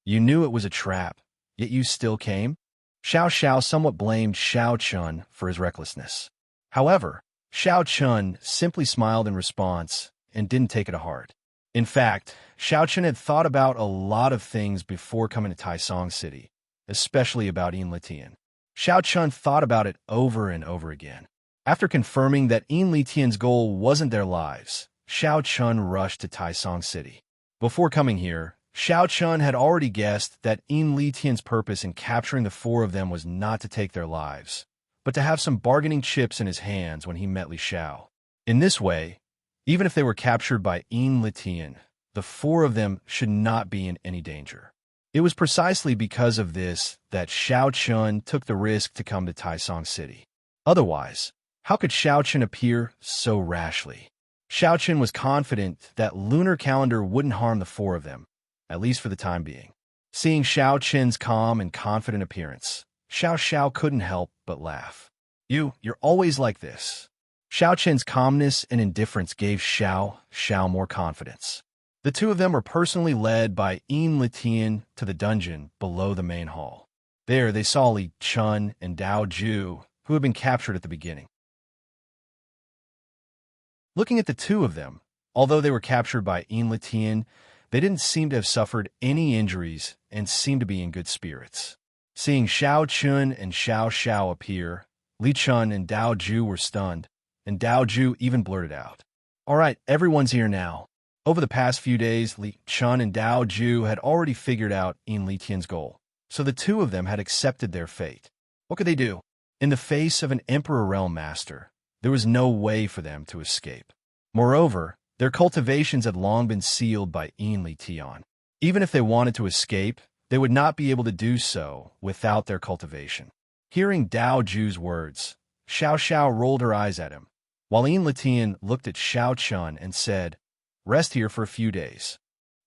"You knew it was a trap, yet you still came?" Xiao Xiao somewhat blamed Xiao Chun for his recklessness. However, Xiao Chun simply smiled in response and didn't take it to heart. In fact, Xiao Chun had thought about a lot of things before coming to Taisong City, especially about Yin Li Tian. Xiao Chun thought about it over and over again. After confirming that Yin Li Tian's goal wasn't their lives, Xiao Chun rushed to Taisong City. Before coming here, Xiao Chun had already guessed that Yin Li Tian's purpose in capturing the four of them was not to take their lives, but to have some bargaining chips in his hands when he met Li Xiao. In this way, even if they were captured by Yin Li Tian, the four of them should not be in any danger. It was precisely because of this that Xiao Chun took the risk to come to Taisong City. Otherwise, how could Xiao Chun appear so rashly? Xiao Chun was confident that lunar calendar wouldn't harm the four of them, at least for the time being. Seeing Xiao Chun's calm and confident appearance, Xiao Xiao couldn't help but laugh. You're always like this." Xiao Chun's calmness and indifference gave Xiao Xiao more confidence. The two of them were personally led by Yin Li Tian to the dungeon below the main hall. There they saw Li Chun and Dao Ju, who had been captured at the beginning. Looking at the two of them, although they were captured by Yin Li Tian, they didn't seem to have suffered any injuries and seemed to be in good spirits. Seeing Xiao Chun and Xiao Xiao appear, Li Chun and Dao Ju were stunned, and Dao Ju even blurted out, "All right, everyone's here now." Over the past few days, Li Chun and Dao Ju had already figured out Yin Li Tian's goal, so the two of them had accepted their fate. What could they do? In the face of an Emperor Realm Master, there was no way for them to escape. Moreover, their cultivations had long been sealed by Yin Li Tian. Even if they wanted to escape, they would not be able to do so without their cultivation. Hearing Dao Ju's words, Xiao Xiao rolled her eyes at him, while Yin Li Tian looked at Xiao Chun and said, "Rest here for a few days.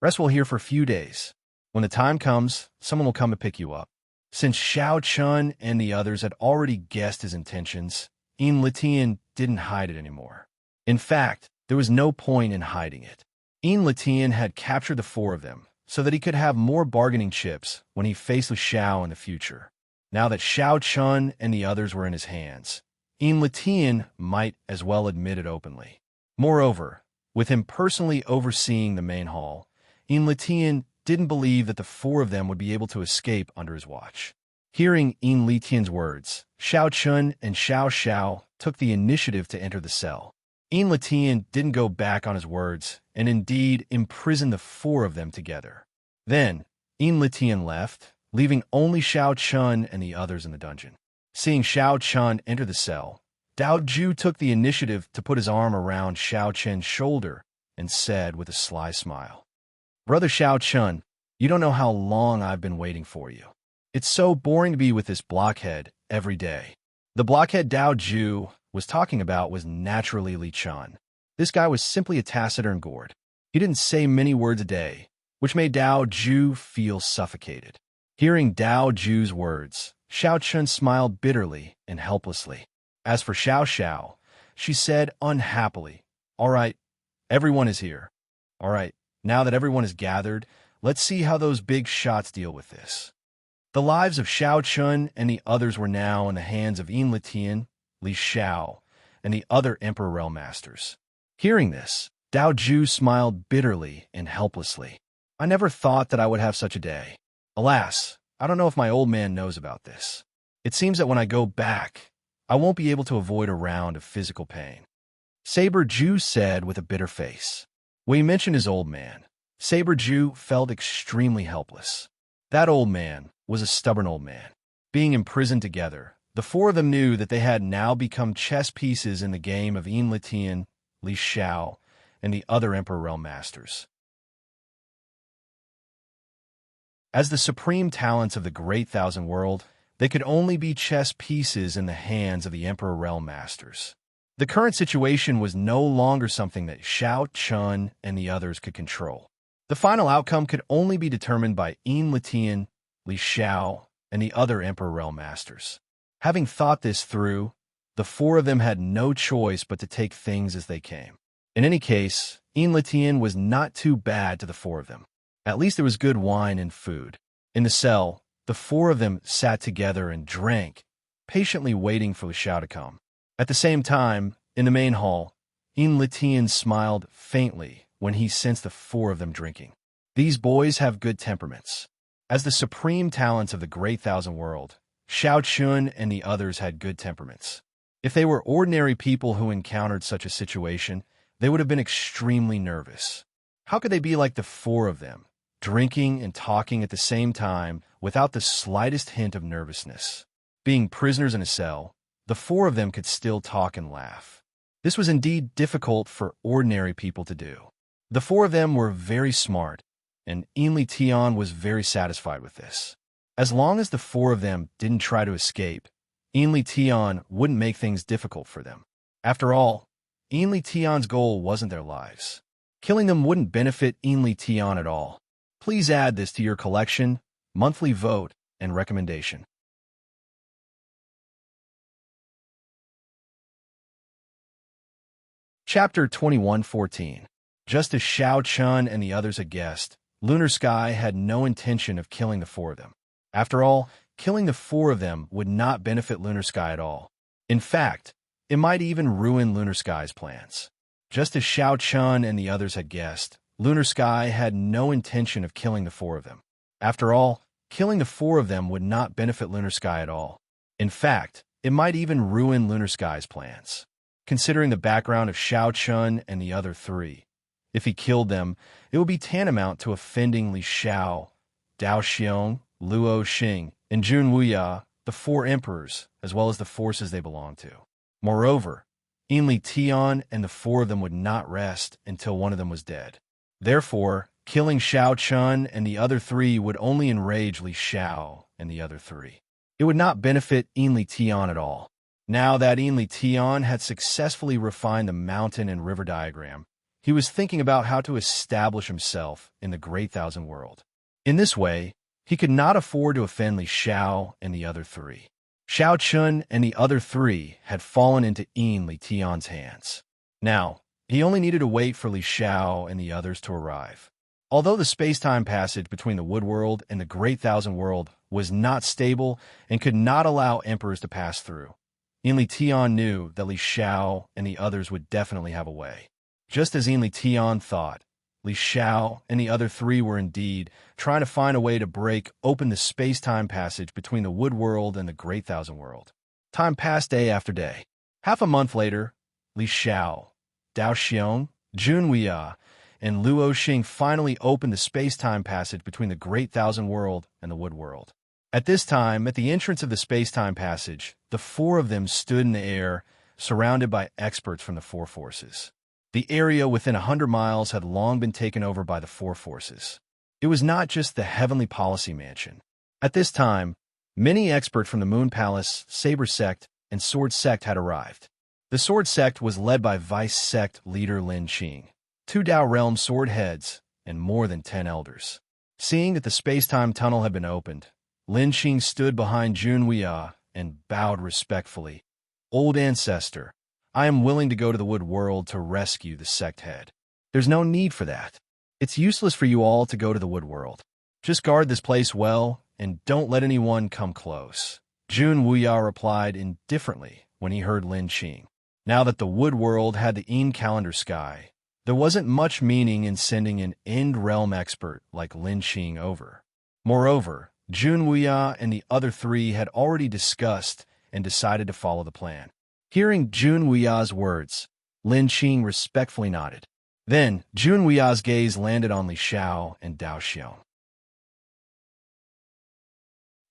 Rest well here for a few days. When the time comes, someone will come to pick you up." Since Xiao Chun and the others had already guessed his intentions, Yin Li Tian didn't hide it anymore. In fact, there was no point in hiding it. Yin Li Tian had captured the four of them so that he could have more bargaining chips when he faced Li Xiao in the future. Now that Xiao Chun and the others were in his hands, Yin Li Tian might as well admit it openly. Moreover, with him personally overseeing the main hall, Yin Li Tian didn't believe that the four of them would be able to escape under his watch. Hearing Yin Li Tian's words, Xiao Chun and Xiao Xiao took the initiative to enter the cell. Yin Li Tian didn't go back on his words and indeed imprisoned the four of them together. Then, Yin Li Tian left, leaving only Xiao Chun and the others in the dungeon. Seeing Xiao Chun enter the cell, Dao Ju took the initiative to put his arm around Xiao Chun's shoulder and said with a sly smile, "Brother Xiao Chun, you don't know how long I've been waiting for you. It's so boring to be with this blockhead every day." The blockhead Dao Ju was talking about was naturally Li Chun. This guy was simply a taciturn gourd. He didn't say many words a day, which made Dao Ju feel suffocated. Hearing Dao Ju's words, Xiao Chun smiled bitterly and helplessly. As for Xiao Xiao, she said unhappily, "All right, everyone is here. All right, now that everyone is gathered, let's see how those big shots deal with this." The lives of Xiao Chun and the others were now in the hands of Yin Li Tian, Li Xiao, and the other Emperor Realm Masters. Hearing this, Dao Ju smiled bitterly and helplessly. "I never thought that I would have such a day. Alas, I don't know if my old man knows about this. It seems that when I go back, I won't be able to avoid a round of physical pain." Saber Ju said with a bitter face. When he mentioned his old man, Saber Ju felt extremely helpless. That old man was a stubborn old man. Being imprisoned together, the four of them knew that they had now become chess pieces in the game of Yin Li Tian, Li Xiao, and the other Emperor Realm Masters. As the supreme talents of the Great Thousand World, they could only be chess pieces in the hands of the Emperor Realm Masters. The current situation was no longer something that Xiao Chun and the others could control. The final outcome could only be determined by Yin Litian, Li Xiao, and the other Emperor Realm Masters. Having thought this through, the four of them had no choice but to take things as they came. In any case, Yin Litian was not too bad to the four of them. At least there was good wine and food. In the cell, the four of them sat together and drank, patiently waiting for Li Xiao to come. At the same time, in the main hall, Yin Litian smiled faintly when he sensed the four of them drinking. These boys have good temperaments. As the supreme talents of the Great Thousand World, Xiao Chun and the others had good temperaments. If they were ordinary people who encountered such a situation, they would have been extremely nervous. How could they be like the four of them, drinking and talking at the same time without the slightest hint of nervousness? Being prisoners in a cell, the four of them could still talk and laugh. This was indeed difficult for ordinary people to do. The four of them were very smart, and Yin Tian was very satisfied with this. As long as the four of them didn't try to escape, Yin Tian wouldn't make things difficult for them. After all, Yin Tian's goal wasn't their lives. Killing them wouldn't benefit Yin Tian at all. Please add this to your collection, monthly vote, and recommendation. Chapter 21:14. Just as Xiao Chun and the others had guessed, Lunar Sky had no intention of killing the four of them. After all, killing the four of them would not benefit Lunar Sky at all. In fact, it might even ruin Lunar Sky's plans. Just as Xiao Chun and the others had guessed, Lunar Sky had no intention of killing the four of them. After all, killing the four of them would not benefit Lunar Sky at all. In fact, it might even ruin Lunar Sky's plans. Considering the background of Xiao Chun and the other three, if he killed them, it would be tantamount to offending Li Xiao, Dao Xiong, Luo Xing, and Jun Wuya, the four emperors, as well as the forces they belonged to. Moreover, Yin Tian and the four of them would not rest until one of them was dead. Therefore, killing Xiao Chun and the other three would only enrage Li Xiao and the other three. It would not benefit Yin Tian at all. Now that Yin Tian had successfully refined the mountain and river diagram, he was thinking about how to establish himself in the Great Thousand World. In this way, he could not afford to offend Li Xiao and the other three. Xiao Chun and the other three had fallen into Yin Tian's hands. Now, he only needed to wait for Li Xiao and the others to arrive. Although the space-time passage between the Wood World and the Great Thousand World was not stable and could not allow emperors to pass through, Yin Tian knew that Li Xiao and the others would definitely have a way. Just as Yin Tian thought, Li Xiao and the other three were indeed trying to find a way to break open the space-time passage between the Wood World and the Great Thousand World. Time passed day after day. Half a month later, Li Xiao, Dao Xiong, Jun Wuya, and Luo Xing finally opened the space-time passage between the Great Thousand World and the Wood World. At this time, at the entrance of the space-time passage, the four of them stood in the air, surrounded by experts from the four forces. The area within 100 miles had long been taken over by the four forces. It was not just the Heavenly Policy Mansion. At this time, many experts from the Moon Palace, Saber Sect, and Sword Sect had arrived. The Sword Sect was led by Vice Sect leader Lin Qing, 2 Dao Realm sword heads, and more than 10 elders. Seeing that the space-time tunnel had been opened, Lin Qing stood behind Jun Wuya and bowed respectfully. "Old ancestor, I am willing to go to the Wood World to rescue the sect head." "There's no need for that. It's useless for you all to go to the Wood World. Just guard this place well and don't let anyone come close," Jun Wuya replied indifferently when he heard Lin Qing. Now that the Wood World had the Yin calendar sky, there wasn't much meaning in sending an End Realm expert like Lin Qing over. Moreover, Jun Wuya and the other three had already discussed and decided to follow the plan. Hearing Jun Wuya's words, Lin Qing respectfully nodded. Then, Jun Wuya's gaze landed on Li Xiao and Dao Xiong.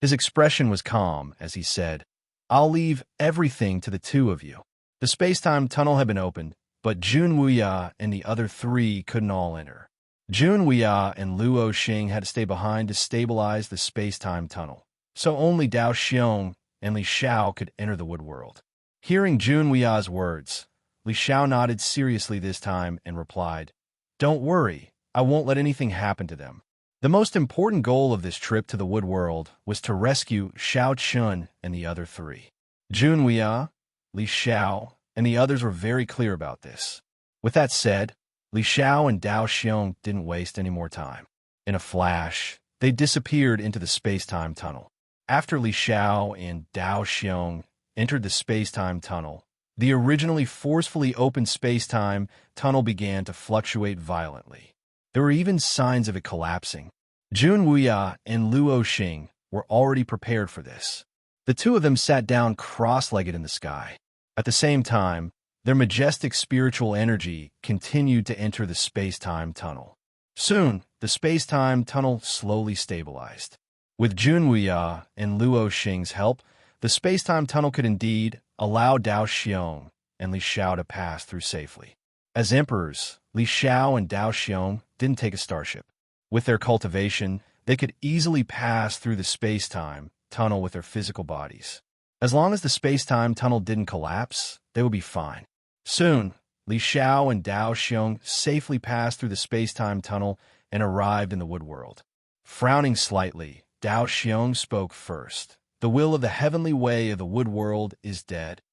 His expression was calm as he said, "I'll leave everything to the two of you." The space-time tunnel had been opened, but Jun Wuya and the other three couldn't all enter. Jun Wuya and Luo Xing had to stay behind to stabilize the space-time tunnel, so only Dao Xiong and Li Xiao could enter the Wood World. Hearing Jun Wuya's words, Li Xiao nodded seriously this time and replied, "Don't worry, I won't let anything happen to them." The most important goal of this trip to the wood world was to rescue Xiao Chun and the other three. Jun Weia, Li Xiao, and the others were very clear about this. With that said, Li Xiao and Dao Xiong didn't waste any more time. In a flash, they disappeared into the space-time tunnel. After Li Xiao and Dao Xiong entered the space-time tunnel, the originally forcefully opened space-time tunnel began to fluctuate violently. There were even signs of it collapsing. Jun Wuya and Luo Xing were already prepared for this. The two of them sat down cross-legged in the sky. At the same time, their majestic spiritual energy continued to enter the space-time tunnel. Soon, the space-time tunnel slowly stabilized. With Jun Wuya and Luo Xing's help, the space-time tunnel could indeed allow Dao Xiong and Li Xiao to pass through safely. As emperors, Li Xiao and Dao Xiong didn't take a starship. With their cultivation, they could easily pass through the space-time tunnel with their physical bodies. As long as the space-time tunnel didn't collapse, they would be fine. Soon, Li Xiao and Dao Xiong safely passed through the space-time tunnel and arrived in the wood world. Frowning slightly, Dao Xiong spoke first. "The will of the heavenly way of the wood world is dead."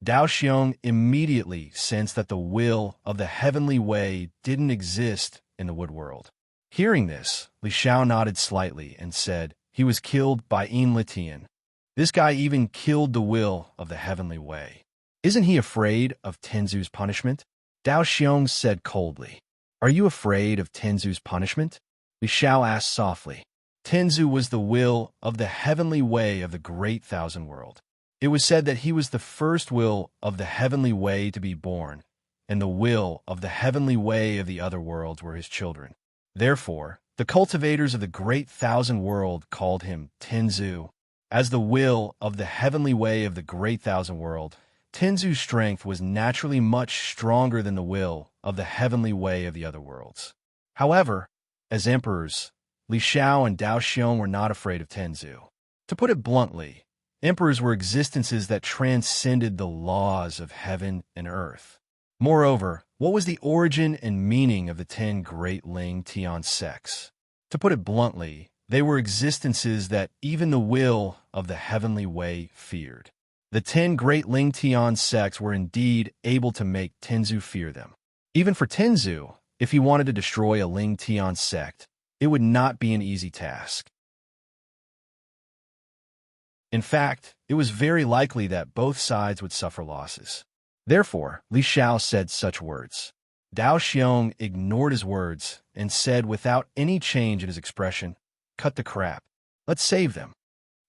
Dao Xiong immediately sensed that the will of the heavenly way didn't exist in the wood world. Hearing this, Li Xiao nodded slightly and said, "He was killed by Litian. This guy even killed the will of the heavenly way. Isn't he afraid of Tenzu's punishment?" Dao Xiong said coldly. "Are you afraid of Tenzu's punishment?" Li Xiao asked softly. Tenzu was the will of the heavenly way of the great thousand world. It was said that he was the first will of the heavenly way to be born, and the will of the heavenly way of the other worlds were his children. Therefore, the cultivators of the great thousand world called him Tenzu. As the will of the heavenly way of the great thousand world, Tenzu's strength was naturally much stronger than the will of the heavenly way of the other worlds. However, as emperors, Li Xiao and Dao Xiong were not afraid of Tenzu. To put it bluntly, emperors were existences that transcended the laws of heaven and earth. Moreover, what was the origin and meaning of the 10 great Ling Tian sects? To put it bluntly, they were existences that even the will of the heavenly way feared. The 10 great Ling Tian sects were indeed able to make Tenzu fear them. Even for Tenzu, if he wanted to destroy a Ling Tian sect, it would not be an easy task. In fact, it was very likely that both sides would suffer losses. Therefore, Li Xiao said such words. Dao Xiong ignored his words and said without any change in his expression, "Cut the crap. Let's save them."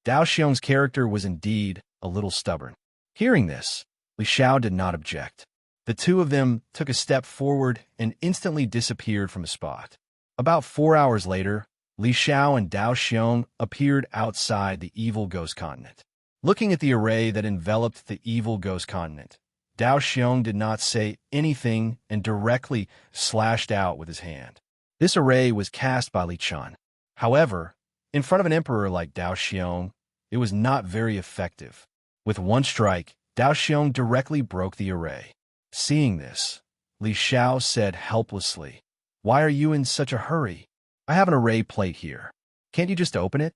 Dao Xiong's character was indeed a little stubborn. Hearing this, Li Xiao did not object. The two of them took a step forward and instantly disappeared from the spot. About 4 hours later, Li Xiao and Dao Xiong appeared outside the evil ghost continent. Looking at the array that enveloped the evil ghost continent, Dao Xiong did not say anything and directly slashed out with his hand. This array was cast by Li Chun. However, in front of an emperor like Dao Xiong, it was not very effective. With one strike, Dao Xiong directly broke the array. Seeing this, Li Xiao said helplessly, "Why are you in such a hurry? I have an array plate here. Can't you just open it?"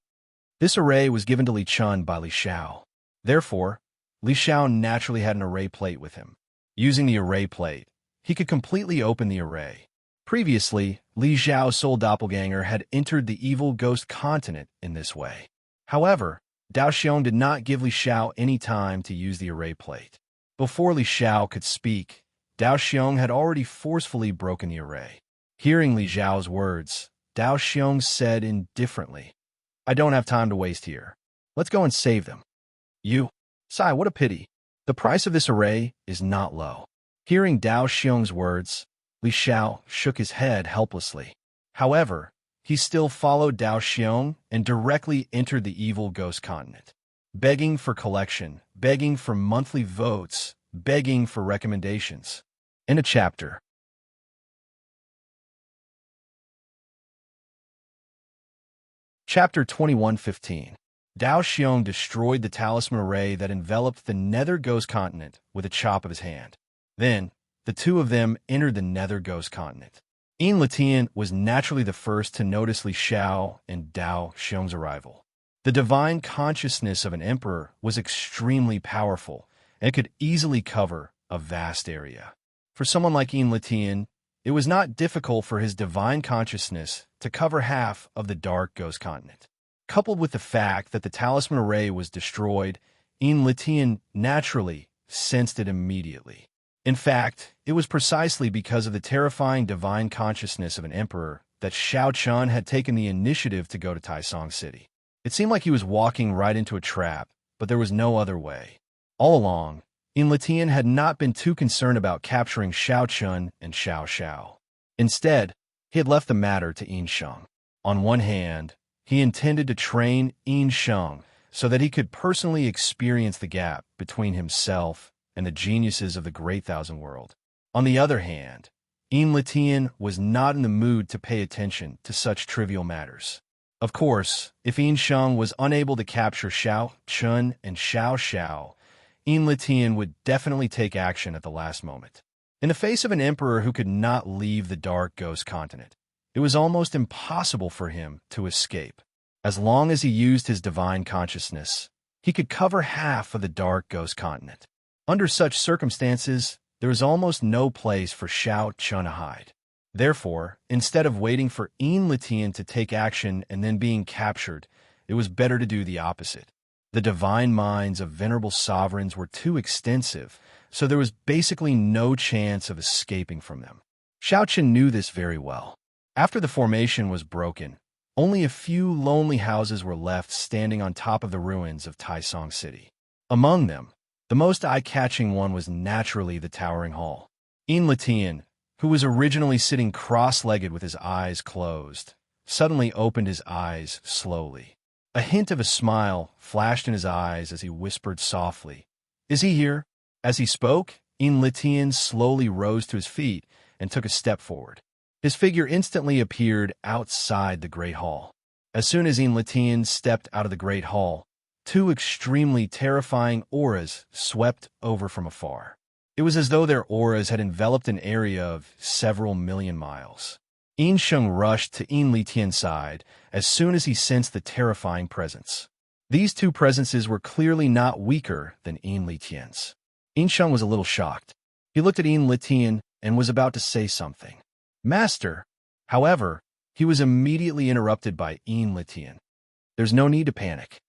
This array was given to Li Chun by Li Xiao. Therefore, Li Xiao naturally had an array plate with him. Using the array plate, he could completely open the array. Previously, Li Xiao's soul doppelganger had entered the evil ghost continent in this way. However, Dao Xiong did not give Li Xiao any time to use the array plate. Before Li Xiao could speak, Dao Xiong had already forcefully broken the array. Hearing Li Xiao's words, Dao Xiong said indifferently, "I don't have time to waste here. Let's go and save them." "You? Sai, what a pity. The price of this array is not low." Hearing Dao Xiong's words, Li Xiao shook his head helplessly. However, he still followed Dao Xiong and directly entered the evil ghost continent, begging for collection, begging for monthly votes, begging for recommendations. In a chapter. Chapter 21:15. Dao Xiong destroyed the talisman array that enveloped the nether ghost continent with a chop of his hand. Then, the two of them entered the nether ghost continent. Enlitian was naturally the first to notice Li Xiao and Dao Xiong's arrival. The divine consciousness of an emperor was extremely powerful and could easily cover a vast area. For someone like Enlitian, it was not difficult for his divine consciousness to cover half of the dark ghost continent. Coupled with the fact that the talisman array was destroyed, Enlitian naturally sensed it immediately. In fact, it was precisely because of the terrifying divine consciousness of an emperor that Xiao Chun had taken the initiative to go to Taisong City. It seemed like he was walking right into a trap, but there was no other way. All along, Enlitian had not been too concerned about capturing Xiao Chun and Xiao Xiao. Instead, he had left the matter to Yin Sheng. On one hand, he intended to train Yin Sheng so that he could personally experience the gap between himself and the geniuses of the Great Thousand World. On the other hand, Enlitian was not in the mood to pay attention to such trivial matters. Of course, if Yin Sheng was unable to capture Xiao Chun and Xiao Xiao, Enlitian would definitely take action at the last moment. In the face of an emperor who could not leave the dark ghost continent, it was almost impossible for him to escape. As long as he used his divine consciousness, he could cover half of the dark ghost continent. Under such circumstances, there was almost no place for Xiao Chun to hide. Therefore, instead of waiting for Enlitian to take action and then being captured, it was better to do the opposite. The divine minds of venerable sovereigns were too extensive, so there was basically no chance of escaping from them. Xiao Chun knew this very well. After the formation was broken, only a few lonely houses were left standing on top of the ruins of Taisong City. Among them, the most eye-catching one was naturally the Towering Hall. Enlitian, who was originally sitting cross-legged with his eyes closed, suddenly opened his eyes slowly. A hint of a smile flashed in his eyes as he whispered softly, "Is he here?" As he spoke, Enlitian slowly rose to his feet and took a step forward. His figure instantly appeared outside the Great Hall. As soon as Enlitian stepped out of the Great Hall, two extremely terrifying auras swept over from afar. It was as though their auras had enveloped an area of several million miles. Yin Sheng rushed to Enlitian's side as soon as he sensed the terrifying presence. These two presences were clearly not weaker than Enlitian's. Yin Sheng was a little shocked. He looked at Enlitian and was about to say something. "Master!" However, he was immediately interrupted by Enlitian. "There's no need to panic."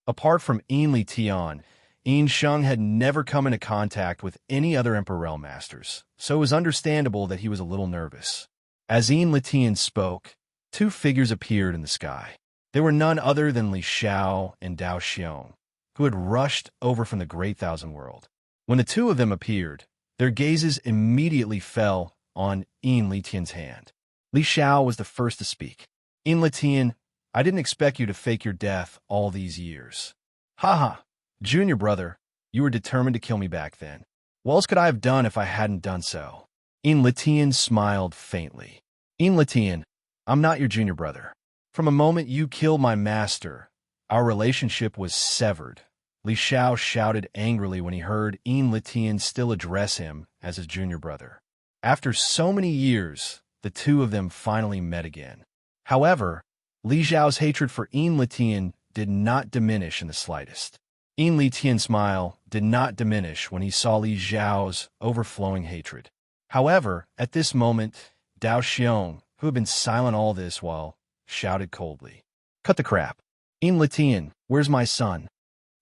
Apart from Enlitian, Yin Sheng had never come into contact with any other Emperor masters, so it was understandable that he was a little nervous. As Enlitian spoke, two figures appeared in the sky. They were none other than Li Xiao and Dao Xiong, who had rushed over from the Great Thousand World. When the two of them appeared, their gazes immediately fell on Enlitian's hand. Li Xiao was the first to speak. "Enlitian, I didn't expect you to fake your death all these years." "Haha, junior brother, you were determined to kill me back then. What else could I have done if I hadn't done so?" Enlitian smiled faintly. "Enlitian, I'm not your junior brother. From the moment you killed my master, our relationship was severed." Li Xiao shouted angrily when he heard Enlitian still address him as his junior brother. After so many years, the two of them finally met again. However, Li Xiao's hatred for Enlitian did not diminish in the slightest. Enlitian's smile did not diminish when he saw Li Xiao's overflowing hatred. However, at this moment, Dao Xiong, who had been silent all this while, shouted coldly, "Cut the crap. Enlitian, where's my son?"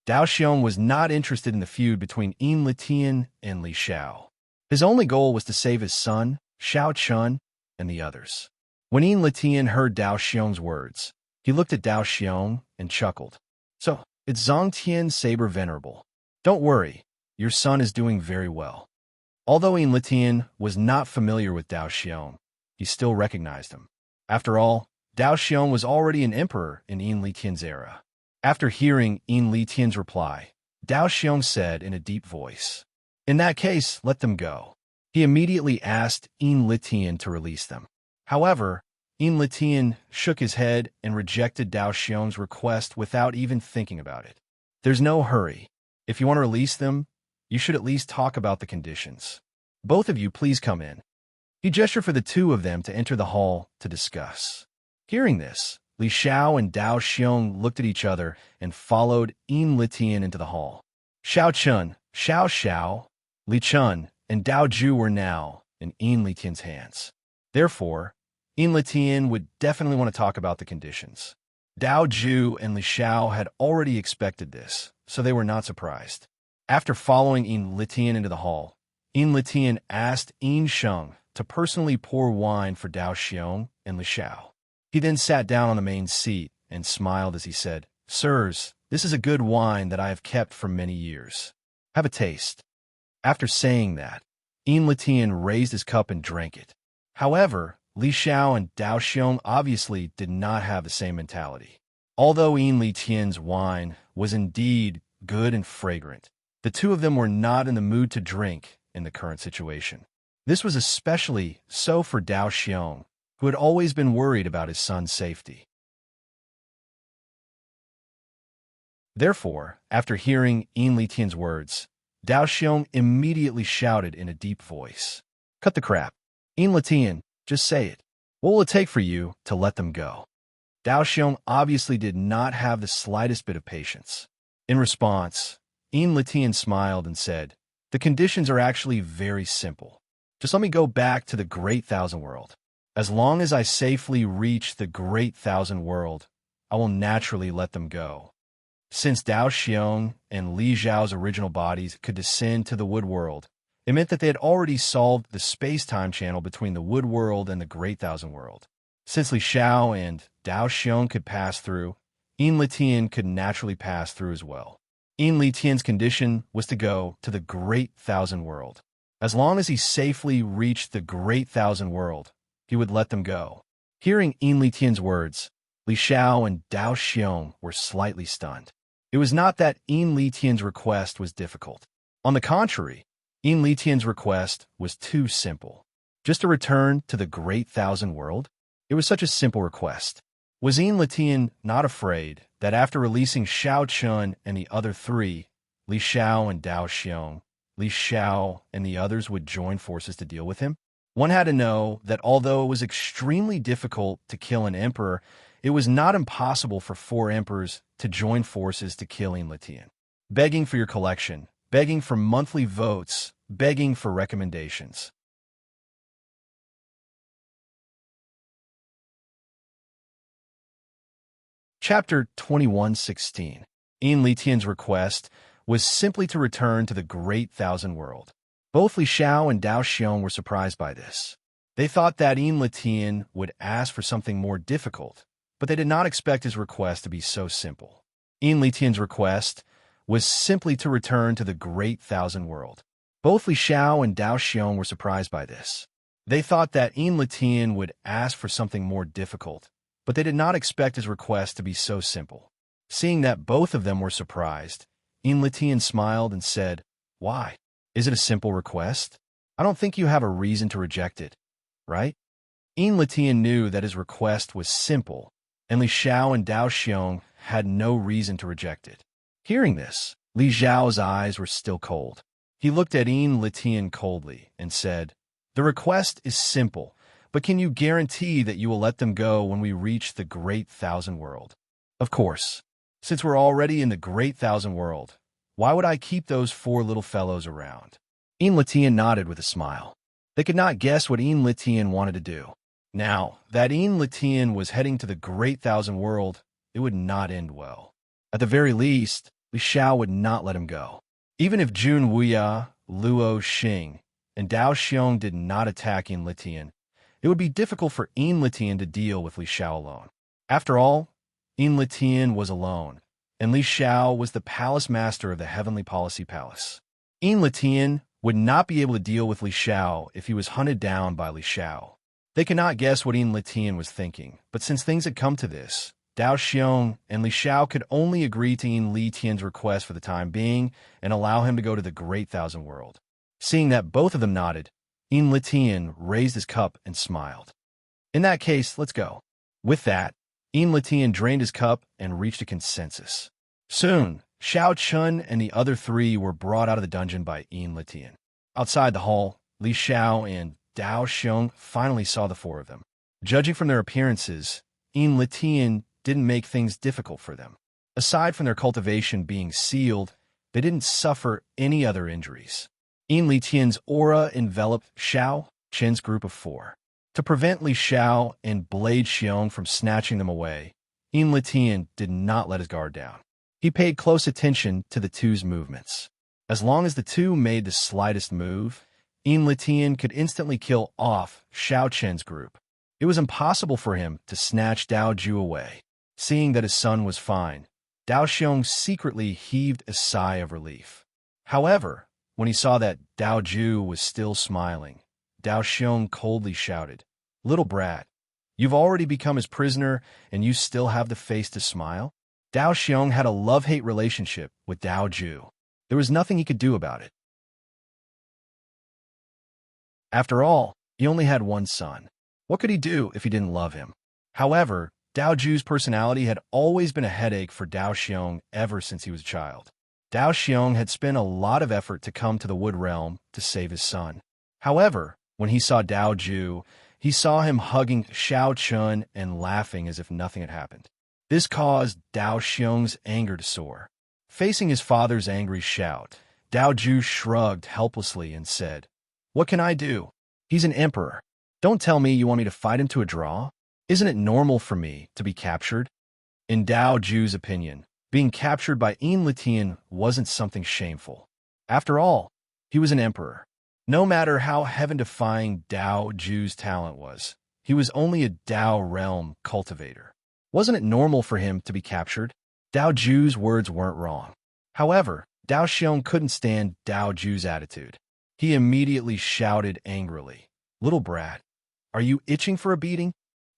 Dao Xiong was not interested in the feud between Enlitian and Li Xiao. His only goal was to save his son, Xiao Chun, and the others. When Enlitian heard Dao Xiong's words, he looked at Dao Xiong and chuckled. "So, it's Zongtian Saber Venerable. Don't worry, your son is doing very well." Although Enlitian was not familiar with Dao Xiong, he still recognized him. After all, Dao Xiong was already an emperor in Enlitian's era. After hearing Enlitian's reply, Dao Xiong said in a deep voice, "In that case, let them go." He immediately asked Enlitian to release them. However, Enlitian shook his head and rejected Dao Xiong's request without even thinking about it. "There's no hurry. If you want to release them, You should at least talk about the conditions. Both of you please come in. He gestured for the two of them to enter the hall to discuss. Hearing this, Li Xiao and Dao Xiong looked at each other and followed Yin Litian into the hall. Xiao Chun, Xiao Xiao, Li Chun, and Dao Ju were now in Yin Litian's hands. Therefore, Yin Litian would definitely want to talk about the conditions. Dao Ju and Li Xiao had already expected this, so they were not surprised. After following Yin Litian into the hall, Yin Litian asked Yin Sheng to personally pour wine for Dao Xiong and Li Xiao. He then sat down on the main seat and smiled as he said, "Sirs, this is a good wine that I have kept for many years. Have a taste." After saying that, Yin Litian raised his cup and drank it. However, Li Xiao and Dao Xiong obviously did not have the same mentality. Although Yin Litian's wine was indeed good and fragrant, the two of them were not in the mood to drink in the current situation. This was especially so for Dao Xiong, who had always been worried about his son's safety. Therefore, after hearing Yin Litian's words, Dao Xiong immediately shouted in a deep voice, "Cut the crap. Yin Litian, just say it. What will it take for you to let them go?" Dao Xiong obviously did not have the slightest bit of patience. In response, Yin Litian smiled and said, "The conditions are actually very simple. Just let me go back to the Great Thousand World. As long as I safely reach the Great Thousand World, I will naturally let them go." Since Dao Xiong and Li Zhao's original bodies could descend to the Wood World, it meant that they had already solved the space-time channel between the Wood World and the Great Thousand World. Since Li Xiao and Dao Xiong could pass through, Yin Litian could naturally pass through as well. Yin Litian's condition was to go to the Great Thousand World. As long as he safely reached the Great Thousand World, he would let them go. Hearing Yin Litian's words, Li Xiao and Dao Xiong were slightly stunned. It was not that Yin Litian's request was difficult. On the contrary, Yin Litian's request was too simple. Just to return to the Great Thousand World? It was such a simple request. Was Yin Litian not afraid that after releasing Xiao Chun and the other three, Li Xiao and Dao Xiong, Li Xiao and the others would join forces to deal with him? One had to know that although it was extremely difficult to kill an emperor, it was not impossible for 4 emperors to join forces to kill Yin Litian. Begging for your collection, begging for monthly votes, begging for recommendations. Chapter 21:16. Yin Litian's request was simply to return to the Great Thousand World. Both Li Xiao and Dao Xiong were surprised by this. They thought that Yin Litian would ask for something more difficult, but they did not expect his request to be so simple. Yin Litian's request was simply to return to the Great Thousand World. Both Li Xiao and Dao Xiong were surprised by this. They thought that Yin Litian would ask for something more difficult, but they did not expect his request to be so simple. Seeing that both of them were surprised, Yin Litian smiled and said, "Why? Is it a simple request? I don't think you have a reason to reject it, right?" Yin Litian knew that his request was simple, and Li Xiao and Dao Xiong had no reason to reject it. Hearing this, Li Zhao's eyes were still cold. He looked at Yin Litian coldly and said, "The request is simple, but can you guarantee that you will let them go when we reach the Great Thousand World?" "Of course. Since we're already in the Great Thousand World, why would I keep those 4 little fellows around?" Yin Litian nodded with a smile. They could not guess what Yin Litian wanted to do. Now, that Yin Litian was heading to the Great Thousand World, it would not end well. At the very least, Li Xiao would not let him go. Even if Jun Wuya, Luo Xing, and Dao Xiong did not attack Yin Litian, it would be difficult for Yin Litian to deal with Li Xiao alone. After all, Yin Litian was alone, and Li Xiao was the palace master of the Heavenly Policy Palace. Yin Litian would not be able to deal with Li Xiao if he was hunted down by Li Xiao. They could not guess what Yin Litian was thinking, but since things had come to this, Dao Xiong and Li Xiao could only agree to Yin Litian's request for the time being and allow him to go to the Great Thousand World. Seeing that both of them nodded, Yin Litian raised his cup and smiled. "In that case, let's go." With that, Yin Litian drained his cup and reached a consensus. Soon, Xiao Chun and the other three were brought out of the dungeon by Yin Litian. Outside the hall, Li Xiao and Dao Xiong finally saw the four of them. Judging from their appearances, Yin Litian didn't make things difficult for them. Aside from their cultivation being sealed, they didn't suffer any other injuries. Yin Litian's aura enveloped Xiao Chen's group of four. To prevent Li Xiao and Blade Xiong from snatching them away, Yin Litian did not let his guard down. He paid close attention to the two's movements. As long as the two made the slightest move, Yin Litian could instantly kill off Xiao Chen's group. It was impossible for him to snatch Dao Ju away. Seeing that his son was fine, Dao Xiong secretly heaved a sigh of relief. However, when he saw that Dao Ju was still smiling, Dao Xiong coldly shouted, "Little brat, you've already become his prisoner and you still have the face to smile?" Dao Xiong had a love-hate relationship with Dao Ju. There was nothing he could do about it. After all, he only had one son. What could he do if he didn't love him? However, Dao Ju's personality had always been a headache for Dao Xiong ever since he was a child. Dao Xiong had spent a lot of effort to come to the Wood Realm to save his son. However, when he saw Dao Ju, he saw him hugging Xiao Chun and laughing as if nothing had happened. This caused Dao Xiong's anger to soar. Facing his father's angry shout, Dao Ju shrugged helplessly and said, "What can I do? He's an emperor. Don't tell me you want me to fight him to a draw? Isn't it normal for me to be captured?" In Dao Ju's opinion, being captured by Yin Litian wasn't something shameful. After all, he was an emperor. No matter how heaven-defying Dao Ju's talent was, he was only a Dao realm cultivator. Wasn't it normal for him to be captured? Dao Ju's words weren't wrong. However, Dao Xiong couldn't stand Dao Ju's attitude. He immediately shouted angrily, "Little brat, are you itching for a beating?"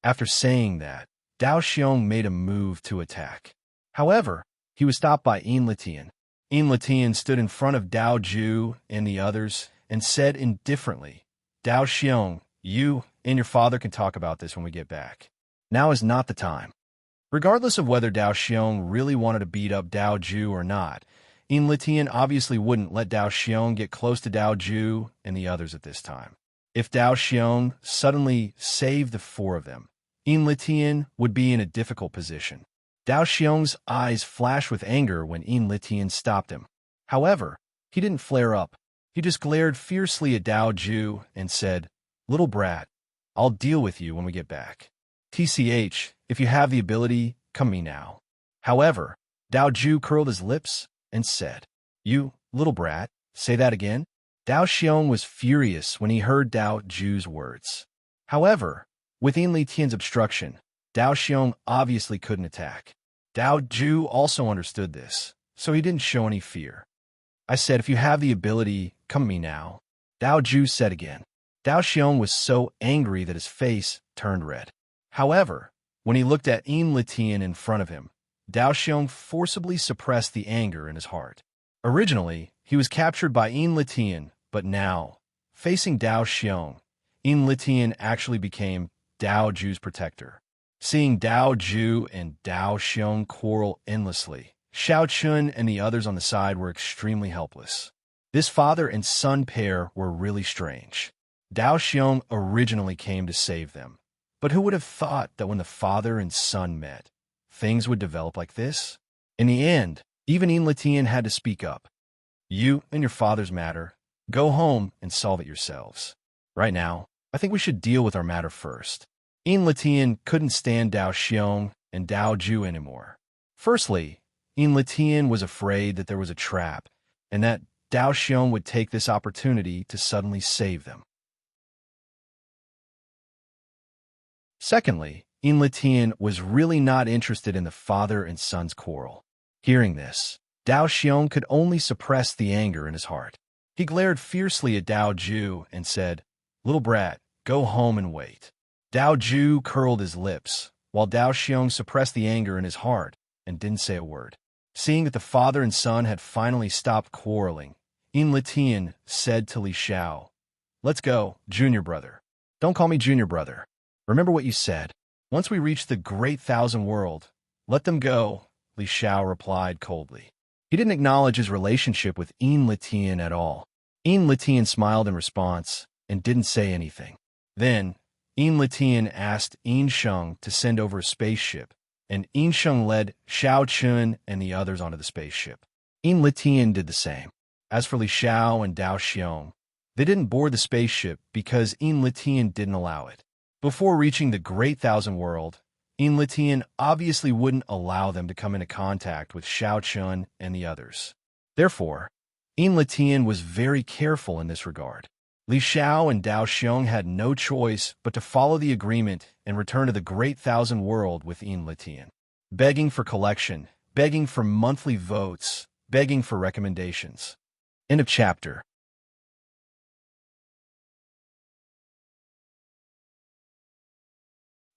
After saying that, Dao Xiong made a move to attack. However, he was stopped by Yin Litian. Yin Litian stood in front of Dao Ju and the others and said indifferently, "Dao Xiong, you and your father can talk about this when we get back. Now is not the time." Regardless of whether Dao Xiong really wanted to beat up Dao Ju or not, Yin Litian obviously wouldn't let Dao Xiong get close to Dao Ju and the others at this time. If Dao Xiong suddenly saved the four of them, Yin Litian would be in a difficult position. Dao Xiong's eyes flashed with anger when Yin Litian stopped him. However, he didn't flare up. He just glared fiercely at Dao Ju and said, "Little brat, I'll deal with you when we get back. TCH, if you have the ability, come me now." However, Dao Ju curled his lips and said, "You, little brat, say that again?" Dao Xiong was furious when he heard Dao Ju's words. However, with Yin Litian's obstruction, Dao Xiong obviously couldn't attack. Dao Ju also understood this, so he didn't show any fear. "I said, if you have the ability, come me now," Dao Ju said again. Dao Xiong was so angry that his face turned red. However, when he looked at Yin Litian in front of him, Dao Xiong forcibly suppressed the anger in his heart. Originally, he was captured by Yin Litian, but now, facing Dao Xiong, Yin Litian actually became Dao Ju's protector. Seeing Dao Ju and Dao Xiong quarrel endlessly, Xiao Chun and the others on the side were extremely helpless. This father and son pair were really strange. Dao Xiong originally came to save them, but who would have thought that when the father and son met, things would develop like this? In the end, even Yin Litian had to speak up. "You and your father's matter. Go home and solve it yourselves. Right now, I think we should deal with our matter first." Yin Litian couldn't stand Dao Xiong and Dao Ju anymore. Firstly, Yin Litian was afraid that there was a trap, and that Dao Xiong would take this opportunity to suddenly save them. Secondly, Yin Litian was really not interested in the father and son's quarrel. Hearing this, Dao Xiong could only suppress the anger in his heart. He glared fiercely at Dao Ju and said, "Little brat, go home and wait." Dao Ju curled his lips, while Dao Xiong suppressed the anger in his heart and didn't say a word. Seeing that the father and son had finally stopped quarreling, Yin Litian said to Li Xiao, "Let's go, junior brother." "Don't call me junior brother. Remember what you said. Once we reach the great thousand world, let them go," Li Xiao replied coldly. He didn't acknowledge his relationship with Enlitian at all. Enlitian smiled in response and didn't say anything. Then, Enlitian asked Ensheng to send over a spaceship, and Ensheng led Xiao Chun and the others onto the spaceship. Enlitian did the same. As for Li Xiao and Dao Xiong, they didn't board the spaceship because Enlitian didn't allow it. Before reaching the Great Thousand World, Enlitian obviously wouldn't allow them to come into contact with Xiao Chun and the others. Therefore, Enlitian was very careful in this regard. Li Xiao and Dao Xiong had no choice but to follow the agreement and return to the Great Thousand World with Enlitian, begging for collection, begging for monthly votes, begging for recommendations. End of chapter.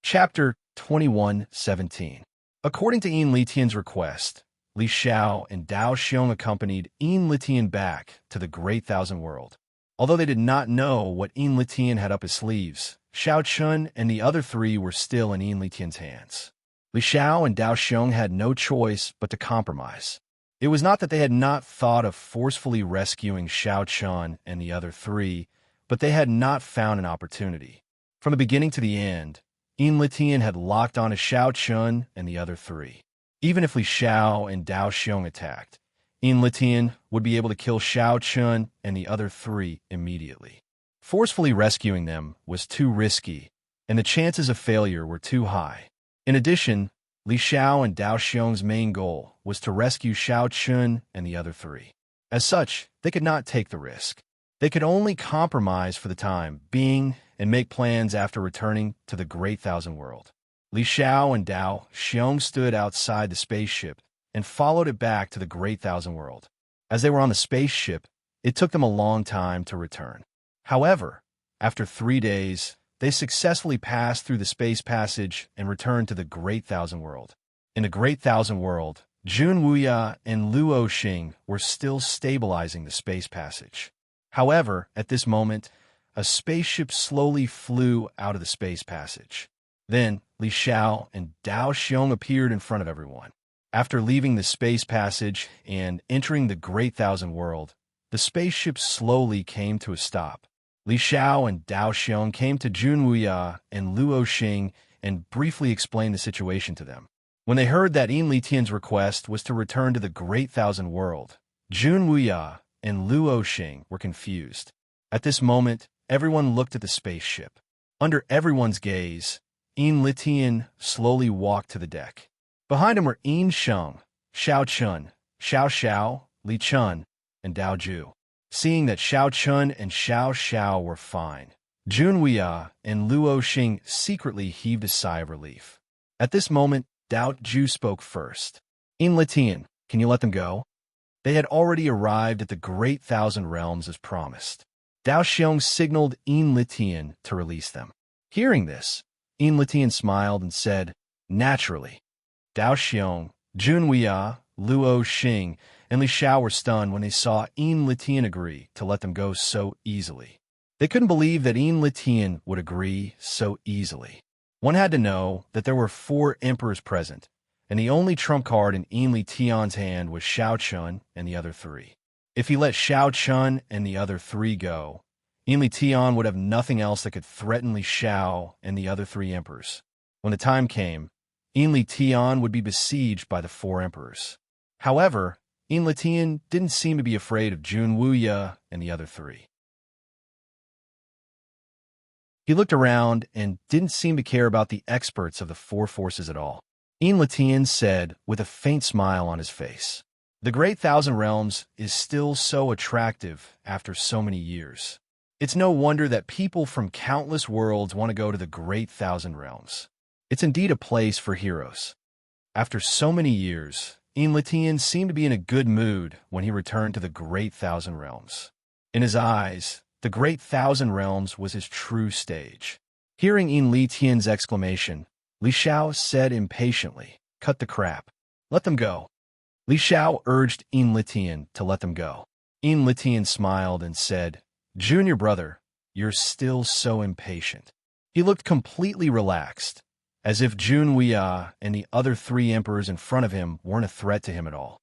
Chapter 21:17. According to Enlitian's request, Li Xiao and Dao Xiong accompanied Enlitian back to the Great Thousand World. Although they did not know what Enlitian had up his sleeves, Xiao Chun and the other three were still in Enlitian's hands. Li Xiao and Dao Xiong had no choice but to compromise. It was not that they had not thought of forcefully rescuing Xiao Chun and the other three, but they had not found an opportunity. From the beginning to the end, Enlitian had locked on to Xiao Chun and the other three. Even if Li Xiao and Dao Xiong attacked, Enlitian would be able to kill Xiao Chun and the other three immediately. Forcefully rescuing them was too risky, and the chances of failure were too high. In addition, Li Xiao and Dao Xiong's main goal was to rescue Xiao Chun and the other three. As such, they could not take the risk. They could only compromise for the time being and make plans after returning to the Great Thousand World. Li Xiao and Dao Xiong stood outside the spaceship and followed it back to the Great Thousand World. As they were on the spaceship, it took them a long time to return. However, after 3 days, they successfully passed through the space passage and returned to the Great Thousand World. In the Great Thousand World, Jun Wuya and Luo Xing were still stabilizing the space passage. However, at this moment, a spaceship slowly flew out of the space passage. Then, Li Xiao and Dao Xiong appeared in front of everyone. After leaving the space passage and entering the Great Thousand World, the spaceship slowly came to a stop. Li Xiao and Dao Xiong came to Jun Wuya and Luo Xing and briefly explained the situation to them. When they heard that Enlitian's request was to return to the Great Thousand World, Jun Wuya and Luo Xing were confused. At this moment, everyone looked at the spaceship. Under everyone's gaze, Enlitian slowly walked to the deck. Behind him were Ensheng, Xiao Chun, Xiao Xiao, Li Chun, and Dao Ju. Seeing that Xiao Chun and Xiao Xiao were fine, Jun Wuya and Luo Xing secretly heaved a sigh of relief. At this moment, Dao Ju spoke first. Enlitian, can you let them go? They had already arrived at the Great Thousand Realms as promised. Dao Xiong signaled Enlitian to release them. Hearing this, Enlitian smiled and said, naturally. Dao Xiong, Jun Wuya, Luo Xing, and Li Xiao were stunned when they saw Enlitian agree to let them go so easily. They couldn't believe that Enlitian would agree so easily. One had to know that there were 4 emperors present, and the only trump card in Enlitian's hand was Xiao Chun and the other 3. If he let Xiao Chun and the other 3 go, Enlitian would have nothing else that could threaten Li Xiao and the other 3 emperors. When the time came, Enlitian would be besieged by the 4 emperors. However, Enlitian didn't seem to be afraid of Jun Wuya and the other 3. He looked around and didn't seem to care about the experts of the 4 forces at all. Enlitian said with a faint smile on his face, "The Great Thousand Realms is still so attractive after so many years. It's no wonder that people from countless worlds want to go to the Great Thousand Realms. It's indeed a place for heroes." After so many years, Enlitian seemed to be in a good mood when he returned to the Great Thousand Realms. In his eyes, the Great Thousand Realms was his true stage. Hearing Enlitian's exclamation, Li Xiao said impatiently, "Cut the crap. Let them go." Li Xiao urged Enlitian to let them go. Enlitian smiled and said, "Junior brother, you're still so impatient." He looked completely relaxed, as if Jun Wuya and the other 3 emperors in front of him weren't a threat to him at all.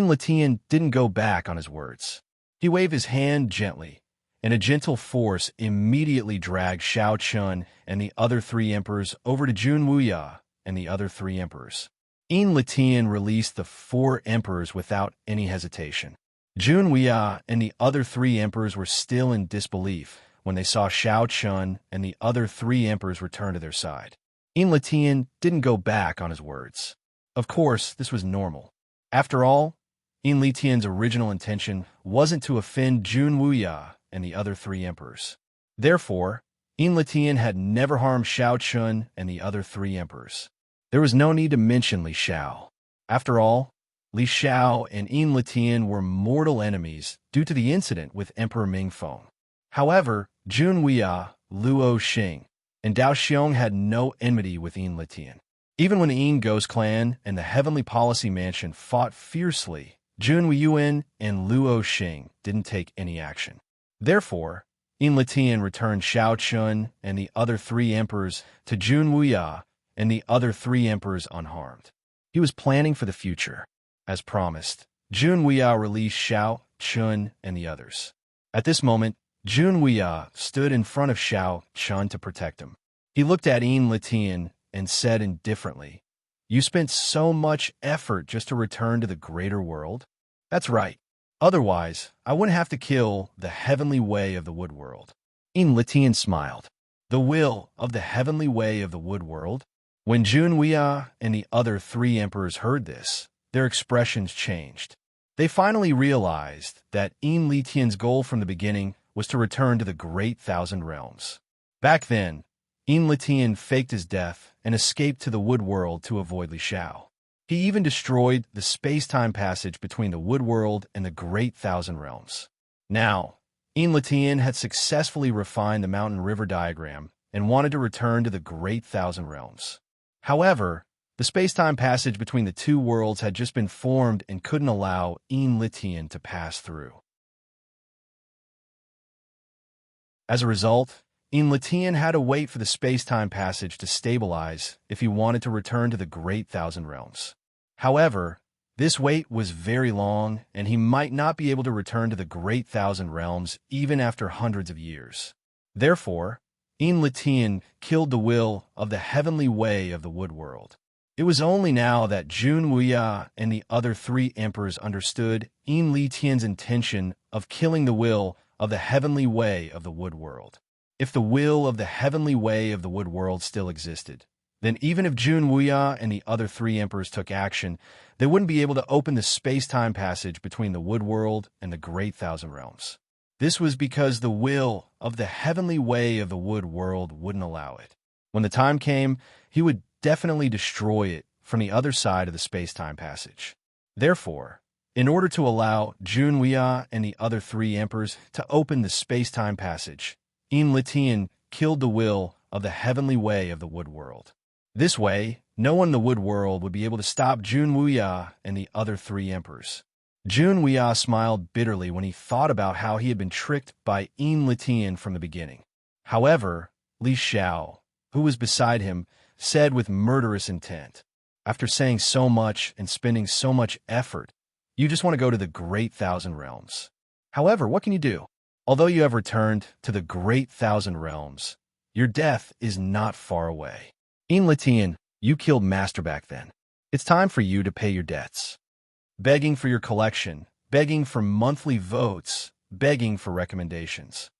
Letian didn't go back on his words. He waved his hand gently, and a gentle force immediately dragged Shao Chun and the other three emperors over to Jun Wuya and the other three emperors. Letian released the four emperors without any hesitation. Jun Wuya and the other three emperors were still in disbelief when they saw Shao Chun and the other three emperors return to their side. Letian didn't go back on his words. Of course, this was normal. After all, Letian's original intention wasn't to offend Jun Wuya and the other three emperors. Therefore, Letian had never harmed Shao Chun and the other three emperors. There was no need to mention Li Shao. After all, Li Shao and Letian were mortal enemies due to the incident with Emperor Mingfeng. However, Jun Wuya, Luo Xing, and Dao Xiong had no enmity with Letian. Even when the Ghost Clan and the Heavenly Policy Mansion fought fiercely, Jun Wuyuan and Luo Xing didn't take any action. Therefore, Letian returned Shao Chun and the other three emperors to Jun Wuya and the other three emperors unharmed. He was planning for the future. As promised, Jun Wuya released Shao Chun and the others. At this moment, Jun Wuya stood in front of Shao Chun to protect him. He looked at Letian and said indifferently, "You spent so much effort just to return to the greater world?" "That's right. Otherwise, I wouldn't have to kill the heavenly way of the wood world." Letian smiled. The will of the heavenly way of the wood world? When Jun Wuya and the other three emperors heard this, their expressions changed. They finally realized that Letian's goal from the beginning was to return to the Great Thousand Realms. Back then, Letian faked his death and escaped to the wood world to avoid Li Shao. He even destroyed the space-time passage between the wood world and the Great Thousand Realms. Now, Letian had successfully refined the mountain river diagram and wanted to return to the Great Thousand Realms. However, the space-time passage between the two worlds had just been formed and couldn't allow Letian to pass through. As a result, Letian had to wait for the space-time passage to stabilize if he wanted to return to the Great Thousand Realms. However, this wait was very long, and he might not be able to return to the Great Thousand Realms even after hundreds of years. Therefore, Letian killed the will of the heavenly way of the wood world. It was only now that Jun Wuya and the other three emperors understood Letian's intention of killing the will of the heavenly way of the wood world. If the will of the heavenly way of the wood world still existed, then even if Jun Wuya and the other three emperors took action, they wouldn't be able to open the space-time passage between the wood world and the Great Thousand Realms. This was because the will of the heavenly way of the wood world wouldn't allow it. When the time came, he would definitely destroy it from the other side of the space-time passage. Therefore, in order to allow Jun Wuya and the other three emperors to open the space-time passage, Letian killed the will of the heavenly way of the wood world. This way, no one in the wood world would be able to stop Jun Wuya and the other three emperors. Jun Wuya smiled bitterly when he thought about how he had been tricked by Letian from the beginning. However, Li Shao, who was beside him, said with murderous intent, "After saying so much and spending so much effort, you just want to go to the Great Thousand Realms. However, what can you do? Although you have returned to the Great Thousand Realms, your death is not far away. Letian, you killed Master back then. It's time for you to pay your debts. Begging for your collection, begging for monthly votes, begging for recommendations."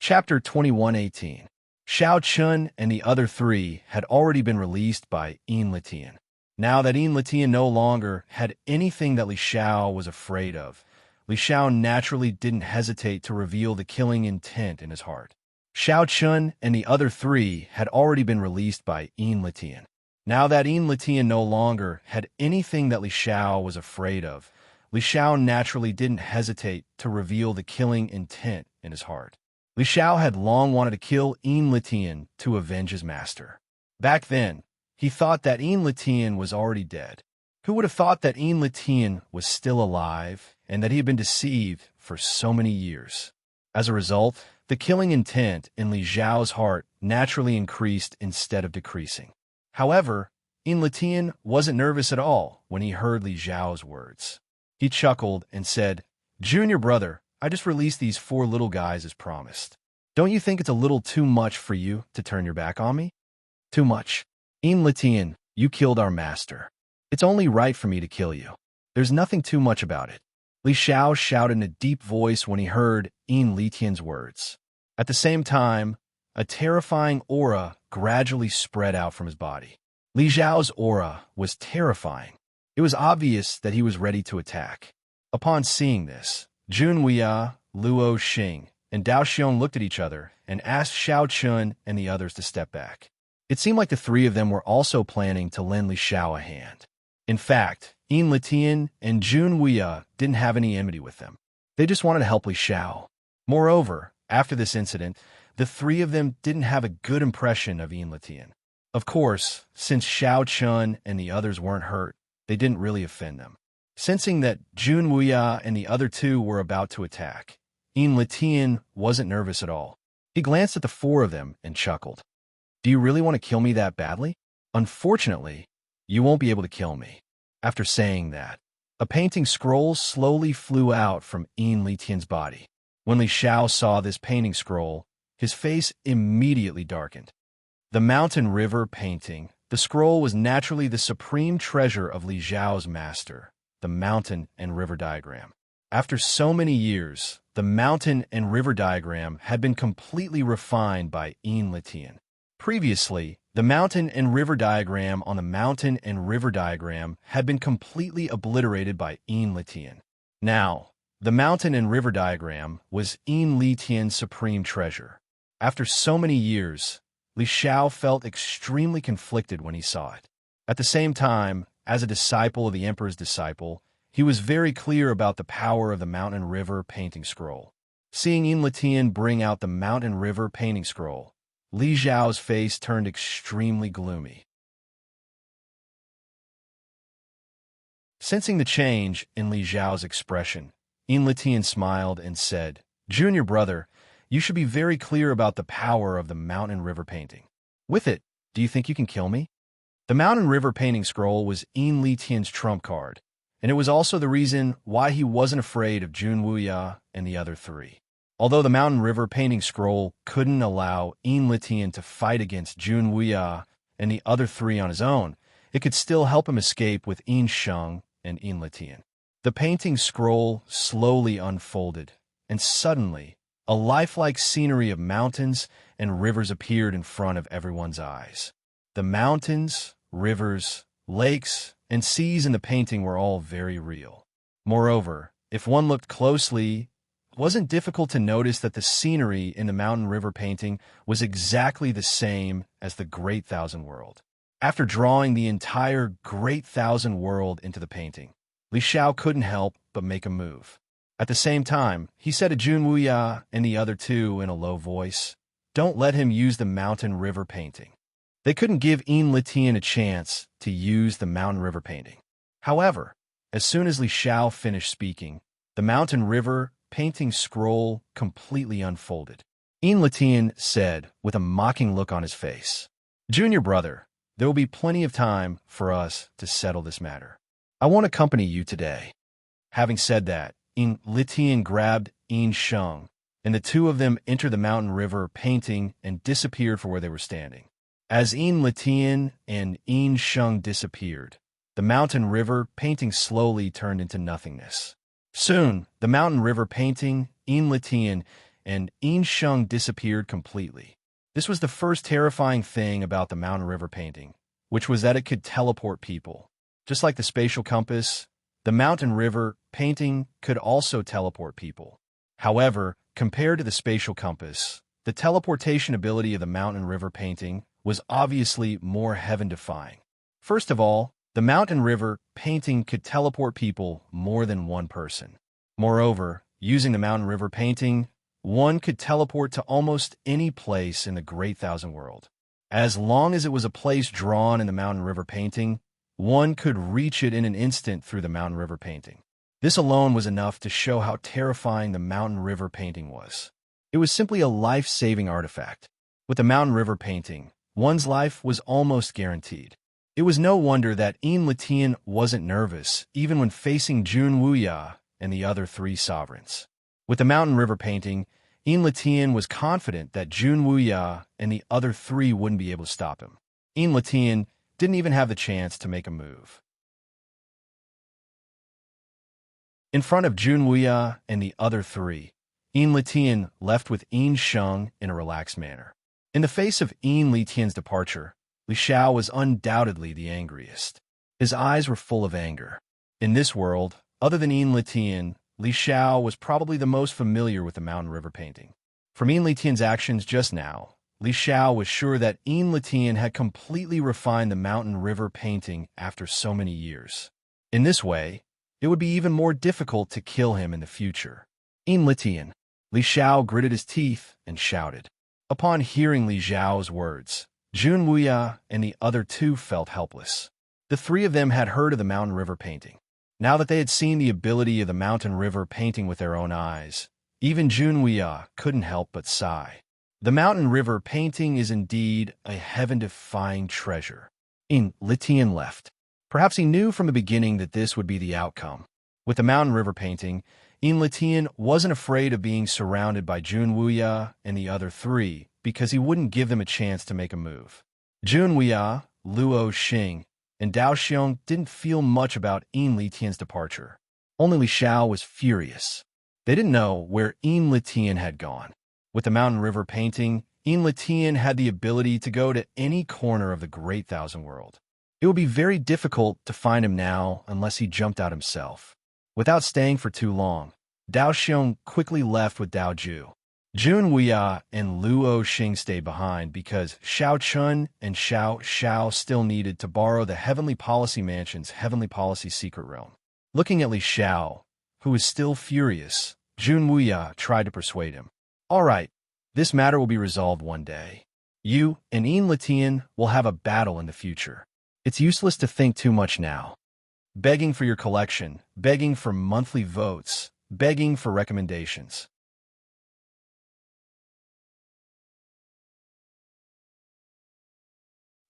Chapter 2118. Shao Chun and the other three had already been released by Letian. Now that Letian no longer had anything that Li Shao was afraid of, Li Shao naturally didn't hesitate to reveal the killing intent in his heart. Shao Chun and the other three had already been released by Letian. Now that Letian no longer had anything that Li Shao was afraid of, Li Shao naturally didn't hesitate to reveal the killing intent in his heart. Li Shao had long wanted to kill Letian to avenge his master. Back then, he thought that Letian was already dead. Who would have thought that Letian was still alive and that he had been deceived for so many years? As a result, The killing intent in Li Zhao's heart naturally increased instead of decreasing. However, Litian wasn't nervous at all when he heard Li Zhao's words. He chuckled and said, "Junior brother, I just released these 4 little guys as promised. Don't you think it's a little too much for you to turn your back on me?" "Too much. Litian, you killed our master. It's only right for me to kill you. There's nothing too much about it." Li Xiao shouted in a deep voice when he heard Litian's words. At the same time, a terrifying aura gradually spread out from his body. Li Xiao's aura was terrifying. It was obvious that he was ready to attack. Upon seeing this, Jun Wuya, Luo Xing, and Dao Xiong looked at each other and asked Xiao Chun and the others to step back. It seemed like the 3 of them were also planning to lend Li Xiao a hand. In fact, Litian and Jun Wuya didn't have any enmity with them. They just wanted to help Li Xiao. Moreover, after this incident, the 3 of them didn't have a good impression of Litian. Of course, since Xiao Chun and the others weren't hurt, they didn't really offend them. Sensing that Jun Wuya and the other 2 were about to attack, Litian wasn't nervous at all. He glanced at the 4 of them and chuckled. "Do you really want to kill me that badly? Unfortunately, you won't be able to kill me." After saying that, a painting scroll slowly flew out from Litian's body. When Li Xiao saw this painting scroll, his face immediately darkened. The mountain river painting, the scroll was naturally the supreme treasure of Li Xiao's master, the mountain and river diagram. After so many years, the mountain and river diagram had been completely refined by Litian. Previously, the mountain and river diagram on the mountain and river diagram had been completely obliterated by Litian. Now, the mountain and river diagram was Litian's supreme treasure. After so many years, Li Xiao felt extremely conflicted when he saw it. At the same time, as a disciple of the emperor's disciple, he was very clear about the power of the mountain and river painting scroll. Seeing Litian bring out the mountain and river painting scroll, Li Xiao's face turned extremely gloomy. Sensing the change in Li Xiao's expression, Litian smiled and said, "Junior brother, you should be very clear about the power of the mountain and river painting. With it, do you think you can kill me?" The mountain river painting scroll was Litian's trump card, and it was also the reason why he wasn't afraid of Jun Wuya and the other 3. Although the mountain river painting scroll couldn't allow Litian to fight against Jun Wuya and the other 3 on his own, it could still help him escape with Sheng and Litian. The painting scroll slowly unfolded, and suddenly, a lifelike scenery of mountains and rivers appeared in front of everyone's eyes. The mountains, rivers, lakes, and seas in the painting were all very real. Moreover, if one looked closely, it wasn't difficult to notice that the scenery in the mountain river painting was exactly the same as the Great Thousand World. After drawing the entire Great Thousand World into the painting, Li Xiao couldn't help but make a move. At the same time, he said to Jun Wuya and the other 2 in a low voice, "Don't let him use the mountain river painting." They couldn't give Litian a chance to use the mountain river painting. However, as soon as Li Xiao finished speaking, the mountain river painting scroll completely unfolded. Litian said with a mocking look on his face, "Junior brother, there will be plenty of time for us to settle this matter. I won't accompany you today." Having said that, Litian grabbed Sheng, and the 2 of them entered the mountain river painting and disappeared from where they were standing. As Litian and Sheng disappeared, the mountain river painting slowly turned into nothingness. Soon, the mountain river painting, Litian, and Sheng disappeared completely. This was the first terrifying thing about the mountain river painting, which was that it could teleport people. Just like the spatial compass, the mountain river painting could also teleport people. However, compared to the spatial compass, the teleportation ability of the mountain river painting was obviously more heaven-defying. First of all, the mountain river painting could teleport people more than one person. Moreover, using the mountain river painting, one could teleport to almost any place in the Great Thousand World. As long as it was a place drawn in the mountain river painting, one could reach it in an instant through the mountain river painting. This alone was enough to show how terrifying the mountain river painting was. It was simply a life-saving artifact. With the mountain river painting, one's life was almost guaranteed. It was no wonder that Letian wasn't nervous, even when facing Jun Wuya and the other three sovereigns. With the mountain river painting, Letian was confident that Jun Wuya and the other three wouldn't be able to stop him. Letian didn't even have the chance to make a move. In front of Jun Wuya and the other three, Letian left with Sheng in a relaxed manner. In the face of Letian's departure, Li Xiao was undoubtedly the angriest. His eyes were full of anger. In this world, other than Letian, Li Xiao was probably the most familiar with the mountain river painting. From Letian's actions just now, Li Xiao was sure that Letian had completely refined the mountain river painting after so many years. In this way, it would be even more difficult to kill him in the future. Letian. Li Xiao gritted his teeth and shouted. Upon hearing Li Xiao's words, Jun Wuya and the other two felt helpless. The three of them had heard of the mountain river painting. Now that they had seen the ability of the mountain river painting with their own eyes, even Jun Wuya couldn't help but sigh. The mountain river painting is indeed a heaven-defying treasure. Letian left. Perhaps he knew from the beginning that this would be the outcome. With the mountain river painting, Letian wasn't afraid of being surrounded by Jun Wuya and the other three because he wouldn't give them a chance to make a move. Jun Wuya, Luo Xing, and Dao Xiong didn't feel much about Letian's departure. Only Li Xiao was furious. They didn't know where Letian had gone. With the mountain river painting, Letian had the ability to go to any corner of the Great Thousand World. It would be very difficult to find him now unless he jumped out himself. Without staying for too long, Dao Xiong quickly left with Dao Ju. Jun Wuya and Luo Xing stayed behind because Xiao Chun and Xiao Xiao still needed to borrow the Heavenly Policy Mansion's Heavenly Policy secret realm. Looking at Li Xiao, who was still furious, Jun Wuya tried to persuade him. All right, this matter will be resolved one day. You and Letian will have a battle in the future. It's useless to think too much now. Begging for your collection, begging for monthly votes, begging for recommendations.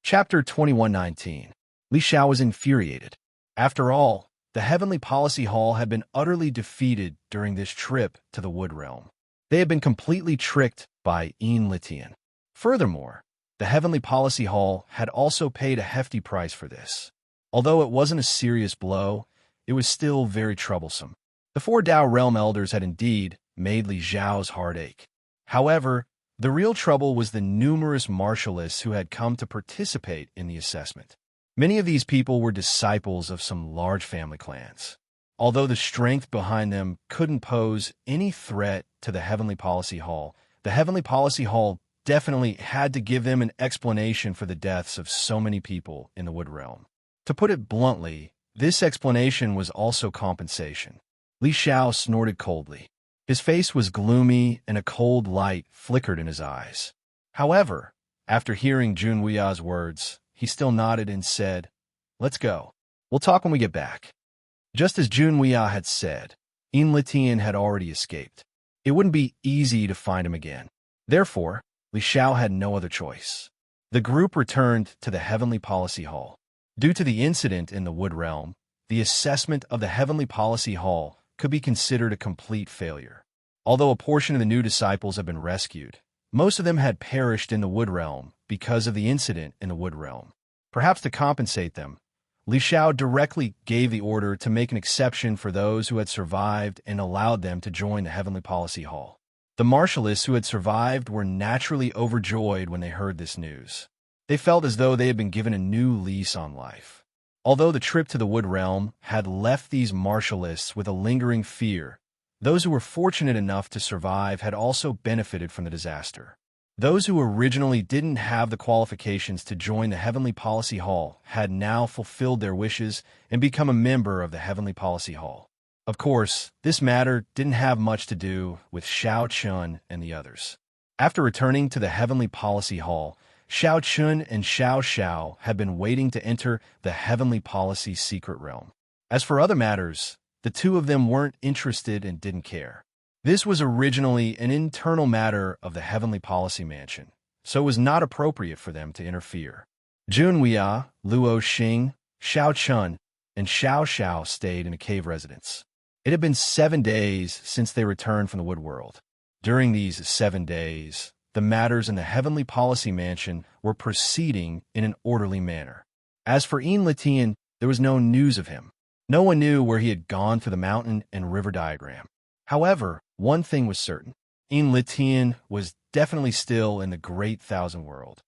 Chapter 2119. Li Xiao was infuriated. After all, the Heavenly Policy Hall had been utterly defeated during this trip to the Wood Realm. They had been completely tricked by Letian. Furthermore, the Heavenly Policy Hall had also paid a hefty price for this. Although it wasn't a serious blow, it was still very troublesome. The four Dao Realm Elders had indeed made Li Xiao's heart ache. However, the real trouble was the numerous martialists who had come to participate in the assessment. Many of these people were disciples of some large family clans. Although the strength behind them couldn't pose any threat to the Heavenly Policy Hall, the Heavenly Policy Hall definitely had to give them an explanation for the deaths of so many people in the Wood Realm. To put it bluntly, this explanation was also compensation. Li Xiao snorted coldly. His face was gloomy and a cold light flickered in his eyes. However, after hearing Jun Wuya's words, he still nodded and said, "Let's go. We'll talk when we get back." Just as Jun Wuya had said, Letian had already escaped. It wouldn't be easy to find him again. Therefore, Li Xiao had no other choice. The group returned to the Heavenly Policy Hall. Due to the incident in the Wood Realm, the assessment of the Heavenly Policy Hall could be considered a complete failure. Although a portion of the new disciples had been rescued, most of them had perished in the Wood Realm because of the incident in the Wood Realm. Perhaps to compensate them, Li Xiao directly gave the order to make an exception for those who had survived and allowed them to join the Heavenly Policy Hall. The martialists who had survived were naturally overjoyed when they heard this news. They felt as though they had been given a new lease on life. Although the trip to the Wood Realm had left these martialists with a lingering fear, those who were fortunate enough to survive had also benefited from the disaster. Those who originally didn't have the qualifications to join the Heavenly Policy Hall had now fulfilled their wishes and become a member of the Heavenly Policy Hall. Of course, this matter didn't have much to do with Xiao Chun and the others. After returning to the Heavenly Policy Hall, Xiao Chun and Xiao Xiao had been waiting to enter the Heavenly Policy secret realm. As for other matters, the two of them weren't interested and didn't care. This was originally an internal matter of the Heavenly Policy Mansion, so it was not appropriate for them to interfere. Jun Weia, Luo Xing, Xiao Chun, and Xiao Xiao stayed in a cave residence. It had been 7 days since they returned from the wood world. During these 7 days, the matters in the Heavenly Policy Mansion were proceeding in an orderly manner. As for Litian, there was no news of him. No one knew where he had gone through the mountain and river diagram. However, one thing was certain. Litian was definitely still in the Great Thousand World.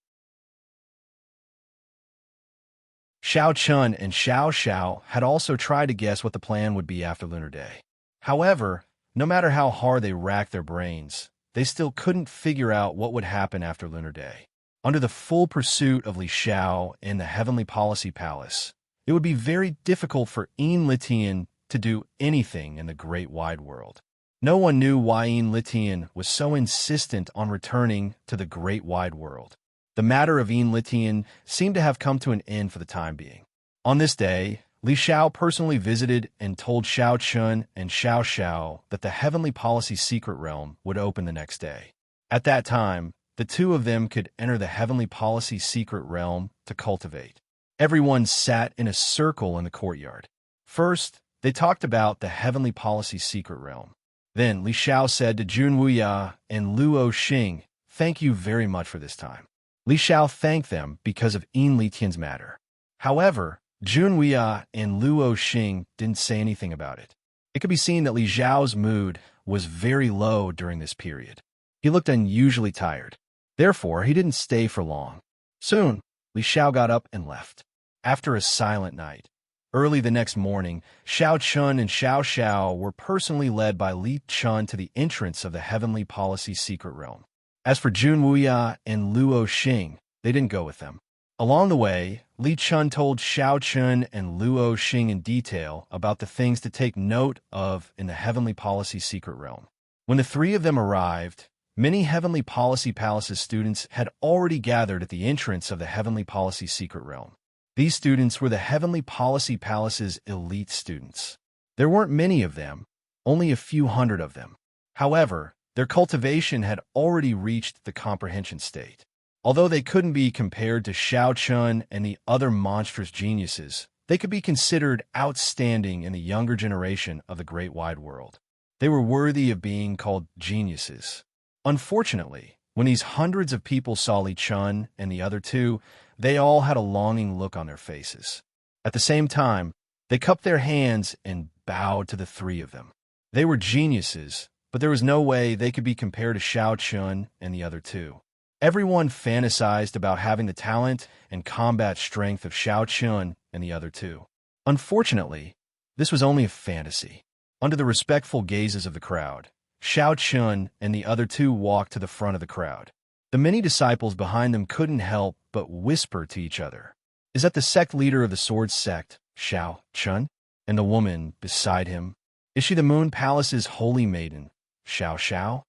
Xiao Chun and Xiao Xiao had also tried to guess what the plan would be after Lunar Day. However, no matter how hard they racked their brains, they still couldn't figure out what would happen after Lunar Day. Under the full pursuit of Li Xiao in the Heavenly Policy Palace, it would be very difficult for Litian to do anything in the Great Wide World. No one knew why Litian was so insistent on returning to the Great Wide World. The matter of Litian seemed to have come to an end for the time being. On this day, Li Xiao personally visited and told Xiao Chun and Xiao Xiao that the Heavenly Policy Secret Realm would open the next day. At that time, the two of them could enter the Heavenly Policy Secret Realm to cultivate. Everyone sat in a circle in the courtyard. First, they talked about the Heavenly Policy Secret Realm. Then Li Xiao said to Jun Weia and Luo Xing, "Thank you very much for this time." Li Xiao thanked them because of Litian's matter. However, Jun Weia and Luo Xing didn't say anything about it. It could be seen that Li Xiao's mood was very low during this period. He looked unusually tired. Therefore, he didn't stay for long. Soon, Li Xiao got up and left. After a silent night, early the next morning, Xiao Chun and Xiao Xiao were personally led by Li Chun to the entrance of the Heavenly Policy Secret Realm. As for Jun Weia and Luo Xing, they didn't go with them. Along the way, Li Chun told Xiao Chun and Luo Xing in detail about the things to take note of in the Heavenly Policy Secret Realm. When the three of them arrived, many Heavenly Policy Palace's students had already gathered at the entrance of the Heavenly Policy Secret Realm. These students were the Heavenly Policy Palace's elite students. There weren't many of them, only a few hundred of them. However, their cultivation had already reached the comprehension state. Although they couldn't be compared to Xiao Chun and the other monstrous geniuses, they could be considered outstanding in the younger generation of the Great Wide World. They were worthy of being called geniuses. Unfortunately, when these hundreds of people saw Li Chun and the other two, they all had a longing look on their faces. At the same time, they cupped their hands and bowed to the three of them. They were geniuses, but there was no way they could be compared to Xiao Chun and the other two. Everyone fantasized about having the talent and combat strength of Xiao Chun and the other two. Unfortunately, this was only a fantasy. Under the respectful gazes of the crowd, Xiao Chun and the other two walked to the front of the crowd. The many disciples behind them couldn't help but whisper to each other, "Is that the sect leader of the sword sect, Xiao Chun?" And the woman beside him, "Is she the Moon Palace's holy maiden, Xiao Xiao?"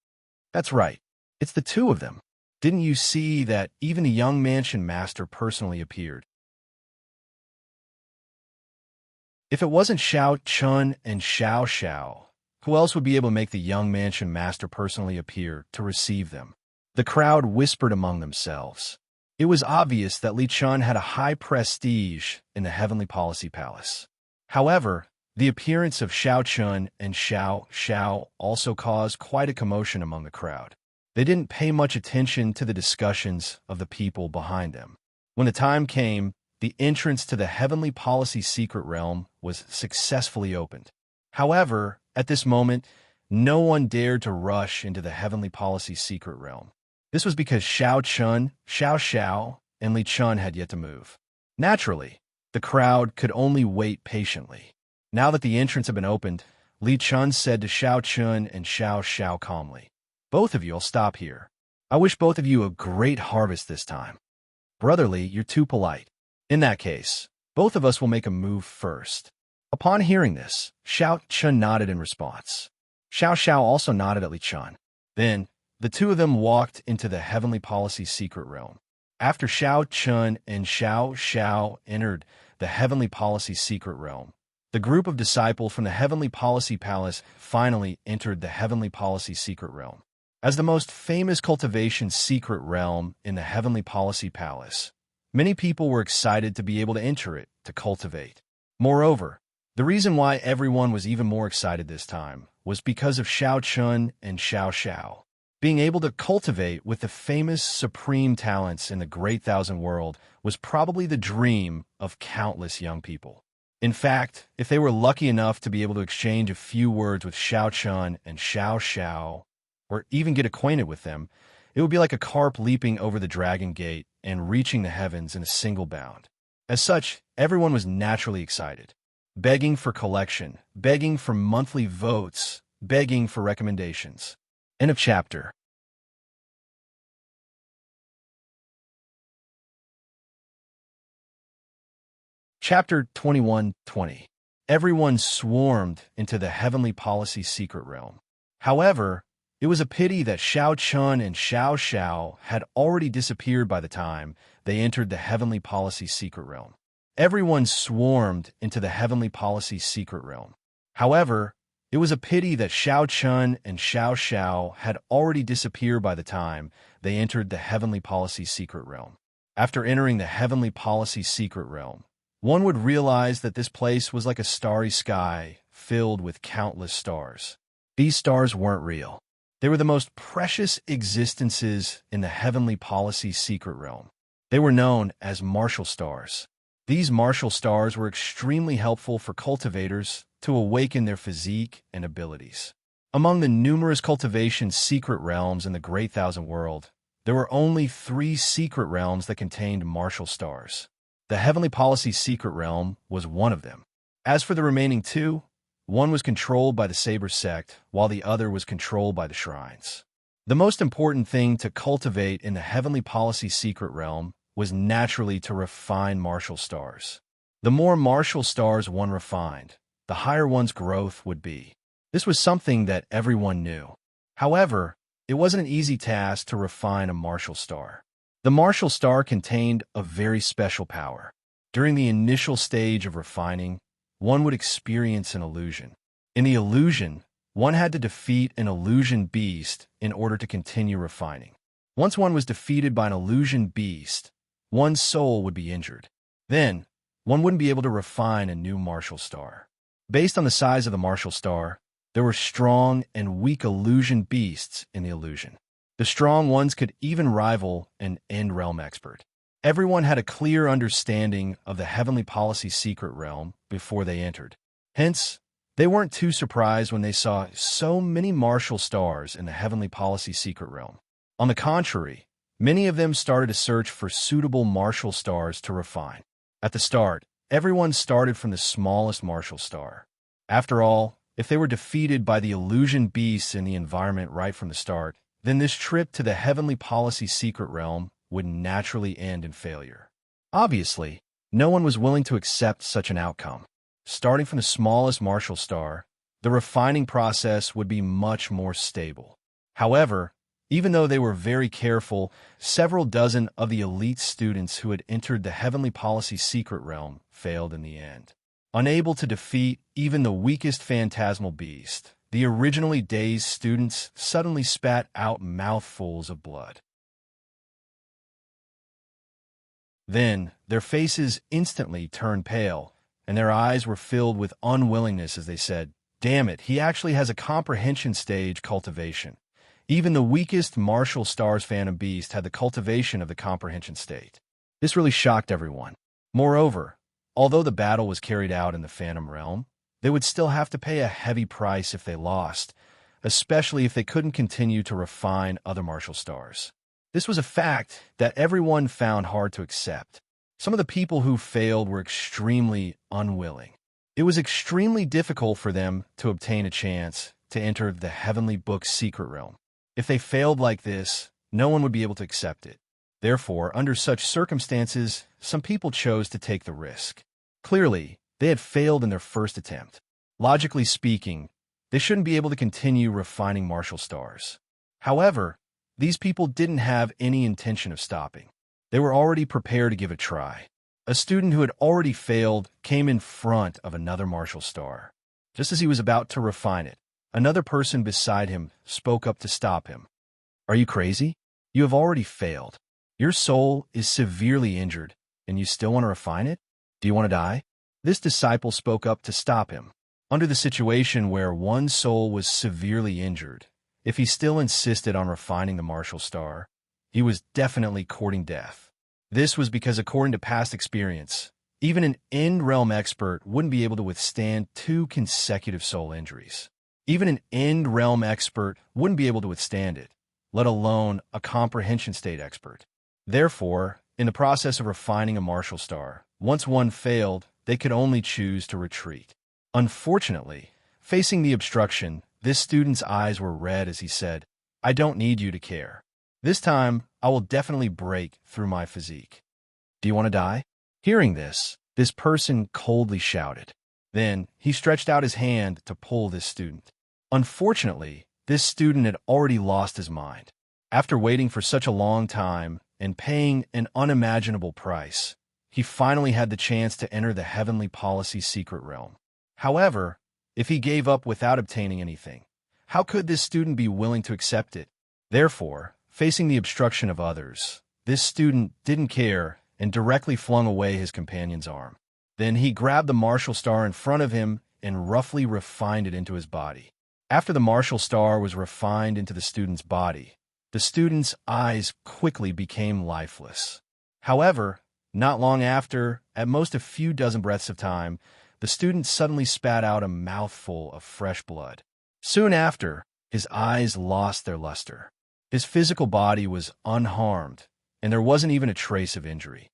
That's right, it's the two of them. Didn't you see that even the young mansion master personally appeared? If it wasn't Xiao Chun and Xiao Xiao, who else would be able to make the young mansion master personally appear to receive them? The crowd whispered among themselves. It was obvious that Li Chun had a high prestige in the Heavenly Policy Palace. However, the appearance of Xiao Chun and Xiao Xiao also caused quite a commotion among the crowd. They didn't pay much attention to the discussions of the people behind them. When the time came, the entrance to the Heavenly Policy Secret Realm was successfully opened. However, at this moment, no one dared to rush into the Heavenly Policy Secret Realm. This was because Xiao Chun, Xiao Xiao, and Li Chun had yet to move. Naturally, the crowd could only wait patiently. Now that the entrance had been opened, Li Chun said to Xiao Chun and Xiao Xiao calmly, "Both of you will stop here. I wish both of you a great harvest this time." "Brotherly, you're too polite. In that case, both of us will make a move first." Upon hearing this, Xiao Chun nodded in response. Xiao Xiao also nodded at Li Chun. Then, the two of them walked into the Heavenly Policy Secret Realm. After Xiao Chun and Xiao Xiao entered the Heavenly Policy Secret Realm, The group of disciples from the Heavenly Policy Palace finally entered the Heavenly Policy Secret Realm. As the most famous cultivation secret realm in the Heavenly Policy Palace, many people were excited to be able to enter it to cultivate. Moreover, the reason why everyone was even more excited this time was because of Xiao Chun and Xiao Xiao. Being able to cultivate with the famous supreme talents in the Great Thousand World was probably the dream of countless young people. In fact, if they were lucky enough to be able to exchange a few words with Xiao Chun and Xiao Xiao, or even get acquainted with them, it would be like a carp leaping over the dragon gate and reaching the heavens in a single bound. As such, everyone was naturally excited, begging for collection, begging for monthly votes, begging for recommendations. End of chapter. Chapter 21-20. Everyone swarmed into the Heavenly Policy Secret Realm. However, it was a pity that Xiao Chun and Xiao Xiao had already disappeared by the time they entered the Heavenly Policy Secret Realm. Everyone swarmed into the Heavenly Policy Secret Realm. However, it was a pity that Xiao Chun and Xiao Xiao had already disappeared by the time they entered the Heavenly Policy Secret Realm. After entering the Heavenly Policy Secret Realm, one would realize that this place was like a starry sky filled with countless stars. These stars weren't real. They were the most precious existences in the Heavenly Policy Secret Realm. They were known as martial stars. These martial stars were extremely helpful for cultivators to awaken their physique and abilities. Among the numerous cultivation secret realms in the Great Thousand World, there were only 3 secret realms that contained martial stars. The Heavenly Policy Secret Realm was one of them. As for the remaining 2, one was controlled by the Saber Sect, while the other was controlled by the Shrines. The most important thing to cultivate in the Heavenly Policy Secret Realm was naturally to refine martial stars. The more martial stars one refined, the higher one's growth would be. This was something that everyone knew. However, it wasn't an easy task to refine a martial star. The martial star contained a very special power. During the initial stage of refining, one would experience an illusion. In the illusion, one had to defeat an illusion beast in order to continue refining. Once one was defeated by an illusion beast, one's soul would be injured. Then, one wouldn't be able to refine a new martial star. Based on the size of the martial star, there were strong and weak illusion beasts in the illusion. The strong ones could even rival an end realm expert. Everyone had a clear understanding of the Heavenly Policy Secret Realm before they entered. Hence, they weren't too surprised when they saw so many martial stars in the Heavenly Policy Secret Realm. On the contrary, many of them started to search for suitable martial stars to refine. At the start, everyone started from the smallest martial star. After all, if they were defeated by the illusion beasts in the environment right from the start, then this trip to the Heavenly Policy Secret Realm would naturally end in failure. Obviously, no one was willing to accept such an outcome. Starting from the smallest martial star, the refining process would be much more stable. However, even though they were very careful, several dozen of the elite students who had entered the Heavenly Policy Secret Realm failed in the end. Unable to defeat even the weakest phantasmal beast, the originally dazed students suddenly spat out mouthfuls of blood. Then, their faces instantly turned pale, and their eyes were filled with unwillingness as they said, "Damn it, he actually has a comprehension stage cultivation." Even the weakest martial stars Phantom Beast had the cultivation of the comprehension state. This really shocked everyone. Moreover, although the battle was carried out in the Phantom Realm, they would still have to pay a heavy price if they lost, especially if they couldn't continue to refine other martial stars. This was a fact that everyone found hard to accept. Some of the people who failed were extremely unwilling. It was extremely difficult for them to obtain a chance to enter the Heavenly Book's secret realm. If they failed like this, no one would be able to accept it. Therefore, under such circumstances, some people chose to take the risk. Clearly, they had failed in their first attempt. Logically speaking, they shouldn't be able to continue refining martial stars. However, these people didn't have any intention of stopping. They were already prepared to give it a try. a student who had already failed came in front of another martial star. Just as he was about to refine it, another person beside him spoke up to stop him. Are you crazy? You have already failed. Your soul is severely injured, and you still want to refine it? Do you want to die? This disciple spoke up to stop him. Under the situation where one soul was severely injured, if he still insisted on refining the martial star, he was definitely courting death. This was because, according to past experience, even an end-realm expert wouldn't be able to withstand 2 consecutive soul injuries. Even an end-realm expert wouldn't be able to withstand it, let alone a comprehension state expert. Therefore, in the process of refining a martial star, once one failed, they could only choose to retreat. Unfortunately, facing the obstruction, this student's eyes were red as he said, "I don't need you to care. This time, I will definitely break through my physique. Do you want to die?" Hearing this person coldly shouted. Then, he stretched out his hand to pull this student. Unfortunately, this student had already lost his mind. After waiting for such a long time and paying an unimaginable price, he finally had the chance to enter the heavenly policy secret realm. However, if he gave up without obtaining anything, how could this student be willing to accept it? Therefore, facing the obstruction of others, this student didn't care and directly flung away his companion's arm. Then he grabbed the martial star in front of him and roughly refined it into his body. After the martial star was refined into the student's body, the student's eyes quickly became lifeless. However, not long after, at most a few dozen breaths of time, the student suddenly spat out a mouthful of fresh blood. Soon after, his eyes lost their luster. His physical body was unharmed, and there wasn't even a trace of injury.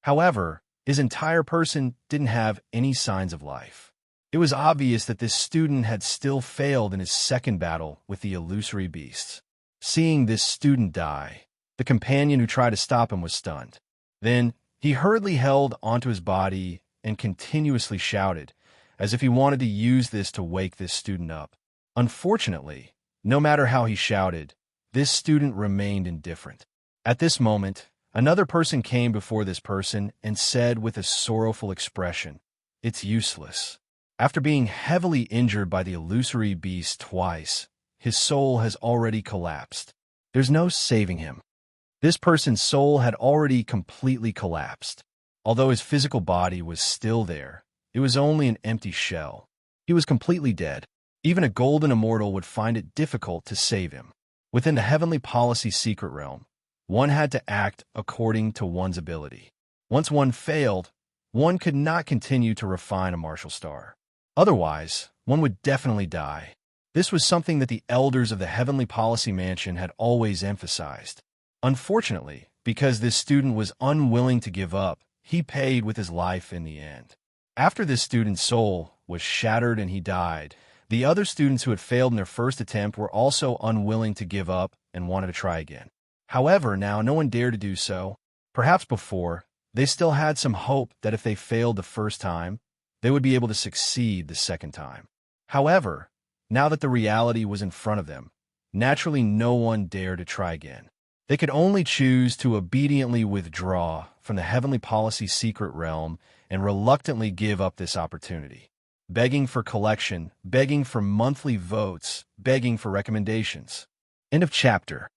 However, his entire person didn't have any signs of life. It was obvious that this student had still failed in his second battle with the illusory beasts. Seeing this student die, the companion who tried to stop him was stunned. Then, he hurriedly held onto his body and continuously shouted, as if he wanted to use this to wake this student up. Unfortunately, no matter how he shouted, this student remained indifferent. At this moment, another person came before this person and said with a sorrowful expression, "It's useless." After being heavily injured by the illusory beast twice, his soul has already collapsed. There's no saving him. This person's soul had already completely collapsed. Although his physical body was still there, it was only an empty shell. He was completely dead. Even a golden immortal would find it difficult to save him. Within the heavenly policy secret realm, one had to act according to one's ability. Once one failed, one could not continue to refine a martial star. Otherwise, one would definitely die. This was something that the elders of the heavenly policy mansion had always emphasized. Unfortunately, because this student was unwilling to give up, he paid with his life in the end. After this student's soul was shattered and he died, the other students who had failed in their first attempt were also unwilling to give up and wanted to try again. However, now no one dared to do so. Perhaps before, they still had some hope that if they failed the first time, they would be able to succeed the second time. However, now that the reality was in front of them, naturally no one dared to try again. They could only choose to obediently withdraw from the heavenly policy secret realm and reluctantly give up this opportunity. Begging for collection, begging for monthly votes, begging for recommendations. End of chapter.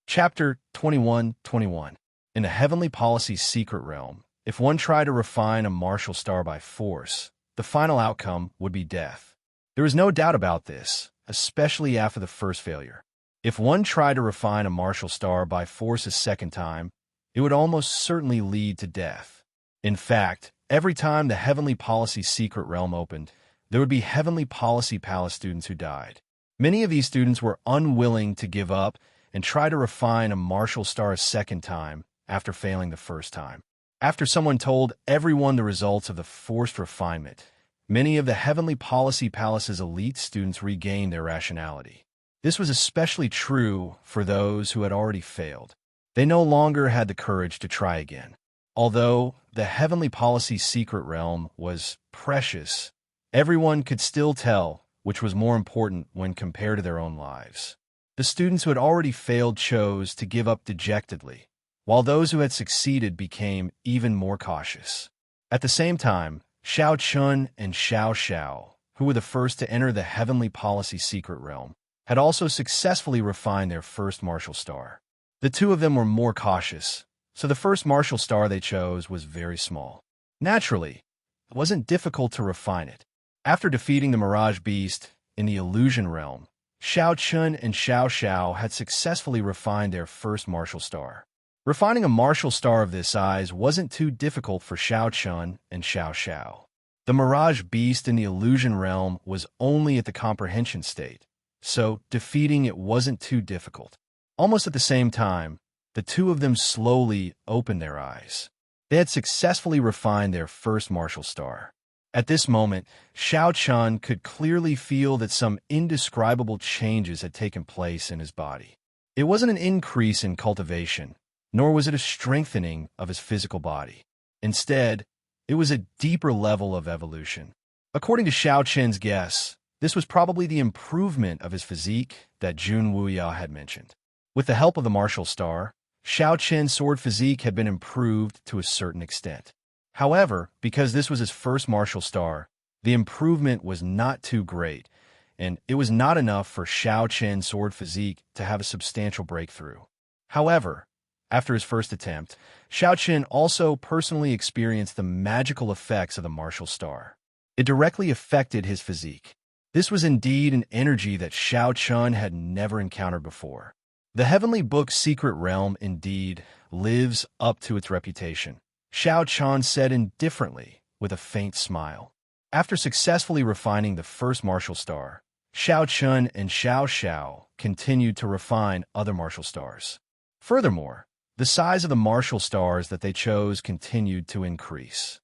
Chapter 21:21. In the heavenly policy secret realm, if one tried to refine a martial star by force, the final outcome would be death. There was no doubt about this, especially after the first failure. If one tried to refine a martial star by force a second time, it would almost certainly lead to death. In fact, every time the heavenly policy secret realm opened, there would be heavenly policy palace students who died. Many of these students were unwilling to give up and try to refine a martial star a second time after failing the first time. After someone told everyone the results of the forced refinement, many of the heavenly policy palace's elite students regained their rationality. This was especially true for those who had already failed. They no longer had the courage to try again. Although the heavenly policy secret realm was precious, everyone could still tell which was more important when compared to their own lives. The students who had already failed chose to give up dejectedly, while those who had succeeded became even more cautious. At the same time, Xiao Chun and Xiao Xiao, who were the first to enter the heavenly policy secret realm, had also successfully refined their first martial star. The two of them were more cautious, so the first martial star they chose was very small. Naturally, it wasn't difficult to refine it. After defeating the Mirage Beast in the illusion realm, Xiao Chun and Xiao Xiao had successfully refined their first martial star. Refining a martial star of this size wasn't too difficult for Xiao Chun and Xiao Xiao. The Mirage Beast in the illusion realm was only at the comprehension state, so defeating it wasn't too difficult. Almost at the same time, the two of them slowly opened their eyes. They had successfully refined their first martial star. At this moment, Xiao Chun could clearly feel that some indescribable changes had taken place in his body. It wasn't an increase in cultivation, nor was it a strengthening of his physical body. Instead, it was a deeper level of evolution. According to Xiao Chen's guess, this was probably the improvement of his physique that Jun Wuya had mentioned. With the help of the martial star, Xiao Chen's sword physique had been improved to a certain extent. However, because this was his first martial star, the improvement was not too great, and it was not enough for Xiao Chen's sword physique to have a substantial breakthrough. However, after his first attempt, Xiao Chen also personally experienced the magical effects of the martial star. It directly affected his physique. This was indeed an energy that Xiao Chun had never encountered before. The Heavenly Book's secret realm indeed lives up to its reputation, Xiao Chun said indifferently with a faint smile. After successfully refining the first martial star, Xiao Chun and Xiao Xiao continued to refine other martial stars. Furthermore, the size of the martial stars that they chose continued to increase.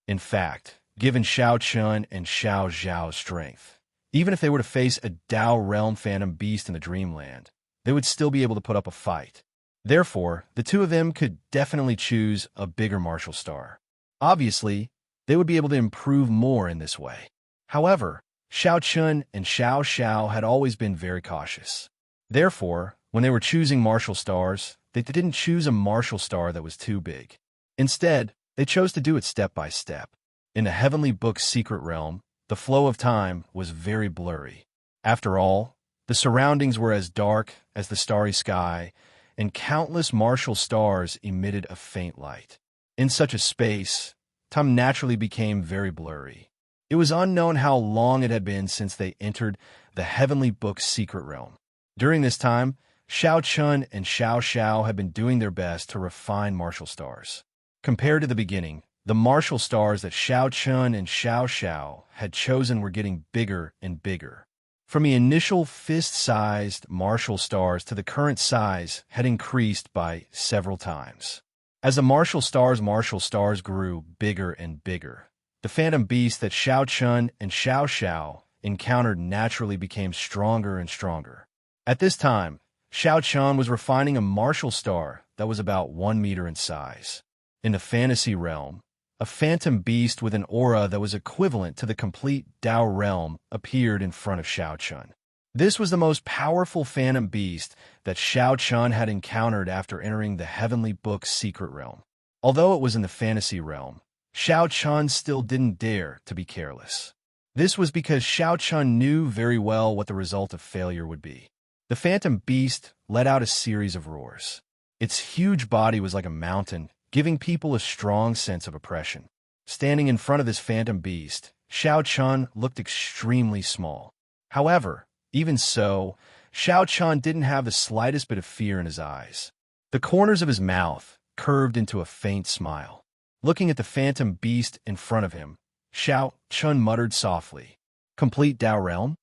In fact, given Xiao Chun and Xiao Zhao's strength, even if they were to face a Dao Realm Phantom Beast in the Dreamland, they would still be able to put up a fight. Therefore, the two of them could definitely choose a bigger martial star. Obviously, they would be able to improve more in this way. However, Xiao Chun and Xiao Xiao had always been very cautious. Therefore, when they were choosing martial stars, they didn't choose a martial star that was too big. Instead, they chose to do it step by step. In the Heavenly Book's secret realm, the flow of time was very blurry. After all, the surroundings were as dark as the starry sky, and countless martial stars emitted a faint light. In such a space, time naturally became very blurry. It was unknown how long it had been since they entered the Heavenly Book's secret realm. During this time, Xiao Chun and Xiao Xiao had been doing their best to refine martial stars. Compared to the beginning, the martial stars that Xiao Chun and Xiao Xiao had chosen were getting bigger and bigger. From the initial fist-sized martial stars to the current size had increased by several times. As the martial stars grew bigger and bigger, the phantom beast that Xiao Chun and Xiao Xiao encountered naturally became stronger and stronger. At this time, Xiao Chun was refining a martial star that was about 1 meter in size. In the fantasy realm, a phantom beast with an aura that was equivalent to the complete Dao realm appeared in front of Xiao Chun. This was the most powerful phantom beast that Xiao Chun had encountered after entering the Heavenly Book's secret realm. Although it was in the fantasy realm, Xiao Chun still didn't dare to be careless. This was because Xiao Chun knew very well what the result of failure would be. The phantom beast let out a series of roars. Its huge body was like a mountain, giving people a strong sense of oppression. Standing in front of this phantom beast, Xiao Chun looked extremely small. However, even so, Xiao Chun didn't have the slightest bit of fear in his eyes. The corners of his mouth curved into a faint smile. Looking at the phantom beast in front of him, Xiao Chun muttered softly, "Complete Dao Realm?"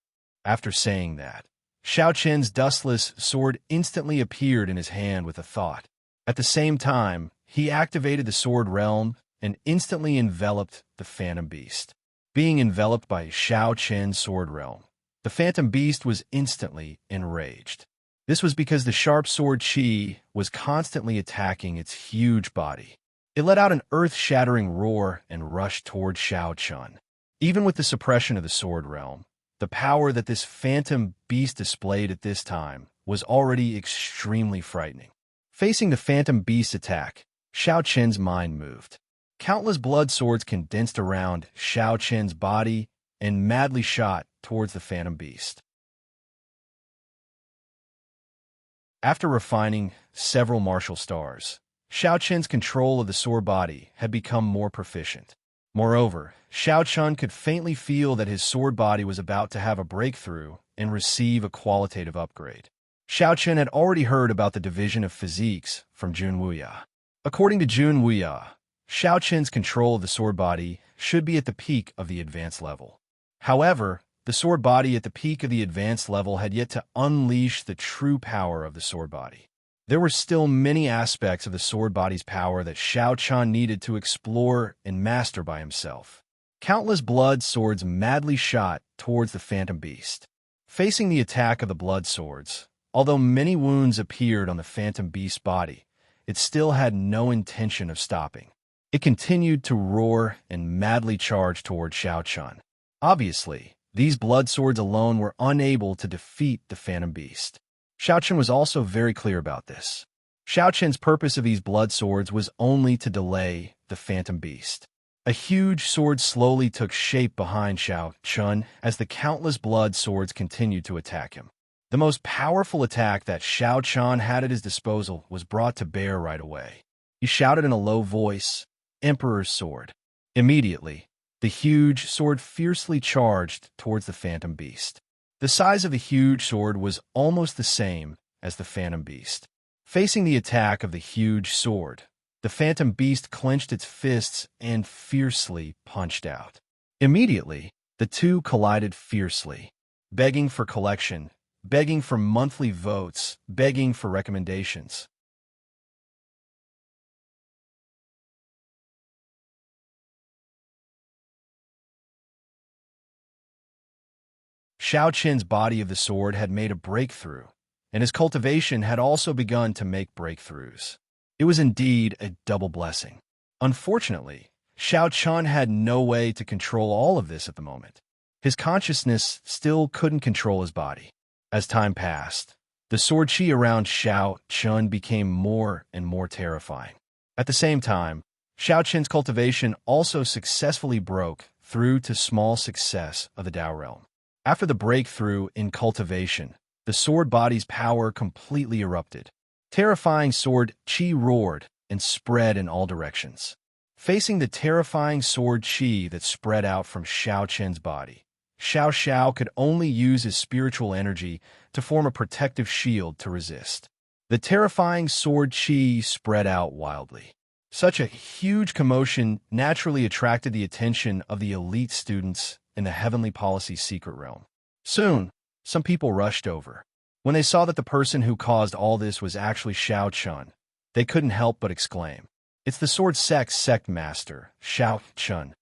After saying that, Xiao Chen's dustless sword instantly appeared in his hand with a thought. At the same time, he activated the sword realm and instantly enveloped the phantom beast. Being enveloped by Xiao Chen's sword realm, the phantom beast was instantly enraged. This was because the sharp sword Qi was constantly attacking its huge body. It let out an earth-shattering roar and rushed toward Shao Chun. Even with the suppression of the sword realm, the power that this phantom beast displayed at this time was already extremely frightening. Facing the phantom beast's attack, Shao Chen's mind moved. Countless blood swords condensed around Shao Chen's body and madly shot towards the phantom beast. After refining several martial stars, Shao Chen's control of the sword body had become more proficient. Moreover, Shao Chun could faintly feel that his sword body was about to have a breakthrough and receive a qualitative upgrade. Shao Chen had already heard about the division of physiques from Jun Wuya. According to Jun Wuya, Shao Chen's control of the sword body should be at the peak of the advanced level. However, the sword body at the peak of the advanced level had yet to unleash the true power of the sword body. There were still many aspects of the sword body's power that Shao Chun needed to explore and master by himself. Countless blood swords madly shot towards the phantom beast. Facing the attack of the blood swords, although many wounds appeared on the phantom beast's body, it still had no intention of stopping. It continued to roar and madly charge toward Shao Chun. Obviously, these blood swords alone were unable to defeat the phantom beast. Shao Chun was also very clear about this. Shao Chun's purpose of these blood swords was only to delay the phantom beast. A huge sword slowly took shape behind Shao Chun as the countless blood swords continued to attack him. The most powerful attack that Shao Chun had at his disposal was brought to bear right away. He shouted in a low voice, "Emperor's sword." Immediately, the huge sword fiercely charged towards the phantom beast. The size of the huge sword was almost the same as the phantom beast. Facing the attack of the huge sword, the phantom beast clenched its fists and fiercely punched out. Immediately, the two collided fiercely, begging for collection, begging for monthly votes, begging for recommendations. Shao Chen's body of the sword had made a breakthrough, and his cultivation had also begun to make breakthroughs. It was indeed a double blessing. Unfortunately, Shao Chun had no way to control all of this at the moment. His consciousness still couldn't control his body. As time passed, the sword chi around Shao Chun became more and more terrifying. At the same time, Shao Chen's cultivation also successfully broke through to small success of the Dao realm. After the breakthrough in cultivation, the sword body's power completely erupted. Terrifying sword chi roared and spread in all directions. Facing the terrifying sword chi that spread out from Shao Chen's body, Shao could only use his spiritual energy to form a protective shield to resist. The terrifying sword chi spread out wildly. Such a huge commotion naturally attracted the attention of the elite students in the Heavenly Policy secret realm. Soon, some people rushed over. When they saw that the person who caused all this was actually Shao Chun, they couldn't help but exclaim, "It's the Sword Sect Master, Shao Chun.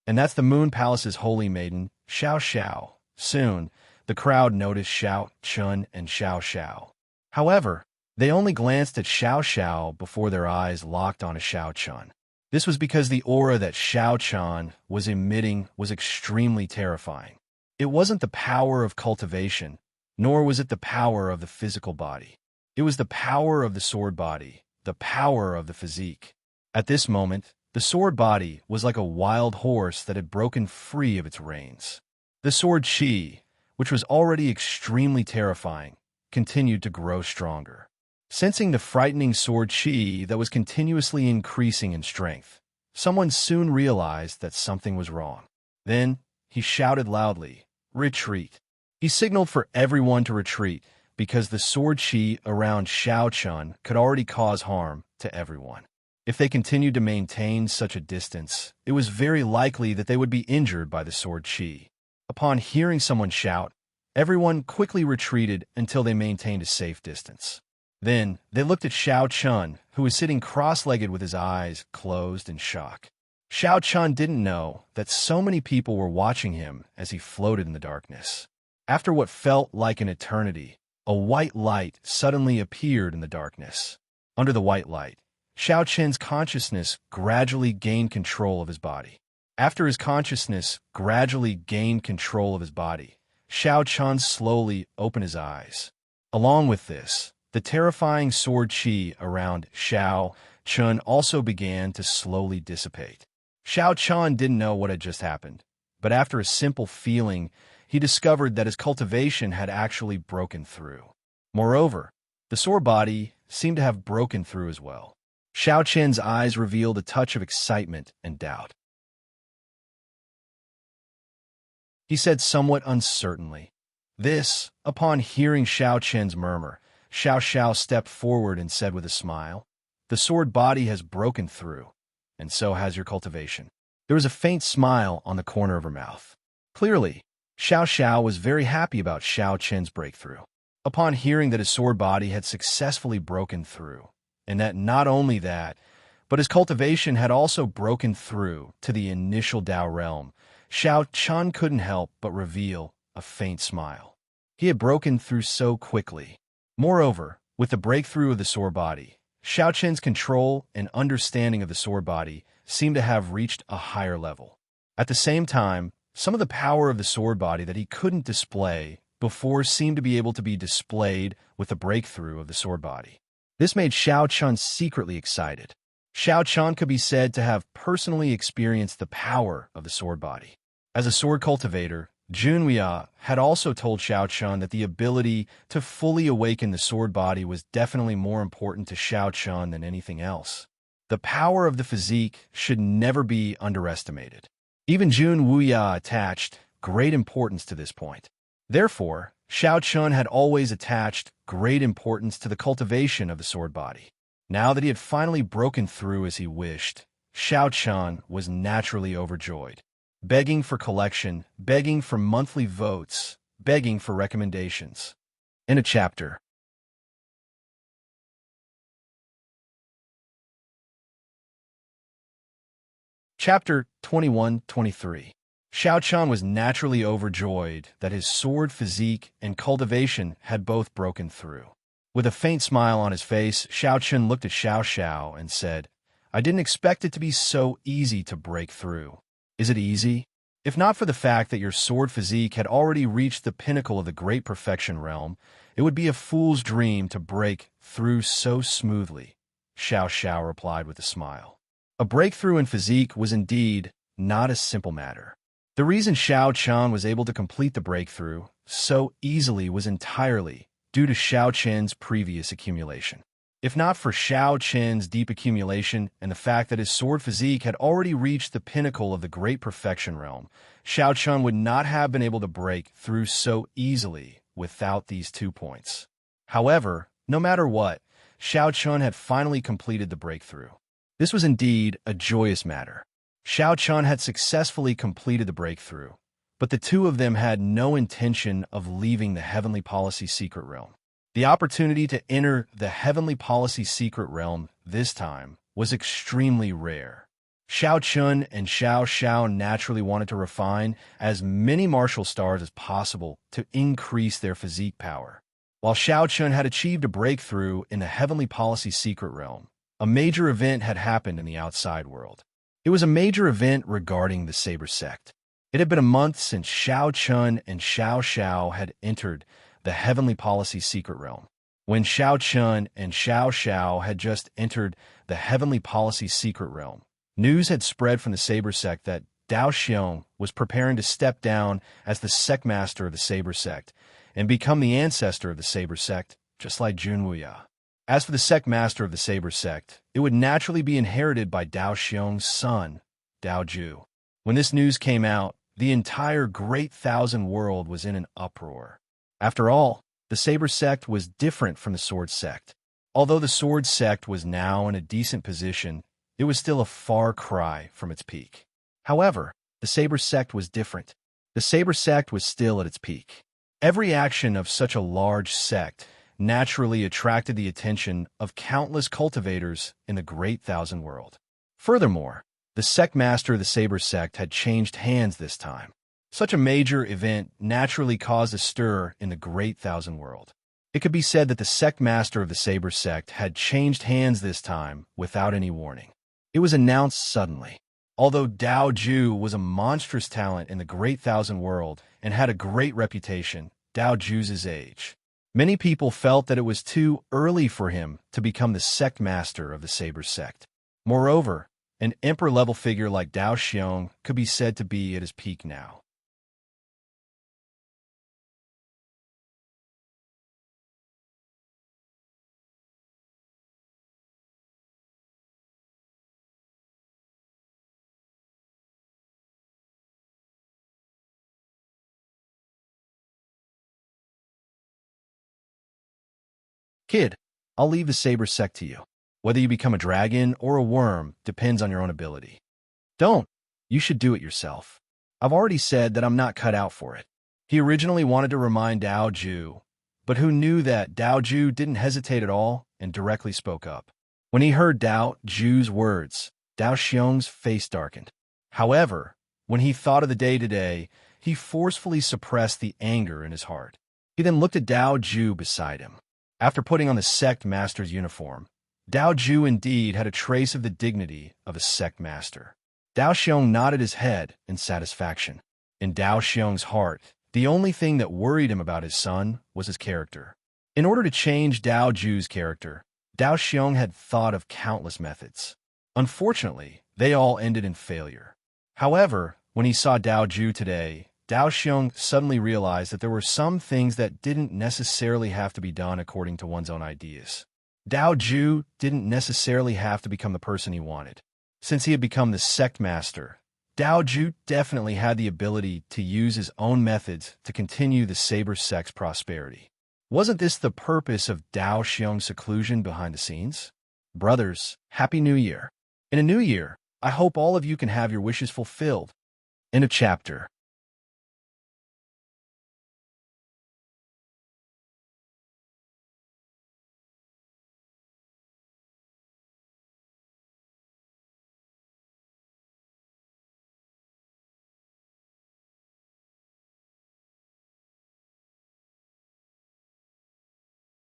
And that's the Moon Palace's holy maiden, Shao." Soon, the crowd noticed Shao Chun and Shao. However, they only glanced at Shao before their eyes locked onto Shao Chun. This was because the aura that Shao Chun was emitting was extremely terrifying. It wasn't the power of cultivation, nor was it the power of the physical body. It was the power of the sword body, the power of the physique. At this moment, the sword body was like a wild horse that had broken free of its reins. The sword chi, which was already extremely terrifying, continued to grow stronger. Sensing the frightening sword chi that was continuously increasing in strength, someone soon realized that something was wrong. Then, he shouted loudly, "Retreat." He signaled for everyone to retreat because the sword chi around Shao Chun could already cause harm to everyone. If they continued to maintain such a distance, it was very likely that they would be injured by the sword chi. Upon hearing someone shout, everyone quickly retreated until they maintained a safe distance. Then, they looked at Shao Chun, who was sitting cross-legged with his eyes closed in shock. Shao Chun didn't know that so many people were watching him as he floated in the darkness. After what felt like an eternity, a white light suddenly appeared in the darkness. Under the white light, Xiao Qian's consciousness gradually gained control of his body. After his consciousness gradually gained control of his body, Xiao Qian slowly opened his eyes. Along with this, the terrifying sword qi around Xiao Qian also began to slowly dissipate. Xiao Qian didn't know what had just happened, but after a simple feeling, he discovered that his cultivation had actually broken through. Moreover, the sword body seemed to have broken through as well. Xiao Qian's eyes revealed a touch of excitement and doubt. He said somewhat uncertainly. This, upon hearing Xiao Qian's murmur, Xiao stepped forward and said with a smile, "The sword body has broken through, and so has your cultivation." There was a faint smile on the corner of her mouth. Clearly, Xiao was very happy about Xiao Qian's breakthrough. Upon hearing that his sword body had successfully broken through, and that not only that, but his cultivation had also broken through to the initial Dao realm, Xiao Qian couldn't help but reveal a faint smile. He had broken through so quickly. Moreover, with the breakthrough of the sword body, Xiao Qian's control and understanding of the sword body seemed to have reached a higher level. At the same time, some of the power of the sword body that he couldn't display before seemed to be able to be displayed with the breakthrough of the sword body. This made Xiao Qian secretly excited. Xiao Qian could be said to have personally experienced the power of the sword body. As a sword cultivator, Junwei had also told Xiao Qian that the ability to fully awaken the sword body was definitely more important to Xiao Qian than anything else. The power of the physique should never be underestimated. Even Junwei attached great importance to this point. Therefore, Xiao Qian had always attached great importance to the cultivation of the sword body. Now that he had finally broken through as he wished, Xiao Qian was naturally overjoyed. Begging for collection, begging for monthly votes, begging for recommendations. In a chapter. Chapter 21-23. Xiao Qian was naturally overjoyed that his sword physique and cultivation had both broken through. With a faint smile on his face, Xiao Qian looked at Xiao and said, "I didn't expect it to be so easy to break through. Is it easy? If not for the fact that your sword physique had already reached the pinnacle of the great perfection realm, it would be a fool's dream to break through so smoothly," Xiao replied with a smile. A breakthrough in physique was indeed not a simple matter. The reason Xiao Qian was able to complete the breakthrough so easily was entirely due to Xiao Qian's previous accumulation. If not for Xiao Qian's deep accumulation and the fact that his sword physique had already reached the pinnacle of the great perfection realm, Xiao Qian would not have been able to break through so easily without these 2 points. However, no matter what, Xiao Qian had finally completed the breakthrough. This was indeed a joyous matter. Xiao Qian had successfully completed the breakthrough, but the two of them had no intention of leaving the Heavenly Policy Secret Realm. The opportunity to enter the Heavenly Policy Secret Realm this time was extremely rare. Xiao Qian and Xiao naturally wanted to refine as many martial stars as possible to increase their physique power. While Xiao Qian had achieved a breakthrough in the Heavenly Policy Secret Realm, a major event had happened in the outside world. It was a major event regarding the Saber Sect. It had been a month since Xiao Qian and Xiao had entered the Heavenly Policy Secret Realm. When Xiao Qian and Xiao had just entered the Heavenly Policy Secret Realm, news had spread from the Saber Sect that Dao Xiong was preparing to step down as the Sect Master of the Saber Sect and become the ancestor of the Saber Sect, just like Junwei. As for the Sect Master of the Saber Sect, it would naturally be inherited by Dao Xiong's son, Dao Ju. When this news came out, the entire Great Thousand World was in an uproar. After all, the Saber Sect was different from the Sword Sect. Although the Sword Sect was now in a decent position, it was still a far cry from its peak. However, the Saber Sect was different. The Saber Sect was still at its peak. Every action of such a large sect naturally attracted the attention of countless cultivators in the Great Thousand World. Furthermore, the Sect Master of the Saber Sect had changed hands this time. Such a major event naturally caused a stir in the Great Thousand World. It could be said that the sect master of the Saber sect had changed hands this time without any warning. It was announced suddenly. Although Dao Ju was a monstrous talent in the Great Thousand World and had a great reputation, Dao Ju's age, many people felt that it was too early for him to become the sect master of the Saber sect. Moreover, an emperor-level figure like Dao Xiong could be said to be at his peak now. Kid, I'll leave the Saber sect to you. Whether you become a dragon or a worm depends on your own ability. Don't. You should do it yourself. I've already said that I'm not cut out for it. He originally wanted to remind Dao Ju, but who knew that Dao Ju didn't hesitate at all and directly spoke up. When he heard Dao Ju's words, Dao Xiong's face darkened. However, when he thought of the day today, he forcefully suppressed the anger in his heart. He then looked at Dao Ju beside him. After putting on the sect master's uniform, Dao Ju indeed had a trace of the dignity of a sect master. Dao Xiong nodded his head in satisfaction. In Dao Xiong's heart, the only thing that worried him about his son was his character. In order to change Dao Ju's character, Dao Xiong had thought of countless methods. Unfortunately, they all ended in failure. However, when he saw Dao Ju today, Dao Xiong suddenly realized that there were some things that didn't necessarily have to be done according to one's own ideas. Dao Ju didn't necessarily have to become the person he wanted. Since he had become the sect master, Dao Ju definitely had the ability to use his own methods to continue the Saber sect's prosperity. Wasn't this the purpose of Dao Xiong's seclusion behind the scenes? Brothers, Happy New Year. In a new year, I hope all of you can have your wishes fulfilled. End of chapter.